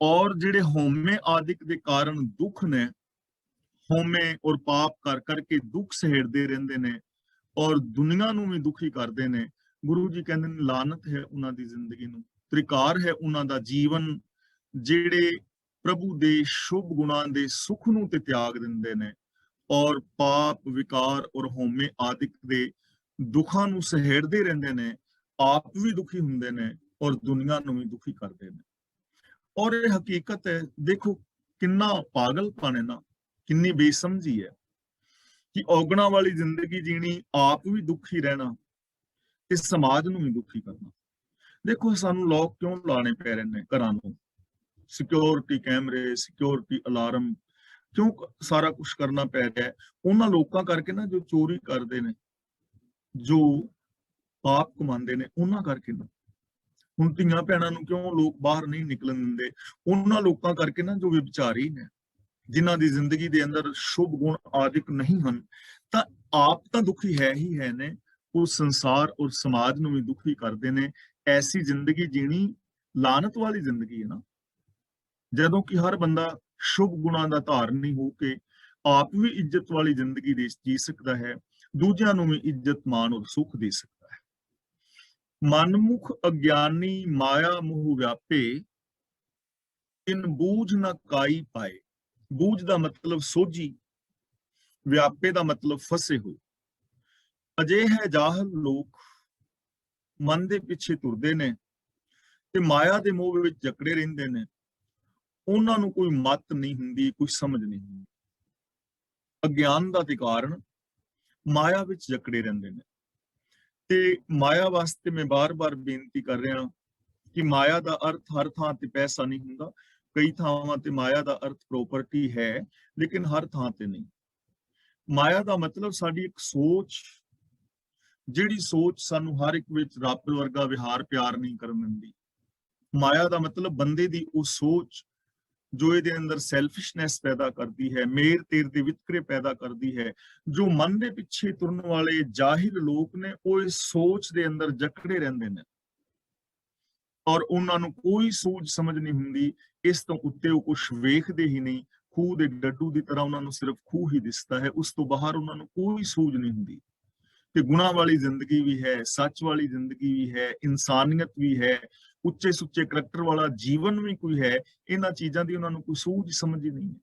ਔਰ ਜਿਹੜੇ ਹਉਮੈ ਆਦਿਕ ਦੇ ਕਾਰਨ ਦੁੱਖ ਨੇ, ਹਉਮੈ ਔਰ ਪਾਪ ਕਰ ਕਰਕੇ ਦੁੱਖ ਸਹਿੜਦੇ ਰਹਿੰਦੇ ਨੇ, ਔਰ ਦੁਨੀਆ ਨੂੰ ਵੀ ਦੁਖੀ ਕਰਦੇ ਨੇ। ਗੁਰੂ ਜੀ ਕਹਿੰਦੇ ਨੇ ਲਾਨਤ ਹੈ ਉਹਨਾਂ ਦੀ ਜ਼ਿੰਦਗੀ ਨੂੰ, ਤ੍ਰਿਕਾਰ ਹੈ ਉਹਨਾਂ ਦਾ ਜੀਵਨ, ਜਿਹੜੇ ਪ੍ਰਭੂ ਦੇ ਸ਼ੁਭ ਗੁਣਾਂ ਦੇ ਸੁਖ ਨੂੰ ਤੇ ਤਿਆਗ ਦਿੰਦੇ ਨੇ, ਔਰ ਪਾਪ ਵਿਕਾਰ ਔਰ ਹਉਮੈ ਆਦਿਕ ਦੇ ਦੁੱਖਾਂ ਨੂੰ ਸਹਿੜਦੇ ਰਹਿੰਦੇ ਨੇ, ਆਪ ਵੀ ਦੁਖੀ ਹੁੰਦੇ ਨੇ ਔਰ ਦੁਨੀਆ ਨੂੰ ਵੀ ਦੁਖੀ ਕਰਦੇ ਨੇ। ਔਰ ਇਹ ਹਕੀਕਤ ਹੈ, ਦੇਖੋ ਕਿੰਨਾ ਪਾਗਲਪਨ ਹੈ ਨਾ, ਕਿੰਨੀ ਬੇਸਮਝੀ ਹੈ ਕਿ ਔਗਣਾ ਵਾਲੀ ਜ਼ਿੰਦਗੀ ਜੀਣੀ, ਆਪ ਵੀ ਦੁਖੀ ਰਹਿਣਾ ਤੇ ਸਮਾਜ ਨੂੰ ਵੀ ਦੁਖੀ ਕਰਨਾ। ਦੇਖੋ ਸਾਨੂੰ ਲੋਕ ਕਿਉਂ ਲਾਣੇ ਪੈ ਰਹੇ ਨੇ ਘਰਾਂ ਨੂੰ, ਸਿਕਿਉਰਿਟੀ ਕੈਮਰੇ, ਸਿਕਿਉਰਿਟੀ ਅਲਾਰਮ, ਕਿਉਂ ਸਾਰਾ ਕੁਝ ਕਰਨਾ ਪੈ ਰਿਹਾ ਹੈ? ਉਹਨਾਂ ਲੋਕਾਂ ਕਰਕੇ ਨਾ, ਜੋ ਚੋਰੀ ਕਰਦੇ ਨੇ, ਜੋ ਪਾਪ ਕਮਾਉਂਦੇ ਨੇ, ਉਹਨਾਂ ਕਰਕੇ ਨਾ। ਹੁਣ ਧੀਆਂ ਭੈਣਾਂ ਨੂੰ ਕਿਉਂ ਲੋਕ ਬਾਹਰ ਨਹੀਂ ਨਿਕਲਣ ਦਿੰਦੇ? ਉਹਨਾਂ ਲੋਕਾਂ ਕਰਕੇ ਨਾ, ਜੋ ਵਿਭਚਾਰੀ ਨੇ, ਜਿਨ੍ਹਾਂ ਦੀ ਜ਼ਿੰਦਗੀ ਦੇ ਅੰਦਰ ਸ਼ੁਭ ਗੁਣ ਆਦਿਕ ਨਹੀਂ ਹਨ। ਤਾਂ ਆਪ ਤਾਂ ਦੁਖੀ ਹੈ ਹੀ ਹੈ ਨੇ, ਉਹ ਸੰਸਾਰ ਔਰ ਸਮਾਜ ਨੂੰ ਵੀ ਦੁਖੀ ਕਰਦੇ ਨੇ। ਐਸੀ ਜ਼ਿੰਦਗੀ ਜੀਣੀ ਲਾਨਤ ਵਾਲੀ ਜ਼ਿੰਦਗੀ ਹੈ ਨਾ, ਜਦੋਂ ਕਿ ਹਰ ਬੰਦਾ ਸ਼ੁਭ ਗੁਣਾਂ ਦਾ ਧਾਰਨੀ ਹੋ ਕੇ ਆਪ ਵੀ ਇੱਜ਼ਤ ਵਾਲੀ ਜ਼ਿੰਦਗੀ ਜੀ ਸਕਦਾ ਹੈ, ਦੂਜਿਆਂ ਨੂੰ ਵੀ ਇੱਜ਼ਤ ਮਾਣ ਔਰ ਸੁੱਖ ਦੇ ਸਕਦਾ ਹੈ। ਮਨਮੁਖ ਅਗਿਆਨੀ ਮਾਇਆ ਮੋਹ ਵਿਆਪੇ, ਇਨ ਬੂਝ ਨਾ ਕਾਈ ਪਾਏ। ਬੂਝ ਦਾ ਮਤਲਬ ਸੋਝੀ, ਵਿਆਪੇ ਦਾ ਮਤਲਬ ਫਸੇ ਹੋਏ। ਅਜੇ ਹੈ ਜਾਹਲ ਲੋਕ, ਮਨ ਦੇ ਪਿੱਛੇ ਤੁਰਦੇ ਨੇ ਤੇ ਮਾਇਆ ਦੇ ਮੋਹ ਵਿੱਚ ਜਕੜੇ ਰਹਿੰਦੇ ਨੇ। ਉਹਨਾਂ ਨੂੰ ਕੋਈ ਮੱਤ ਨਹੀਂ ਹੁੰਦੀ, ਕੋਈ ਸਮਝ ਨਹੀਂ ਹੁੰਦੀ। ਅਗਿਆਨ ਦਾ ਤੇ ਕਾਰਨ ਮਾਇਆ ਵਿੱਚ ਜਕੜੇ ਰਹਿੰਦੇ ਨੇ। ਤੇ ਮਾਇਆ ਵਾਸਤੇ ਮੈਂ ਬਾਰ-ਬਾਰ ਬੇਨਤੀ ਕਰ ਰਿਹਾ ਕਿ ਮਾਇਆ ਦਾ ਅਰਥ ਹਰ ਥਾਂ ਤੇ ਪੈਸਾ ਨਹੀਂ ਹੁੰਦਾ। ਕਈ ਥਾਵਾਂ ਤੇ ਮਾਇਆ ਦਾ ਅਰਥ ਪ੍ਰੋਪਰਟੀ ਹੈ, ਲੇਕਿਨ ਹਰ ਥਾਂ ਤੇ ਨਹੀਂ। ਮਾਇਆ ਦਾ ਮਤਲਬ ਸਾਡੀ ਇੱਕ ਸੋਚ, ਜਿਹੜੀ ਸੋਚ ਸਾਨੂੰ ਹਰ ਇੱਕ ਵਿੱਚ ਰੱਬ ਵਰਗਾ ਵਿਹਾਰ ਪਿਆਰ ਨਹੀਂ ਕਰਨ ਦਿੰਦੀ। ਮਾਇਆ ਦਾ ਮਤਲਬ ਬੰਦੇ ਦੀ ਉਹ ਸੋਚ ਜੋ ਇਹਦੇ ਅੰਦਰ ਸੈਲਫਿਸ਼ਨੈਸ ਪੈਦਾ ਕਰਦੀ ਹੈ, ਮੇਰ ਤੇਰ ਦੇ ਵਿਤਕਰੇ ਪੈਦਾ ਕਰਦੀ ਹੈ। ਜੋ ਮਨ ਦੇ ਪਿੱਛੇ ਤੁਰਨ ਵਾਲੇ ਜਾਹਿਰ ਲੋਕ ਨੇ, ਉਹ ਇਸ ਸੋਚ ਦੇ ਅੰਦਰ ਜਕੜੇ ਰਹਿੰਦੇ ਨੇ, ਔਰ ਉਹਨਾਂ ਨੂੰ ਕੋਈ ਸੂਝ ਸਮਝ ਨਹੀਂ ਹੁੰਦੀ। ਇਸ ਤੋਂ ਉੱਤੇ ਉਹ ਕੁਛ ਵੇਖਦੇ ਹੀ ਨਹੀਂ। ਖੂਹ ਦੇ ਡੱਡੂ ਦੀ ਤਰ੍ਹਾਂ ਉਹਨਾਂ ਨੂੰ ਸਿਰਫ ਖੂਹ ਹੀ ਦਿਸਦਾ ਹੈ, ਉਸ ਤੋਂ ਬਾਹਰ ਉਹਨਾਂ ਨੂੰ ਕੋਈ ਸੂਝ ਨਹੀਂ ਹੁੰਦੀ। ਤੇ ਗੁਨਾਹ ਵਾਲੀ ਜ਼ਿੰਦਗੀ ਵੀ ਹੈ, ਸੱਚ ਵਾਲੀ ਜ਼ਿੰਦਗੀ ਵੀ ਹੈ, ਇਨਸਾਨੀਅਤ ਵੀ ਹੈ, ਉੱਚੇ ਸੁੱਚੇ ਕਰੈਕਟਰ ਵਾਲਾ ਜੀਵਨ ਵੀ ਕੋਈ ਹੈ, ਇਹਨਾਂ ਚੀਜ਼ਾਂ ਦੀ ਉਹਨਾਂ ਨੂੰ ਕੋਈ ਸੂਝ ਸਮਝ ਹੀ ਨਹੀਂ ਹੈ।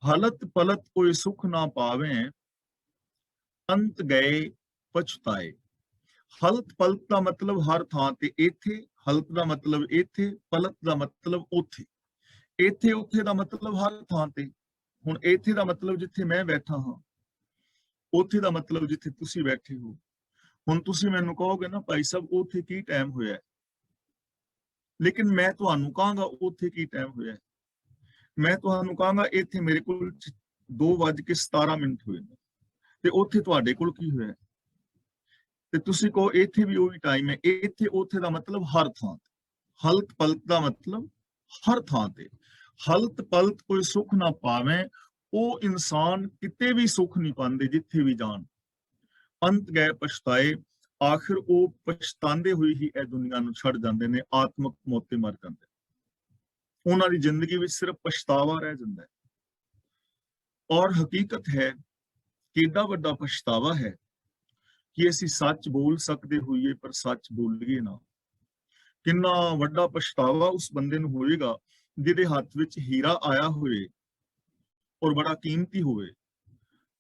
ਹਲਤ ਪਲਤ ਕੋਈ ਸੁਖ ਨਾ ਪਾਵੇ, ਅੰਤ ਗਏ ਪਛਤਾਏ। ਹਲਤ ਪਲਤ ਦਾ ਮਤਲਬ ਹਰ ਥਾਂ ਤੇ ਇੱਥੇ, ਹਲਤ ਦਾ ਮਤਲਬ ਇੱਥੇ, ਪਲਤ ਦਾ ਮਤਲਬ ਉੱਥੇ। ਇੱਥੇ ਉੱਥੇ ਦਾ ਮਤਲਬ ਹਰ ਥਾਂ ਤੇ। ਹੁਣ ਇੱਥੇ ਦਾ ਮਤਲਬ ਜਿੱਥੇ ਮੈਂ ਬੈਠਾ ਹਾਂ, ਉੱਥੇ ਦਾ ਮਤਲਬ ਜਿੱਥੇ ਤੁਸੀਂ ਬੈਠੇ ਹੋ। ਹੁਣ ਤੁਸੀਂ ਮੈਨੂੰ ਕਹੋਗੇ ਨਾ ਭਾਈ ਸਾਹਿਬ ਉੱਥੇ ਕੀ ਟਾਈਮ ਹੋਇਆ, ਲੇਕਿਨ ਮੈਂ ਤੁਹਾਨੂੰ ਕਹਾਂਗਾ ਉੱਥੇ ਕੀ ਟਾਈਮ ਹੋਇਆ। ਮੈਂ ਤੁਹਾਨੂੰ ਕਹਾਂਗਾ ਇੱਥੇ ਮੇਰੇ ਕੋਲ 2:17 ਹੋਏ ਨੇ, ਤੇ ਉੱਥੇ ਤੁਹਾਡੇ ਕੋਲ ਕੀ ਹੋਇਆ। ਤੇ ਤੁਸੀਂ ਕਹੋ ਇੱਥੇ ਵੀ ਉਹੀ ਟਾਈਮ ਹੈ। ਇੱਥੇ ਉੱਥੇ ਦਾ ਮਤਲਬ ਹਰ ਥਾਂ ਤੇ। ਹਲਤ ਪਲਤ ਦਾ ਮਤਲਬ ਹਰ ਥਾਂ ਤੇ। ਹਲਤ ਪਲਤ ਕੋਈ ਸੁੱਖ ਨਾ ਪਾਵੇ, ਉਹ ਇਨਸਾਨ ਕਿਤੇ ਵੀ ਸੁੱਖ ਨਹੀਂ ਪਾਉਂਦੇ ਜਿੱਥੇ ਵੀ ਜਾਣ। ਅੰਤ ਗਏ ਪਛਤਾਏ, ਆਖਿਰ ਉਹ ਪਛਤਾਉਂਦੇ ਹੋਏ ਹੀ ਇਹ ਦੁਨੀਆ ਨੂੰ ਛੱਡ ਜਾਂਦੇ ਨੇ, ਆਤਮਕ ਮੌਤ ਤੇ ਮਰ ਜਾਂਦੇ। ਉਹਨਾਂ ਦੀ ਜ਼ਿੰਦਗੀ ਵਿੱਚ ਸਿਰਫ ਪਛਤਾਵਾ ਰਹਿ ਜਾਂਦਾ ਹੈ। ਔਰ ਹਕੀਕਤ ਹੈ ਕਿ ਏਡਾ ਵੱਡਾ ਪਛਤਾਵਾ ਹੈ ਕਿ ਅਸੀਂ ਸੱਚ ਬੋਲ ਸਕਦੇ ਹੋਈਏ ਪਰ ਸੱਚ ਬੋਲੀਏ ਨਾ। ਕਿੰਨਾ ਵੱਡਾ ਪਛਤਾਵਾ ਉਸ ਬੰਦੇ ਨੂੰ ਹੋਵੇਗਾ ਜਿਹਦੇ ਹੱਥ ਵਿੱਚ ਹੀਰਾ ਆਇਆ ਹੋਵੇ ਔਰ ਬੜਾ ਕੀਮਤੀ ਹੋਵੇ,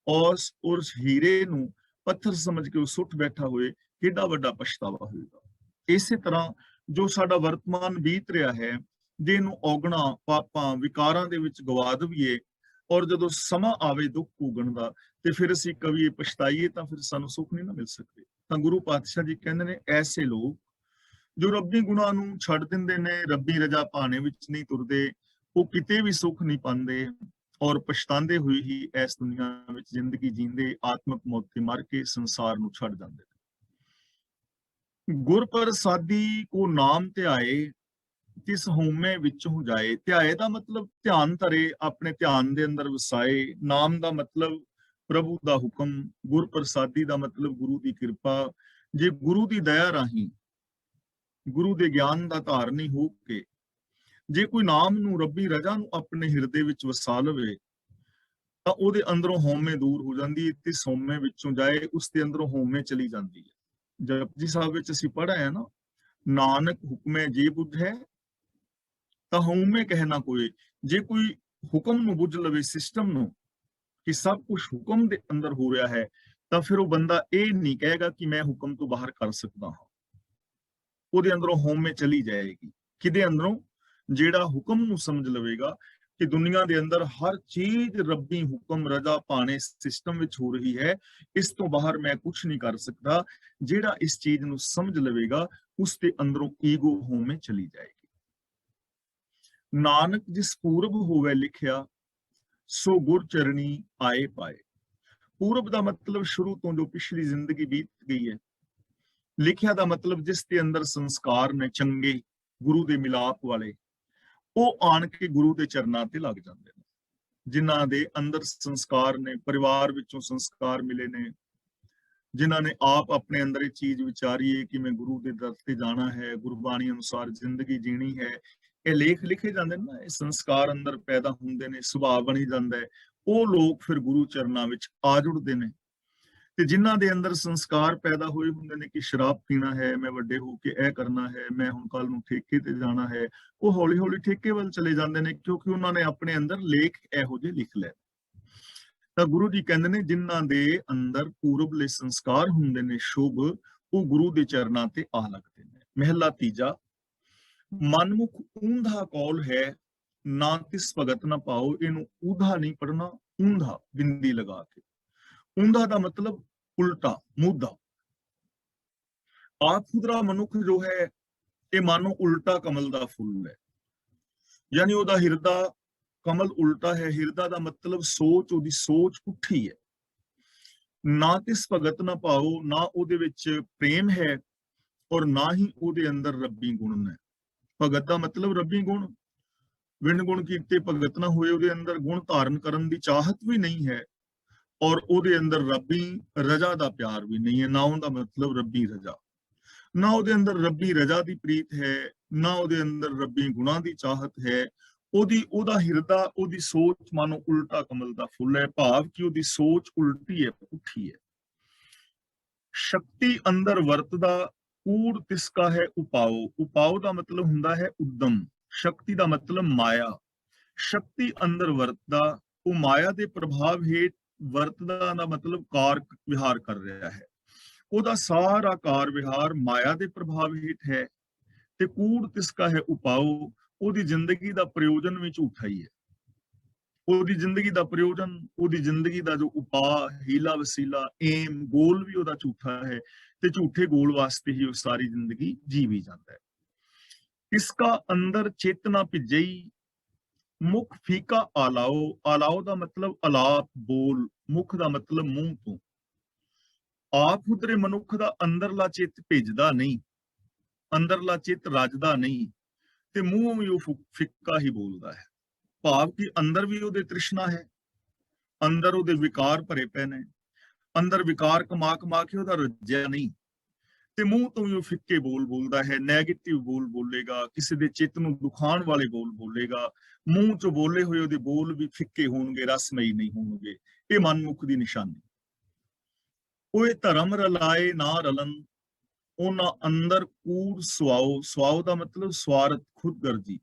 ਔਰ ਉਸ ਹੀਰੇ ਨੂੰ ਪੱਥਰ ਸਮਝ ਕੇ ਉਹ ਸੁੱਟ ਬੈਠਾ ਹੋਏ। ਕਿੰਨਾ ਵੱਡਾ ਪਛਤਾਵਾ ਹੋਵੇਗਾ। ਇਸੇ ਤਰ੍ਹਾਂ ਜੋ ਸਾਡਾ ਵਰਤਮਾਨ ਬੀਤ ਰਿਹਾ ਹੈ, ਜੇ ਇਹਨੂੰ ਔਗਣਾ ਪਾਪਾਂ ਵਿਕਾਰਾਂ ਦੇ ਵਿੱਚ ਗਵਾ ਦਈਏ, ਔਰ ਜਦੋਂ ਸਮਾਂ ਆਵੇ ਦੁੱਖ ਭੋਗਣ ਦਾ ਤੇ ਫਿਰ ਅਸੀਂ ਕਵੀਏ ਪਛਤਾਈਏ, ਤਾਂ ਫਿਰ ਸਾਨੂੰ ਸੁੱਖ ਨਹੀਂ ਨਾ ਮਿਲ ਸਕਦੇ। ਤਾਂ ਗੁਰੂ ਪਾਤਸ਼ਾਹ ਜੀ ਕਹਿੰਦੇ ਨੇ ਐਸੇ ਲੋਕ ਜੋ ਰੱਬੀ ਗੁਣਾਂ ਨੂੰ ਛੱਡ ਦਿੰਦੇ ਨੇ, ਰੱਬੀ ਰਜਾ ਭਾਣੇ ਵਿੱਚ ਨਹੀਂ ਤੁਰਦੇ, ਉਹ ਕਿਤੇ ਵੀ ਸੁੱਖ ਨਹੀਂ ਪਾਉਂਦੇ ਔਰ ਪਛਤਾਉਂਦੇ ਹੋਏ ਹੀ ਇਸ ਦੁਨੀਆ ਵਿੱਚ ਜ਼ਿੰਦਗੀ ਜੀਂਦੇ, ਆਤਮਕ ਮੌਤ ਤੇ ਮਰ ਕੇ ਸੰਸਾਰ ਨੂੰ ਛੱਡ ਜਾਂਦੇ ਨੇ। ਗੁਰ ਪ੍ਰਸਾਦੀ ਕੋ ਨਾਮ ਧਿਆਏ, ਤਿਸ ਹਉਮੈ ਵਿੱਚੋਂ ਜਾਏ। ਧਿਆਏ ਦਾ ਮਤਲਬ ਧਿਆਨ ਧਰੇ, ਆਪਣੇ ਧਿਆਨ ਦੇ ਅੰਦਰ ਵਸਾਏ। ਨਾਮ ਦਾ ਮਤਲਬ ਪ੍ਰਭੂ ਦਾ ਹੁਕਮ, ਗੁਰ ਪ੍ਰਸਾਦੀ ਦਾ ਮਤਲਬ ਗੁਰੂ ਦੀ ਕਿਰਪਾ। ਜੇ ਗੁਰੂ ਦੀ ਦਇਆ ਰਾਹੀਂ, ਗੁਰੂ ਦੇ ਗਿਆਨ ਦਾ ਧਾਰਨੀ ਹੋ ਕੇ ਜੇ ਕੋਈ ਨਾਮ ਨੂੰ, ਰੱਬੀ ਰਜਾ ਨੂੰ ਆਪਣੇ ਹਿਰਦੇ ਵਿੱਚ ਵਸਾ ਲਵੇ, ਤਾਂ ਉਹਦੇ ਅੰਦਰੋਂ ਹਉਮੈ ਦੂਰ ਹੋ ਜਾਂਦੀ ਹੈ ਤੇ ਹਉਮੈ ਵਿੱਚੋਂ ਜਾਏ, ਉਸ ਦੇ ਅੰਦਰੋਂ ਹਉਮੈ ਚਲੀ ਜਾਂਦੀ ਹੈ। ਜਪਜੀ ਸਾਹਿਬ ਵਿੱਚ ਅਸੀਂ ਪੜ੍ਹਿਆ ਹੈ ਨਾ, ਨਾਨਕ ਹੁਕਮੈ ਜੇ ਬੁੱਝੈ ਤਾਂ ਹਉਮੈ ਕਹਿ ਨਾ ਕੋਏ। ਜੇ ਕੋਈ ਹੁਕਮ ਨੂੰ ਬੁੱਝ ਲਵੇ, ਸਿਸਟਮ ਨੂੰ, ਕਿ ਸਭ ਕੁਝ ਹੁਕਮ ਦੇ ਅੰਦਰ ਹੋ ਰਿਹਾ ਹੈ, ਤਾਂ ਫਿਰ ਉਹ ਬੰਦਾ ਇਹ ਨਹੀਂ ਕਹੇਗਾ ਕਿ ਮੈਂ ਹੁਕਮ ਤੋਂ ਬਾਹਰ ਕਰ ਸਕਦਾ ਹਾਂ। ਉਹਦੇ ਅੰਦਰੋਂ ਹਉਮੈ ਚਲੀ ਜਾਏਗੀ। ਕਿਹਦੇ ਅੰਦਰੋਂ? ਜਿਹੜਾ ਹੁਕਮ ਨੂੰ ਸਮਝ ਲਵੇਗਾ ਕਿ ਦੁਨੀਆ ਦੇ ਅੰਦਰ ਹਰ ਚੀਜ਼ ਰੱਬੀ ਹੁਕਮ ਰਜ਼ਾ ਭਾਣੇ ਸਿਸਟਮ ਵਿੱਚ ਹੋ ਰਹੀ ਹੈ, ਇਸ ਤੋਂ ਬਾਹਰ ਮੈਂ ਕੁਝ ਨਹੀਂ ਕਰ ਸਕਦਾ। ਜਿਹੜਾ ਇਸ ਚੀਜ਼ ਨੂੰ ਸਮਝ ਲਵੇਗਾ, ਉਸ ਦੇ ਅੰਦਰੋਂ ਈਗੋ ਹਉਮੈ ਚਲੀ ਜਾਏਗੀ। ਨਾਨਕ ਜਿਸ ਪੂਰਬ ਹੋਵੇ ਲਿਖਿਆ, ਸੋ ਗੁਰ ਚਰਣੀ ਆਏ ਪਾਏ। ਪੂਰਬ ਦਾ ਮਤਲਬ ਸ਼ੁਰੂ ਤੋਂ ਜੋ ਪਿਛਲੀ ਜ਼ਿੰਦਗੀ ਬੀਤ ਗਈ ਹੈ। ਲਿਖਿਆ ਦਾ ਮਤਲਬ ਜਿਸ ਦੇ ਅੰਦਰ ਸੰਸਕਾਰ ਨੇ ਚੰਗੇ, ਗੁਰੂ ਦੇ ਮਿਲਾਪ ਵਾਲੇ, ਉਹ ਆਣ ਕੇ ਗੁਰੂ ਦੇ ਚਰਨਾਂ ਤੇ ਲੱਗ ਜਾਂਦੇ ਨੇ। ਜਿਨ੍ਹਾਂ ਦੇ ਅੰਦਰ ਸੰਸਕਾਰ ਨੇ, ਪਰਿਵਾਰ ਵਿੱਚੋਂ ਸੰਸਕਾਰ ਮਿਲੇ ਨੇ, ਜਿਨ੍ਹਾਂ ਨੇ ਆਪ ਆਪਣੇ ਅੰਦਰ ਇਹ ਚੀਜ਼ ਵਿਚਾਰੀ ਹੈ ਕਿ ਮੈਂ ਗੁਰੂ ਦੇ ਦਰ ਤੇ ਜਾਣਾ ਹੈ, ਗੁਰਬਾਣੀ ਅਨੁਸਾਰ ਜ਼ਿੰਦਗੀ ਜੀਣੀ ਹੈ, ਇਹ ਲੇਖ ਲਿਖੇ ਜਾਂਦੇ ਨੇ ਨਾ, ਇਹ ਸੰਸਕਾਰ ਅੰਦਰ ਪੈਦਾ ਹੁੰਦੇ ਨੇ, ਸੁਭਾਅ ਬਣੀ ਜਾਂਦਾ ਹੈ। ਉਹ ਲੋਕ ਫਿਰ ਗੁਰੂ ਚਰਨਾਂ ਵਿੱਚ ਆ ਜੁੜਦੇ ਨੇ। ਤੇ ਜਿਨ੍ਹਾਂ ਦੇ ਅੰਦਰ ਸੰਸਕਾਰ ਪੈਦਾ ਹੋਏ ਹੁੰਦੇ ਨੇ ਕਿ ਸ਼ਰਾਬ ਪੀਣਾ ਹੈ, ਮੈਂ ਵੱਡੇ ਹੋ ਕੇ ਇਹ ਕਰਨਾ ਹੈ, ਮੈਂ ਹੁਣ ਕੱਲ ਨੂੰ ਠੇਕੇ ਤੇ ਜਾਣਾ ਹੈ, ਉਹ ਹੌਲੀ ਹੌਲੀ ਠੇਕੇ ਵੱਲ ਚਲੇ ਜਾਂਦੇ ਨੇ, ਕਿਉਂਕਿ ਉਹਨਾਂ ਨੇ ਆਪਣੇ ਅੰਦਰ ਲੇਖ ਇਹੋ ਜਿਹੇ ਲਿਖ ਲਏ। ਤਾਂ ਗੁਰੂ ਜੀ ਕਹਿੰਦੇ ਨੇ ਜਿਨ੍ਹਾਂ ਦੇ ਅੰਦਰ ਪੂਰਬਲੇ ਸੰਸਕਾਰ ਹੁੰਦੇ ਨੇ ਸ਼ੁਭ, ਉਹ ਗੁਰੂ ਦੇ ਚਰਨਾਂ ਤੇ ਆ ਲੱਗਦੇ ਨੇ। ਮਹਿਲਾ ਤੀਜਾ, ਮਨਮੁਖ ਊਂਧਾ ਕੌਲ ਹੈ, ਨਾ ਤਿਸ ਭਗਤ ਨਾ ਪਾਓ। ਇਹਨੂੰ ਊਧਾ ਨਹੀਂ ਪੜਨਾ, ਊਂਧਾ ਬਿੰਦੀ ਲਗਾ ਕੇ। ਊਂਧਾ ਦਾ ਮਤਲਬ ਉਲਟਾ, ਮੂਧਾ। ਆਪ ਖੁਦਰਾ ਮਨੁੱਖ ਜੋ ਹੈ, ਇਹ ਮਾਨੋ ਉਲਟਾ ਕਮਲ ਦਾ ਫੁੱਲ ਹੈ, ਯਾਨੀ ਉਹਦਾ ਹਿਰਦਾ ਕਮਲ ਉਲਟਾ ਹੈ। ਹਿਰਦਾ ਦਾ ਮਤਲਬ ਸੋਚ, ਉਹਦੀ ਸੋਚ ਪੁੱਠੀ ਹੈ। ਨਾ ਤਿਸ ਭਗਤ ਨਾ ਪਾਓ, ਨਾ ਉਹਦੇ ਵਿੱਚ ਪ੍ਰੇਮ ਹੈ ਔਰ ਨਾ ਹੀ ਉਹਦੇ ਅੰਦਰ ਰੱਬੀ ਗੁਣ ਹੈ। ਭਗਤ ਦਾ ਮਤਲਬ ਰੱਬੀ ਗੁਣ, ਵਿਣ ਗੁਣ ਕੀਤੇ ਭਗਤ ਨਾ ਹੋਏ, ਉਹਦੇ ਅੰਦਰ ਗੁਣ ਧਾਰਨ ਕਰਨ ਦੀ ਚਾਹਤ ਵੀ ਨਹੀਂ ਹੈ ਔਰ ਉਹਦੇ ਅੰਦਰ ਰੱਬੀ ਰਜਾ ਦਾ ਪਿਆਰ ਵੀ ਨਹੀਂ ਹੈ। ਨਾ ਉਹਦਾ ਮਤਲਬ ਰੱਬੀ ਰਜਾ, ਨਾ ਉਹਦੇ ਅੰਦਰ ਰੱਬੀ ਰਜਾ ਦੀ ਪ੍ਰੀਤ ਹੈ, ਨਾ ਉਹਦੇ ਅੰਦਰ ਰੱਬੀ ਗੁਣਾਂ ਦੀ ਚਾਹਤ ਹੈ। ਉਹਦਾ ਹਿਰਦਾ, ਉਹਦੀ ਸੋਚ ਮਾਨੋ ਉਲਟਾ ਕਮਲ ਦਾ ਫੁੱਲ ਹੈ, ਭਾਵ ਕਿ ਉਹਦੀ ਸੋਚ ਉਲਟੀ ਹੈ, ਪੁੱਠੀ ਹੈ। ਸ਼ਕਤੀ ਅੰਦਰ ਵਰਤਦਾ ਕੂੜ ਤਿਸਕਾ ਹੈ ਉਪਾਉ। ਉਪਾਉ ਦਾ ਮਤਲਬ ਹੁੰਦਾ ਹੈ ਉਦਮ, ਸ਼ਕਤੀ ਦਾ ਮਤਲਬ ਮਾਇਆ। ਸ਼ਕਤੀ ਅੰਦਰ ਵਰਤਦਾ, ਉਹ ਮਾਇਆ ਦੇ ਪ੍ਰਭਾਵ ਹੇਠ ਵਰਤਦਾ ਦਾ ਮਤਲਬ ਕਾਰ ਵਿਹਾਰ ਕਰ ਰਿਹਾ ਹੈ। ਉਹਦਾ ਸਾਰਾ ਕਾਰ ਵਿਹਾਰ ਮਾਇਆ ਦੇ ਪ੍ਰਭਾਵ ਹੇਠ ਹੈ। ਤੇ ਕੂੜ ਤਿਸਕਾ ਹੈ ਉਪਾਉ, ਉਹਦੀ ਜ਼ਿੰਦਗੀ ਦਾ ਪ੍ਰਯੋਜਨ ਵੀ ਝੂਠਾ ਹੀ ਹੈ। ਉਹਦੀ ਜ਼ਿੰਦਗੀ ਦਾ ਪ੍ਰਯੋਜਨ, ਉਹਦੀ ਜ਼ਿੰਦਗੀ ਦਾ ਜੋ ਉਪਾਅ, ਹੀਲਾ ਵਸੀਲਾ, ਏਮ, ਗੋਲ ਵੀ ਉਹਦਾ ਝੂਠਾ ਹੈ। ਤੇ ਝੂਠੇ ਗੋਲ ਵਾਸਤੇ ਹੀ ਉਹ ਸਾਰੀ ਜ਼ਿੰਦਗੀ ਜੀਵੀ ਜਾਂਦਾ ਹੈ। ਇਸਕਾ ਅੰਦਰ ਚੇਤਨਾ ਭਿੱਜਈ, ਮੁਖ ਫੀਕਾ ਆਲਾਓ। ਆਲਾਓ ਦਾ ਮਤਲਬ ਅਲਾਪ, ਬੋਲ। ਮੁਖ ਦਾ ਮਤਲਬ ਮੂੰਹ ਤੋਂ। ਆਪ ਹੁਦਰੇ ਮਨੁੱਖ ਦਾ ਅੰਦਰਲਾ ਚਿੱਤ ਭਿੱਜਦਾ ਨਹੀਂ, ਅੰਦਰਲਾ ਚਿੱਤ ਰੱਜਦਾ ਨਹੀਂ, ਤੇ ਮੂੰਹ ਵੀ ਉਹ ਫਿੱਕਾ ਹੀ ਬੋਲਦਾ ਹੈ। ਭਾਵ ਕਿ ਅੰਦਰ ਵੀ ਉਹਦੇ ਤ੍ਰਿਸ਼ਨਾ ਹੈ, ਅੰਦਰ ਉਹਦੇ ਵਿਕਾਰ ਭਰੇ ਪਏ ਨੇ, ਅੰਦਰ ਵਿਕਾਰ ਕਮਾ ਕਮਾ ਕੇ ਉਹਦਾ ਰੱਜਿਆ ਨਹੀਂ, ਤੇ ਮੂੰਹ ਤੋਂ ਵੀ ਉਹ ਫਿੱਕੇ ਬੋਲ ਬੋਲਦਾ ਹੈ। ਨੈਗੇਟਿਵ ਬੋਲ ਬੋਲੇਗਾ, ਕਿਸੇ ਦੇ ਚਿੱਤ ਨੂੰ ਦੁਖਾਉਣ ਵਾਲੇ ਬੋਲ ਬੋਲੇਗਾ। ਮੂੰਹ ਚੋਂ ਬੋਲੇ ਹੋਏ ਉਹਦੇ ਬੋਲ ਵੀ ਫਿੱਕੇ ਹੋਣਗੇ, ਰਸਮਈ ਨਹੀਂ ਹੋਣਗੇ। ਇਹ ਮਨਮੁਖ ਦੀ ਨਿਸ਼ਾਨੀ। ਉਹ ਧਰਮ ਰਲਾਏ ਨਾ ਰਲਨ, ਉਹਨਾਂ ਅੰਦਰ ਕੂੜ ਸਵਾਓ। ਸਵਾਓ ਦਾ ਮਤਲਬ ਸਵਾਰਥ, ਖੁਦਗਰਜੀ।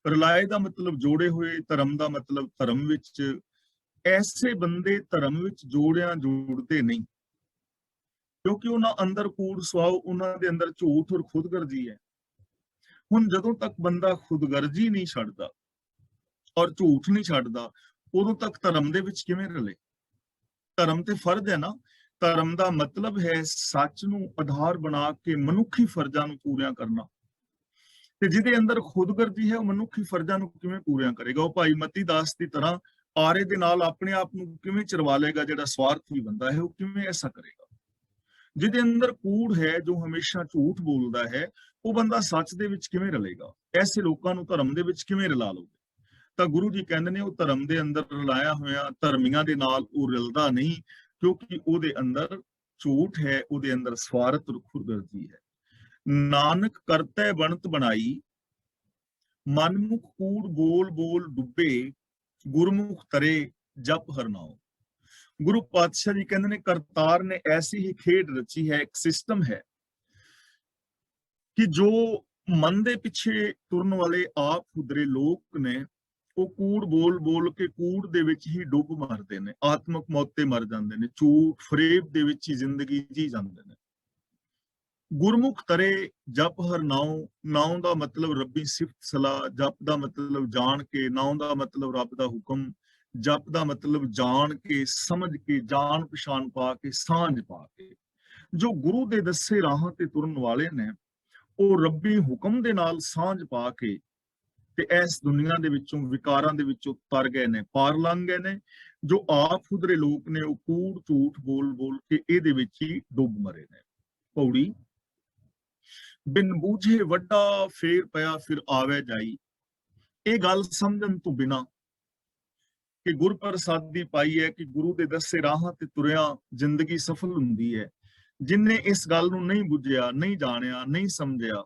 ਰਲਾਏ ਦਾ ਮਤਲਬ ਜੋੜੇ ਹੋਏ, ਧਰਮ ਦਾ ਮਤਲਬ ਧਰਮ ਵਿੱਚ। ਐਸੇ ਬੰਦੇ ਧਰਮ ਵਿੱਚ ਜੋੜਦੇ ਨਹੀਂ, ਕਿਉਂਕਿ ਉਹਨਾਂ ਅੰਦਰ ਕੂੜ ਸਵਾਓ, ਉਹਨਾਂ ਦੇ ਅੰਦਰ ਝੂਠ ਔਰ ਖੁਦਗਰਜੀ ਹੈ। ਹੁਣ ਜਦੋਂ ਤੱਕ ਬੰਦਾ ਖੁਦਗਰਜੀ ਨਹੀਂ ਛੱਡਦਾ ਔਰ ਝੂਠ ਨਹੀਂ ਛੱਡਦਾ, ਉਦੋਂ ਤੱਕ ਧਰਮ ਦੇ ਵਿੱਚ ਕਿਵੇਂ ਰਲੇ? ਧਰਮ ਤੇ ਫਰਜ਼ ਹੈ ਨਾ। ਧਰਮ ਦਾ ਮਤਲਬ ਹੈ ਸੱਚ ਨੂੰ ਆਧਾਰ ਬਣਾ ਕੇ ਮਨੁੱਖੀ ਫਰਜ਼ਾਂ ਨੂੰ ਪੂਰੀਆਂ ਕਰਨਾ। ਤੇ ਜਿਹਦੇ ਅੰਦਰ ਖੁਦਗਰਜੀ ਹੈ, ਉਹ ਮਨੁੱਖੀ ਫਰਜ਼ਾਂ ਨੂੰ ਕਿਵੇਂ ਪੂਰੀਆਂ ਕਰੇਗਾ? ਉਹ ਭਾਈ ਮਤੀ ਦਾਸ ਦੀ ਤਰ੍ਹਾਂ ਆਰੇ ਦੇ ਨਾਲ ਆਪਣੇ ਆਪ ਨੂੰ ਕਿਵੇਂ ਚਰਵਾ ਲੇਗਾ? ਜਿਹੜਾ ਸਵਾਰਥੀ ਬੰਦਾ ਹੈ, ਉਹ ਕਿਵੇਂ ਐਸਾ ਕਰੇਗਾ? ਜਿਹਦੇ ਅੰਦਰ ਕੂੜ ਹੈ, ਜੋ ਹਮੇਸ਼ਾ ਝੂਠ ਬੋਲਦਾ ਹੈ, ਉਹ ਬੰਦਾ ਸੱਚ ਦੇ ਵਿੱਚ ਕਿਵੇਂ ਰਲੇਗਾ? ਐਸੇ ਲੋਕਾਂ ਨੂੰ ਧਰਮ ਦੇ ਵਿੱਚ ਕਿਵੇਂ ਰਲਾ ਲਓਗੇ? ਤਾਂ ਗੁਰੂ ਜੀ ਕਹਿੰਦੇ ਨੇ, ਉਹ ਧਰਮ ਦੇ ਅੰਦਰ ਰਲਾਇਆ ਹੋਇਆ ਧਰਮੀਆਂ ਦੇ ਨਾਲ ਉਹ ਰਲਦਾ ਨਹੀਂ, ਕਿਉਂਕਿ ਉਹਦੇ ਅੰਦਰ ਝੂਠ ਹੈ, ਉਹਦੇ ਅੰਦਰ ਸਵਾਰਥ ਔਰ ਖੁਦਗਰਜੀ ਹੈ। ਨਾਨਕ ਕਰਤੈ ਬਣਤ ਬਣਾਈ, ਮਨਮੁਖ ਕੂੜ ਬੋਲ ਬੋਲ ਡੁੱਬੇ, ਗੁਰਮੁਖ ਤਰੇ ਜਪ ਹਰਨਾਓ। ਗੁਰੂ ਪਾਤਸ਼ਾਹ ਜੀ ਕਹਿੰਦੇ ਨੇ, ਕਰਤਾਰ ਨੇ ਐਸੀ ਹੀ ਖੇਡ ਰਚੀ ਹੈ, ਇੱਕ ਸਿਸਟਮ ਹੈ ਕਿ ਜੋ ਮਨ ਦੇ ਪਿੱਛੇ ਤੁਰਨ ਵਾਲੇ ਆਪ ਹੁਦਰੇ ਲੋਕ ਨੇ, ਉਹ ਕੂੜ ਬੋਲ ਬੋਲ ਕੇ ਕੂੜ ਦੇ ਵਿੱਚ ਹੀ ਡੁੱਬ ਮਰਦੇ ਨੇ, ਆਤਮਕ ਮੌਤ ਤੇ ਮਰ ਜਾਂਦੇ ਨੇ, ਝੂਠ ਫਰੇਬ ਦੇ ਵਿੱਚ ਹੀ ਜ਼ਿੰਦਗੀ ਜੀ ਜਾਂਦੇ ਨੇ। ਗੁਰਮੁਖ ਤਰੇ ਜਪ ਹਰ ਨਾਉ। ਨਾਉ ਦਾ ਮਤਲਬ ਰੱਬੀ ਸਿਫਤ ਸਲਾਹ, ਜਪ ਦਾ ਮਤਲਬ ਜਾਣ ਕੇ, ਨਾਉ ਦਾ ਮਤਲਬ ਰੱਬ ਦਾ ਹੁਕਮ, ਜਪ ਦਾ ਮਤਲਬ ਜਾਣ ਕੇ, ਸਮਝ ਕੇ, ਜਾਣ ਪਛਾਣ ਪਾ ਕੇ, ਸਾਂਝ ਪਾ ਕੇ। ਜੋ ਗੁਰੂ ਦੇ ਦੱਸੇ ਰਾਹਾਂ ਤੇ ਤੁਰਨ ਵਾਲੇ ਨੇ, ਉਹ ਰੱਬੀ ਹੁਕਮ ਦੇ ਨਾਲ ਸਾਂਝ ਪਾ ਕੇ ਤੇ ਇਸ ਦੁਨੀਆ ਦੇ ਵਿੱਚੋਂ, ਵਿਕਾਰਾਂ ਦੇ ਵਿੱਚੋਂ ਤਰ ਗਏ ਨੇ, ਪਾਰ ਲੰਘ ਗਏ ਨੇ। ਜੋ ਆਪ ਹੁਦਰੇ ਲੋਕ ਨੇ, ਉਹ ਕੂੜ ਝੂਠ ਬੋਲ ਬੋਲ ਕੇ ਇਹਦੇ ਵਿੱਚ ਹੀ ਡੁੱਬ ਮਰੇ ਨੇ। ਪੌੜੀ। ਬਿਨ ਬੂਝੇ ਵੱਡਾ ਫੇਰ ਪਿਆ ਫਿਰ ਆਵੇ ਜਾਈ। ਇਹ ਗੱਲ ਸਮਝਣ ਤੋਂ ਬਿਨਾ ਕਿ ਗੁਰਪ੍ਰਸਾਦੀ ਪਾਈ ਹੈ ਕਿ ਗੁਰੂ ਦੇ ਦੱਸੇ ਰਾਹਾਂ ਤੇ ਤੁਰਿਆ ਜ਼ਿੰਦਗੀ ਸਫਲ ਹੁੰਦੀ ਹੈ। ਜਿਨਨੇ ਇਸ ਗੱਲ ਨੂੰ ਨਹੀਂ ਬੁੱਝਿਆ, ਨਹੀਂ ਜਾਣਿਆ, ਨਹੀਂ ਸਮਝਿਆ,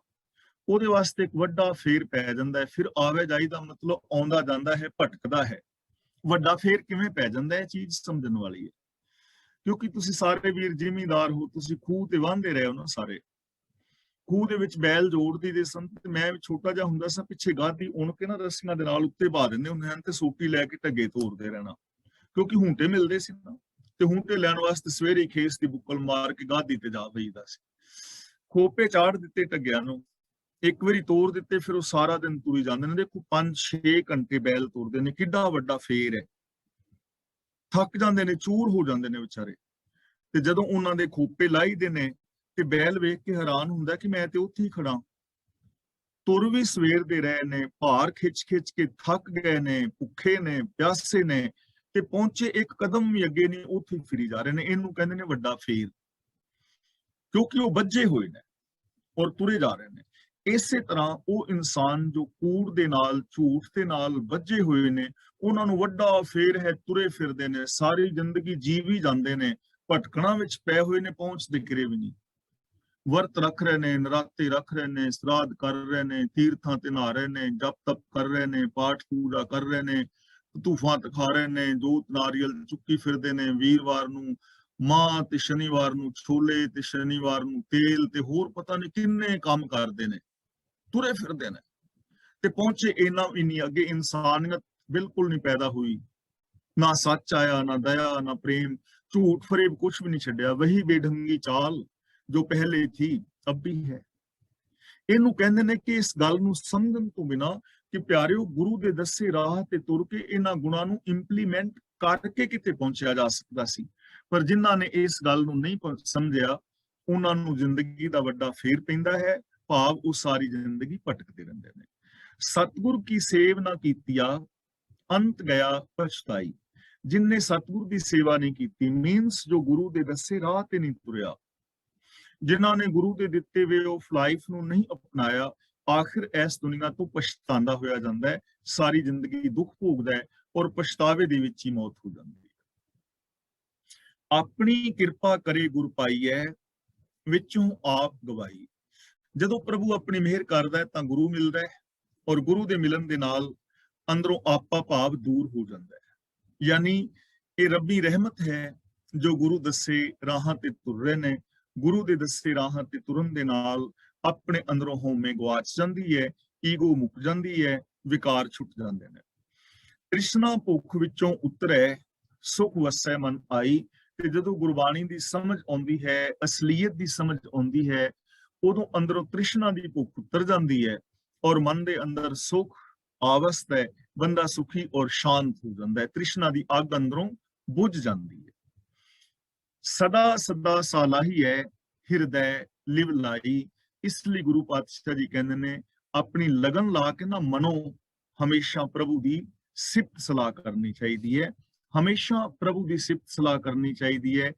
ਉਹਦੇ ਵਾਸਤੇ ਇੱਕ ਵੱਡਾ ਫੇਰ ਪੈ ਜਾਂਦਾ ਹੈ। ਫਿਰ ਆਵੇ ਜਾਈ ਦਾ ਮਤਲਬ ਆਉਂਦਾ ਜਾਂਦਾ ਹੈ, ਭਟਕਦਾ ਹੈ। ਵੱਡਾ ਫੇਰ ਕਿਵੇਂ ਪੈ ਜਾਂਦਾ ਹੈ, ਚੀਜ਼ ਸਮਝਣ ਵਾਲੀ ਹੈ। ਕਿਉਂਕਿ ਤੁਸੀਂ ਸਾਰੇ ਵੀਰ ਜ਼ਿਮੀਂਦਾਰ ਹੋ, ਤੁਸੀਂ ਖੂਹ ਤੇ ਵਾਹੁੰਦੇ ਰਹੇ ਹੋ ਨਾ ਸਾਰੇ। ਖੂਹ ਦੇ ਵਿੱਚ ਬੈਲ ਜੋੜਦੀ ਦੇ ਸਨ, ਤੇ ਮੈਂ ਛੋਟਾ ਜਿਹਾ ਹੁੰਦਾ ਸਾਂ, ਪਿੱਛੇ ਗਾਦੀ ਉਣ ਕੇ ਨਾ ਰੱਸੀਆਂ ਦੇ ਨਾਲ ਉੱਤੇ ਪਾ ਦਿੰਦੇ ਹੁੰਦੇ ਹਨ, ਤੇ ਸੋਟੀ ਲੈ ਕੇ ਢੱਗੇ ਤੋਰਦੇ ਰਹਿਣਾ, ਕਿਉਂਕਿ ਹੁੰਟੇ ਮਿਲਦੇ ਸੀ ਨਾ। ਤੇ ਹੁੰਟੇ ਲੈਣ ਵਾਸਤੇ ਸਵੇਰੇ ਖੇਸ ਦੀ ਬੁੱਕਲ ਮਾਰ ਕੇ ਗਾਦੀ ਤੇ ਜਾ ਪਈਦਾ ਸੀ। ਖੋਪੇ ਚਾੜ ਦਿੱਤੇ ਢੱਗਿਆਂ ਨੂੰ, ਇੱਕ ਵਾਰੀ ਤੋਰ ਦਿੱਤੇ, ਫਿਰ ਉਹ ਸਾਰਾ ਦਿਨ ਤੁਰੀ ਜਾਂਦੇ ਨੇ। ਦੇਖੋ 5-6 ਘੰਟੇ ਬੈਲ ਤੋਰਦੇ ਨੇ, ਕਿੱਡਾ ਵੱਡਾ ਫੇਰ ਹੈ। ਥੱਕ ਜਾਂਦੇ ਨੇ, ਚੂਰ ਹੋ ਜਾਂਦੇ ਨੇ ਵਿਚਾਰੇ। ਤੇ ਜਦੋਂ ਉਹਨਾਂ ਦੇ ਖੋਪੇ ਲਾਈਦੇ ਨੇ, ਤੇ ਬੈਲ ਵੇਖ ਕੇ ਹੈਰਾਨ ਹੁੰਦਾ ਕਿ ਮੈਂ ਤੇ ਉੱਥੇ ਹੀ ਖੜਾ। ਤੁਰ ਵੀ ਸਵੇਰ ਦੇ ਰਹੇ ਨੇ, ਭਾਰ ਖਿੱਚ ਖਿੱਚ ਕੇ ਥੱਕ ਗਏ ਨੇ, ਭੁੱਖੇ ਨੇ, ਪਿਆਸੇ ਨੇ, ਤੇ ਪਹੁੰਚੇ ਇੱਕ ਕਦਮ ਵੀ ਅੱਗੇ ਨਹੀਂ, ਉੱਥੇ ਹੀ ਫਿਰੀ ਜਾ ਰਹੇ ਨੇ। ਇਹਨੂੰ ਕਹਿੰਦੇ ਨੇ ਵੱਡਾ ਫੇਰ, ਕਿਉਂਕਿ ਉਹ ਬੱਝੇ ਹੋਏ ਨੇ ਔਰ ਤੁਰੇ ਜਾ ਰਹੇ ਨੇ। ਇਸੇ ਤਰ੍ਹਾਂ ਉਹ ਇਨਸਾਨ ਜੋ ਕੂੜ ਦੇ ਨਾਲ, ਝੂਠ ਦੇ ਨਾਲ ਬੱਝੇ ਹੋਏ ਨੇ, ਉਹਨਾਂ ਨੂੰ ਵੱਡਾ ਫੇਰ ਹੈ, ਤੁਰੇ ਫਿਰਦੇ ਨੇ, ਸਾਰੀ ਜ਼ਿੰਦਗੀ ਜੀ ਵੀ ਜਾਂਦੇ ਨੇ, ਭਟਕਣਾ ਵਿੱਚ ਪਏ ਹੋਏ ਨੇ, ਪਹੁੰਚਦੇ ਕਿਰੇ ਵੀ ਨਹੀਂ। ਵਰਤ ਰੱਖ ਰਹੇ ਨੇ, ਨਰਾਤੇ ਰੱਖ ਰਹੇ ਨੇ, ਸਰਾਧ ਕਰ ਰਹੇ ਨੇ, ਤੀਰਥਾਂ ਤੇ ਨਹਾ ਰਹੇ ਨੇ, ਜਪ ਤਪ ਕਰ ਰਹੇ ਨੇ, ਪਾਠ ਪੂਜਾ ਕਰ ਰਹੇ ਨੇ, ਤੂਫਾਂ ਤਖਾ ਰਹੇ ਨੇ, ਜੋਤ ਨਾਰੀਅਲ ਚੁੱਕੀ ਫਿਰਦੇ ਨੇ। ਵੀਰਵਾਰ ਨੂੰ ਮਾਂ ਤੇ ਸ਼ਨੀਵਾਰ ਨੂੰ ਛੋਲੇ ਤੇ ਸ਼ਨੀਵਾਰ ਨੂੰ ਤੇਲ ਤੇ ਹੋਰ ਪਤਾ ਨਹੀਂ ਕਿੰਨੇ ਕੰਮ ਕਰਦੇ ਨੇ, ਤੁਰੇ ਫਿਰਦੇ ਨੇ, ਤੇ ਪਹੁੰਚੇ ਇਹਨਾਂ ਵੀ ਨਹੀਂ ਅੱਗੇ। ਇਨਸਾਨੀਅਤ ਬਿਲਕੁਲ ਨਹੀਂ ਪੈਦਾ ਹੋਈ, ਨਾ ਸੱਚ ਆਇਆ, ਨਾ ਦਇਆ, ਨਾ ਪ੍ਰੇਮ, ਝੂਠ ਫਰੇਬ ਕੁਛ ਵੀ ਨਹੀਂ ਛੱਡਿਆ। ਵਹੀ ਬੇਢੰਗੀ ਚਾਲ ਜੋ ਪਹਿਲੇ ਥੀ ਅਬ ਵੀ ਹੈ। ਇਹਨੂੰ ਕਹਿੰਦੇ ਨੇ ਕਿ ਇਸ ਗੱਲ ਨੂੰ ਸਮਝਣ ਤੋਂ ਬਿਨਾ ਕਿ ਪਿਆਰਿਓ ਗੁਰੂ ਦੇ ਦੱਸੇ ਰਾਹ ਤੇ ਤੁਰ ਕੇ ਇਹਨਾਂ ਗੁਣਾਂ ਨੂੰ ਇੰਪਲੀਮੈਂਟ ਕਰਕੇ ਕਿਤੇ ਪਹੁੰਚਿਆ ਜਾ ਸਕਦਾ ਸੀ, ਪਰ ਜਿਨ੍ਹਾਂ ਨੇ ਇਸ ਗੱਲ ਨੂੰ ਨਹੀਂ ਸਮਝਿਆ ਉਹਨਾਂ ਨੂੰ ਜ਼ਿੰਦਗੀ ਦਾ ਵੱਡਾ ਫੇਰ ਪੈਂਦਾ ਹੈ, ਭਾਵ ਉਹ ਸਾਰੀ ਜ਼ਿੰਦਗੀ ਭਟਕਦੇ ਰਹਿੰਦੇ ਨੇ। ਸਤਿਗੁਰ ਕੀ ਸੇਵ ਨਾ ਕੀਤੀਆ ਅੰਤ ਗਿਆ ਪਛਤਾਈ। ਜਿਨਨੇ ਸਤਿਗੁਰ ਦੀ ਸੇਵਾ ਨਹੀਂ ਕੀਤੀ, ਮੀਨਸ ਜੋ ਗੁਰੂ ਦੇ ਦੱਸੇ ਰਾਹ ਤੇ ਨਹੀਂ ਤੁਰਿਆ, ਜਿਨ੍ਹਾਂ ਨੇ ਗੁਰੂ ਦੇ ਦਿੱਤੇ ਵੇ ਆਫ ਲਾਈਫ ਨੂੰ ਨਹੀਂ ਅਪਣਾਇਆ, ਆਖਿਰ ਇਸ ਦੁਨੀਆ ਤੋਂ ਪਛਤਾਉਂਦਾ ਹੋਇਆ ਜਾਂਦਾ ਹੈ, ਸਾਰੀ ਜ਼ਿੰਦਗੀ ਦੁੱਖ ਭੋਗਦਾ ਹੈ ਔਰ ਪਛਤਾਵੇ ਦੇ ਵਿੱਚ ਹੀ ਮੌਤ ਹੋ ਜਾਂਦੀ ਹੈ। ਆਪਣੀ ਕਿਰਪਾ ਕਰੇ ਗੁਰ ਪਾਈਐ ਵਿੱਚੋਂ ਆਪ ਗਵਾਈ। ਜਦੋਂ ਪ੍ਰਭੂ ਆਪਣੀ ਮਿਹਰ ਕਰਦਾ ਹੈ ਤਾਂ ਗੁਰੂ ਮਿਲਦਾ ਹੈ, ਔਰ ਗੁਰੂ ਦੇ ਮਿਲਣ ਦੇ ਨਾਲ ਅੰਦਰੋਂ ਆਪਾ ਭਾਵ ਦੂਰ ਹੋ ਜਾਂਦਾ ਹੈ। ਯਾਨੀ ਇਹ ਰੱਬੀ ਰਹਿਮਤ ਹੈ ਜੋ ਗੁਰੂ ਦੱਸੇ ਰਾਹਾਂ ਤੇ ਤੁਰ ਰਹੇ ਨੇ। ਗੁਰੂ ਦੇ ਦੱਸੇ ਰਾਹਾਂ ਤੇ ਤੁਰਨ ਦੇ ਨਾਲ ਆਪਣੇ ਅੰਦਰੋਂ ਹਉਮੈ ਗਵਾਚ ਜਾਂਦੀ ਹੈ, ਈਗੋ ਮੁੱਕ ਜਾਂਦੀ ਹੈ, ਵਿਕਾਰ ਛੁੱਟ ਜਾਂਦੇ ਨੇ। ਤ੍ਰਿਸ਼ਨਾ ਭੁੱਖ ਵਿੱਚੋਂ ਉਤਰੈ ਸੁਖ ਵਸੈ ਮਨ ਆਈ। ਤੇ ਜਦੋਂ ਗੁਰਬਾਣੀ ਦੀ ਸਮਝ ਆਉਂਦੀ ਹੈ, ਅਸਲੀਅਤ ਦੀ ਸਮਝ ਆਉਂਦੀ ਹੈ, ਉਦੋਂ ਅੰਦਰੋਂ ਤ੍ਰਿਸ਼ਨਾ ਦੀ ਭੁੱਖ ਉਤਰ ਜਾਂਦੀ ਹੈ ਔਰ ਮਨ ਦੇ ਅੰਦਰ ਸੁਖ ਆਵਸਥਾ ਹੈ, ਬੰਦਾ ਸੁਖੀ ਔਰ ਸ਼ਾਂਤ ਹੋ ਜਾਂਦਾ ਹੈ, ਤ੍ਰਿਸ਼ਨਾ ਦੀ ਅੱਗ ਅੰਦਰੋਂ ਬੁਝ ਜਾਂਦੀ ਹੈ। ਸਦਾ ਸਦਾ ਸਾਲਾਹੀ ਹੈ ਹਿਰਦੈ ਲਿਵ ਲਾਈ। ਇਸ ਲਈ ਗੁਰੂ ਪਾਤਸ਼ਾਹ ਜੀ ਕਹਿੰਦੇ ਨੇ ਆਪਣੀ ਲਗਨ ਲਾ ਕੇ ਨਾ ਮਨੋਂ ਹਮੇਸ਼ਾ ਪ੍ਰਭੂ ਦੀ ਸਿਫਤ ਸਲਾਹ ਕਰਨੀ ਚਾਹੀਦੀ ਹੈ, ਹਮੇਸ਼ਾ ਪ੍ਰਭੂ ਦੀ ਸਿਫਤ ਸਲਾਹ ਕਰਨੀ ਚਾਹੀਦੀ ਹੈ।